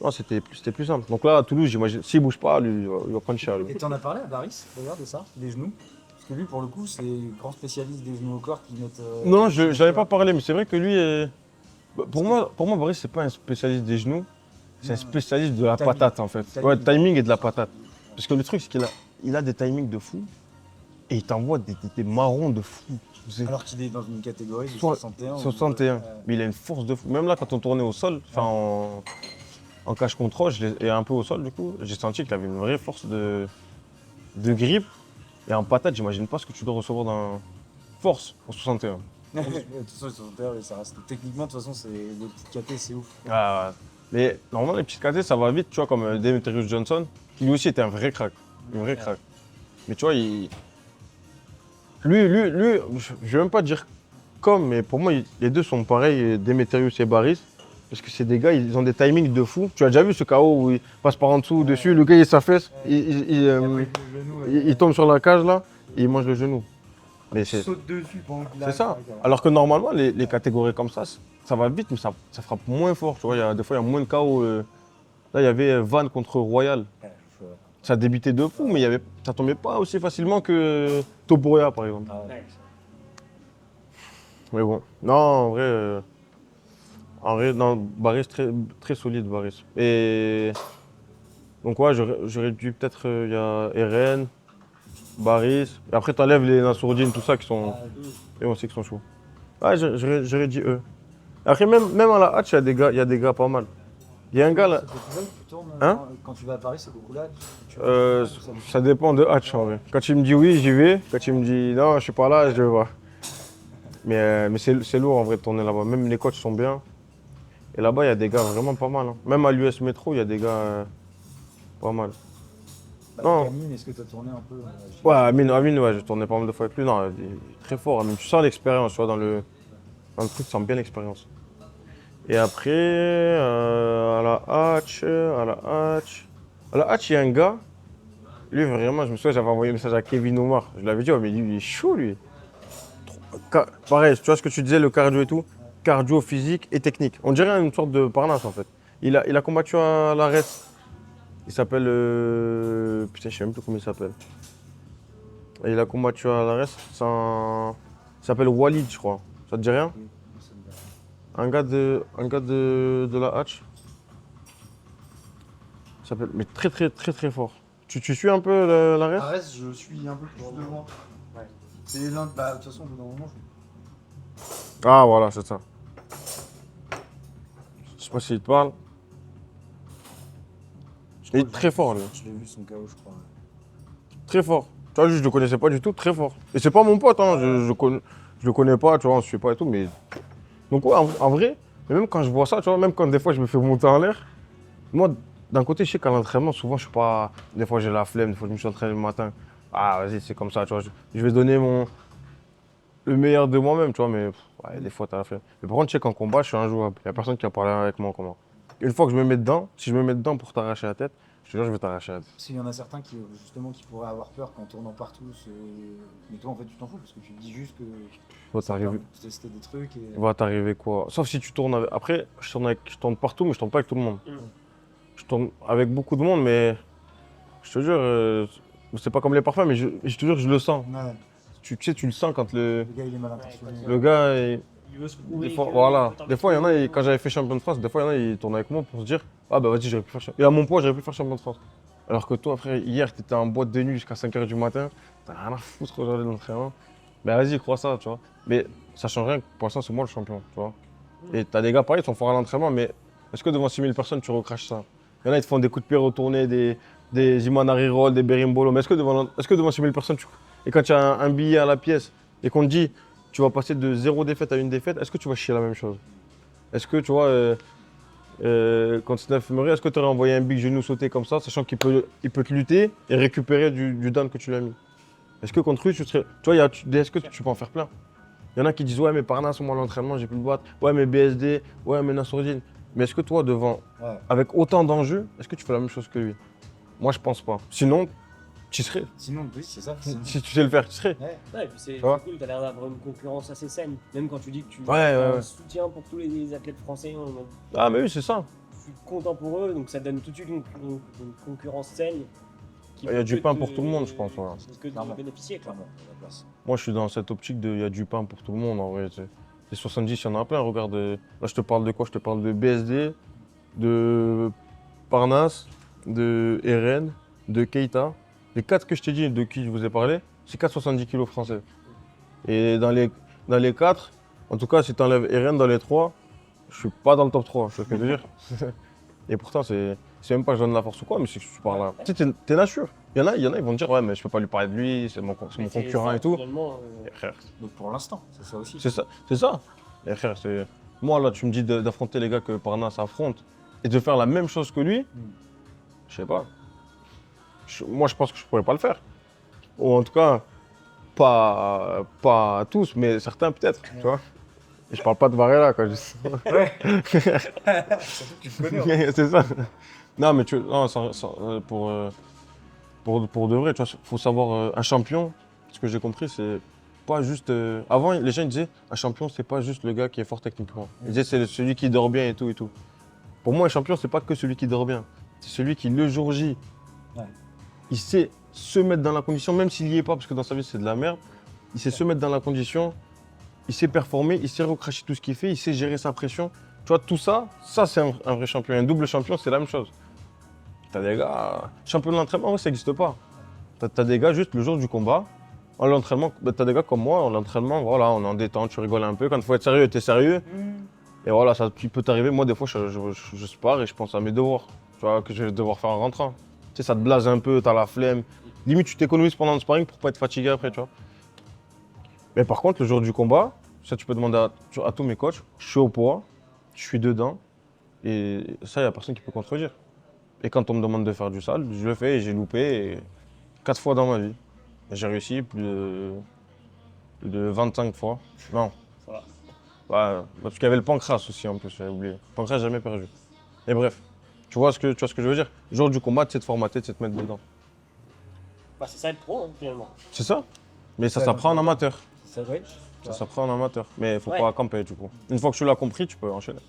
Non, c'était plus simple. Donc là, à Toulouse, j'imagine, s'il bouge pas, lui, il va prendre cher. Lui. Et t'en as parlé à Baris, d'ailleurs, de ça, des genoux? Parce que lui, pour le coup, c'est grand spécialiste des genoux au corps qui mettent. Non, je n'avais pas parlé, mais c'est vrai que lui, pour moi, Baris, c'est pas un spécialiste des genoux, c'est un spécialiste de la patate en fait. Ouais, timing et de la patate. Parce que le truc, c'est qu'il a des timings de fou et il t'envoie des marrons de fou. Alors qu'il est dans une catégorie de Soit- 61. 61. Mais il a une force de fou. Même là, quand on tournait au sol, enfin en cage contrôle et un peu au sol, du coup, j'ai senti qu'il avait une vraie force de grippe. Et en patate, j'imagine pas ce que tu dois recevoir dans force au 61. De toute façon, 61, ça reste. Techniquement, de toute façon, c'est les petites KT, c'est ouf. Ah, ouais. Mais normalement, les petites KT, ça va vite, tu vois, comme Demetrius Johnson, qui lui aussi était un vrai crack. Un vrai crack. Mais tu vois, lui, je vais même pas dire comme, mais pour moi, les deux sont pareils, Demetrius et Baris. Parce que c'est des gars, ils ont des timings de fou. Tu as déjà vu ce KO où il passe par en dessous, au-dessus, le gars il s'affaisse, il tombe sur la cage là, et il mange le genou. Mais c'est Saute dessus pendant qu'il c'est ça. Alors que normalement, les catégories comme ça va vite, mais ça frappe moins fort. Tu vois, des fois, il y a moins de KO. Là, il y avait Van contre Royal. Ça débutait de fou, mais ça tombait pas aussi facilement que Topuria, par exemple. Mais bon, non, en vrai, non, Baris, très, très solide, Baris. Et donc, ouais, j'aurais dû peut-être, il y a Eren, Baris. Et après, t'enlèves les Nassourdine, tout ça, qui sont. Et on sait qu'ils sont chauds. Ouais, j'aurais dit eux. Après, même à la hatch, il y a des gars pas mal. Il y a un gars là. Hein? Quand tu vas à Paris, c'est beaucoup là. Ça dépend de hatch en vrai. Quand il me dit oui, j'y vais. Quand il me dit non, je suis pas là, je vais voir. Mais c'est lourd en vrai de tourner là-bas. Même les coachs sont bien. Et là-bas, il y a des gars vraiment pas mal. Hein. Même à l'US Métro, il y a des gars pas mal. Non. Amine, est-ce que tu as tourné un peu Ouais, Amine, ouais, j'ai tourné pas mal de fois avec lui. Non, il est très fort. Amine. Tu sens l'expérience, tu vois, dans le truc, tu sens bien l'expérience. Et après, à la hatch, il y a un gars. Lui, vraiment, je me souviens, j'avais envoyé un message à Kevin Omar. Je l'avais dit, oh, mais lui, il est chaud, lui. Pareil, tu vois ce que tu disais, le cardio et tout. Cardio, physique et technique. On dirait une sorte de Parnasse, en fait. Il a combattu à l'ARES. Il s'appelle... Putain, je sais même plus comment il s'appelle. Et il a combattu à l'ARES. Il s'appelle Walid, je crois. Ça te dit rien? Un gars de la hatch. Il s'appelle... Mais très, très, très, très fort. Tu suis un peu l'ARES? Arès, je suis un peu plus de loin. Ouais. C'est l'un. Bah, de toute façon, au bout d'un moment, Ah, voilà, c'est ça. Je sais pas s'il te parle. Il est très fort, lui. je l'ai vu son KO, je crois. Très fort. Tu vois, je le connaissais pas du tout, très fort. Et c'est pas mon pote, hein. Je le connais pas, tu vois, on se suit pas et tout, mais. Donc, ouais, en vrai, mais même quand je vois ça, tu vois, même quand des fois je me fais monter en l'air, moi, d'un côté, je sais qu'à l'entraînement, souvent, je suis pas. Des fois, j'ai la flemme, des fois, je me suis entraîné le matin. Ah, vas-y, c'est comme ça, tu vois. Je vais donner le meilleur de moi-même, tu vois, mais ouais, des fois, t'as la flemme. Mais par contre, je sais qu'en combat, je suis injouable. Il y a personne qui a parlé avec moi en combat. Une fois que je me mets dedans, si je me mets dedans pour t'arracher la tête, je te jure, je vais t'arracher la tête. Parce qu'il y en a certains qui, justement, qui pourraient avoir peur qu'en tournant partout, mais toi, en fait, tu t'en fous, parce que tu te dis juste que Va t'arriver. tester des trucs et. Va t'arriver quoi? Sauf si tu tournes avec. Après, je tourne partout, mais je tourne pas avec tout le monde. Je tourne avec beaucoup de monde, mais je te jure, c'est pas comme les parfums, mais je te jure, je le sens. Ouais. Tu sais, tu le sens quand Le gars, il est mal intentionné. le gars, Il veut se prouver. Des fois, que- voilà. Attends, Des fois, il y en a, quand j'avais fait champion de France, des fois, il y en a, ils tournaient avec moi pour se dire ah bah vas-y, j'aurais pu faire champion. Et à mon poids, j'aurais pu faire champion de France. Alors que toi, frère, hier, t'étais en boîte de nuit jusqu'à 5h du matin, t'as rien à foutre aujourd'hui de l'entraînement. Ben vas-y, crois ça, tu vois. Mais ça change rien, pour l'instant, c'est moi le champion, tu vois. Et t'as des gars pareils, ils sont forts à l'entraînement, mais est-ce que devant 6000 personnes, tu recraches ça? Il y en a, ils te font des coups de pied retournés, des Imanari roll, des berimbolo, mais est-ce que devant 6000 personnes, et quand tu as un billet à la pièce et qu'on te dit tu vas passer de 0 défaite à 1 défaite, est-ce que tu vas chier la même chose? Est-ce que tu vois, quand Steph Murray, est-ce que tu aurais envoyé un big genou sauter comme ça, sachant qu'il peut te lutter et récupérer du down que tu lui as mis? Est-ce que contre lui, tu serais. Tu vois, est-ce que tu peux en faire plein? Il y en a qui disent ouais, mais Parnas, moi, l'entraînement, j'ai pu le battre. Ouais, mais BSD, ouais, mais Nassourdine. Mais est-ce que toi, devant, avec autant d'enjeux, est-ce que tu fais la même chose que lui? Moi, je pense pas. Sinon, tu serais. Sinon, oui, c'est ça. Si tu sais le faire, tu serais. Ouais, et puis c'est vois cool, t'as l'air d'avoir une concurrence assez saine. Même quand tu dis que tu Ouais, as ouais. un soutien pour tous les athlètes français, Ah, mais oui, c'est ça. je suis content pour eux, donc ça donne tout de suite une concurrence saine. Il y a du pain pour tout le monde, je pense, voilà. C'est ce que tu Clairement. veux bénéficier, quoi. Clairement, à la place. Moi, je suis dans cette optique de il y a du pain pour tout le monde, en vrai. Tu sais. Les 70, il y en a plein. Regarde, là, je te parle de quoi? Je te parle de BSD, de Parnas, de Eren, de Keita. Les 4 que je t'ai dit, de qui je vous ai parlé, c'est 4 70 kg français. Et dans les 4, en tout cas, si tu enlèves Eren dans les 3, je suis pas dans le top 3, je sais ce que je veux dire. Et pourtant, c'est même pas que je donne la force ou quoi, mais c'est que je parle là. Tu sais, t'es nature. Il y en a, ils vont te dire, ouais, mais je peux pas lui parler de lui, c'est mon concurrent et tout. Finalement, Et frère, Donc pour l'instant, c'est ça aussi. c'est ça, c'est ça. Et frère, c'est. Moi, là, tu me dis d'affronter les gars que Parnas affronte et de faire la même chose que lui, je sais pas. Moi, je pense que je pourrais pas le faire. Ou en tout cas, pas tous, mais certains peut-être, tu vois. Et je parle pas de Varela quand je dis ça. Surtout que tu le connais. hein. C'est ça. Non, mais pour de vrai, tu vois, faut savoir, un champion, ce que j'ai compris, c'est pas juste. Avant, les gens ils disaient, un champion, c'est pas juste le gars qui est fort techniquement. Ils disaient, c'est celui qui dort bien et tout et tout. Pour moi, un champion, c'est pas que celui qui dort bien. C'est celui qui, le jour J, Ouais. il sait se mettre dans la condition, même s'il y est pas, parce que dans sa vie, c'est de la merde. Il sait se mettre dans la condition, il sait performer, il sait recracher tout ce qu'il fait, il sait gérer sa pression. Tu vois, tout ça, c'est un vrai champion. Un double champion, c'est la même chose. T'as des gars, champion de l'entraînement, ça n'existe pas. T'as des gars juste le jour du combat, en l'entraînement, t'as des gars comme moi, en l'entraînement, voilà, on est en détente, tu rigoles un peu. Quand il faut être sérieux, t'es sérieux. Et voilà, ça peut t'arriver. Moi, des fois, je spare et je pense à mes devoirs, tu vois, que je vais devoir faire en rentrant. Tu sais, ça te blase un peu, t'as la flemme. Limite, tu t'économises pendant le sparring pour pas être fatigué après, tu vois. Mais par contre, le jour du combat, ça, tu peux demander à tous mes coachs, je suis au poids, je suis dedans, et ça, il n'y a personne qui peut contredire. Et quand on me demande de faire du sale, je le fais et j'ai loupé 4 fois dans ma vie. Et j'ai réussi plus de 25 fois. Non. Ça va. Ouais, parce qu'il y avait le pancras aussi en plus, j'avais oublié. Le pancras, jamais perdu. Et bref, tu vois ce que je veux dire? Le jour du combat, tu sais te formater, tu sais te mettre dedans. Bah, c'est ça être pro, hein, finalement. C'est ça. Mais ça Ouais, s'apprend en donc, amateur. Ça doit être. Ça s'apprend en amateur. Mais il faut Ouais. pas camper du coup. Une fois que tu l'as compris, tu peux enchaîner.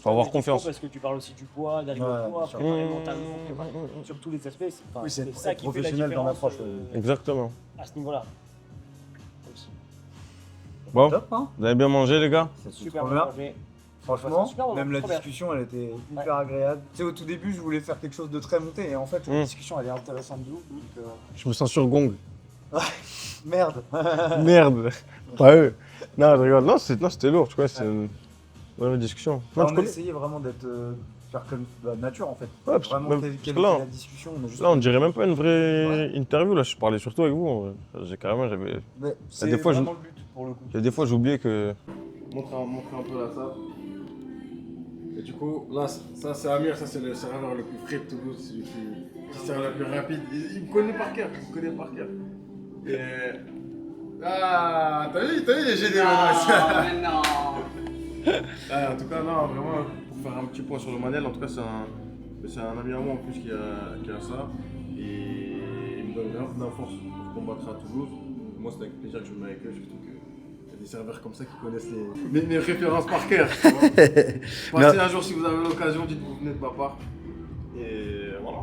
Faut avoir Mais confiance. Parce que tu parles aussi du poids, d'arriver Ouais, au poids, bien sûr. préparer mentalement, préparer sur tous les aspects. Oui, c'est ça qui fait la professionnel dans différence l'approche. Exactement. à ce niveau-là. Aussi. Bon, Top, hein. vous avez bien mangé les gars? C'est Super trop bien bien. mangé. Franchement, Super bon, même la trop bien. discussion, elle était hyper agréable. Tu sais, au tout début, je voulais faire quelque chose de très monté, et en fait, la discussion, elle est intéressante de ouf. Donc, Je me sens sur gong. merde. Merde. Pas eux. Non, je rigole. Non, c'était lourd, tu vois, c'est une bonne discussion. Non, on tu a connais essayé vraiment d'être faire comme nature, en fait. Ouais, parce que Vraiment, même- quelle parce était que là, la discussion. On a juste... Là, on dirait même pas une vraie interview. Là, je parlais surtout avec vous. En vrai. J'ai carrément, j'avais. Mais c'est des fois, vraiment le but, pour le coup. Il y a des fois, j'oubliais que. Montrer un peu la table. Et du coup, là, ça c'est Amir, ça c'est le serveur le plus frais de Toulouse, celui qui sert le plus rapide. Il me connaît par cœur, Et. Ah, t'as vu, il est généreux. mais non. En tout cas, non, vraiment, pour faire un petit point sur le Manel, en tout cas, c'est un ami à moi en plus qui a ça. Et il me donne grave d'inforce pour combattre à Toulouse. Moi, c'est avec plaisir que je me mets avec eux, surtout qu'il y a des serveurs comme ça qui connaissent les références par cœur. tu vois. Passez un jour si vous avez l'occasion, dites-vous, venez de ma part. Et voilà.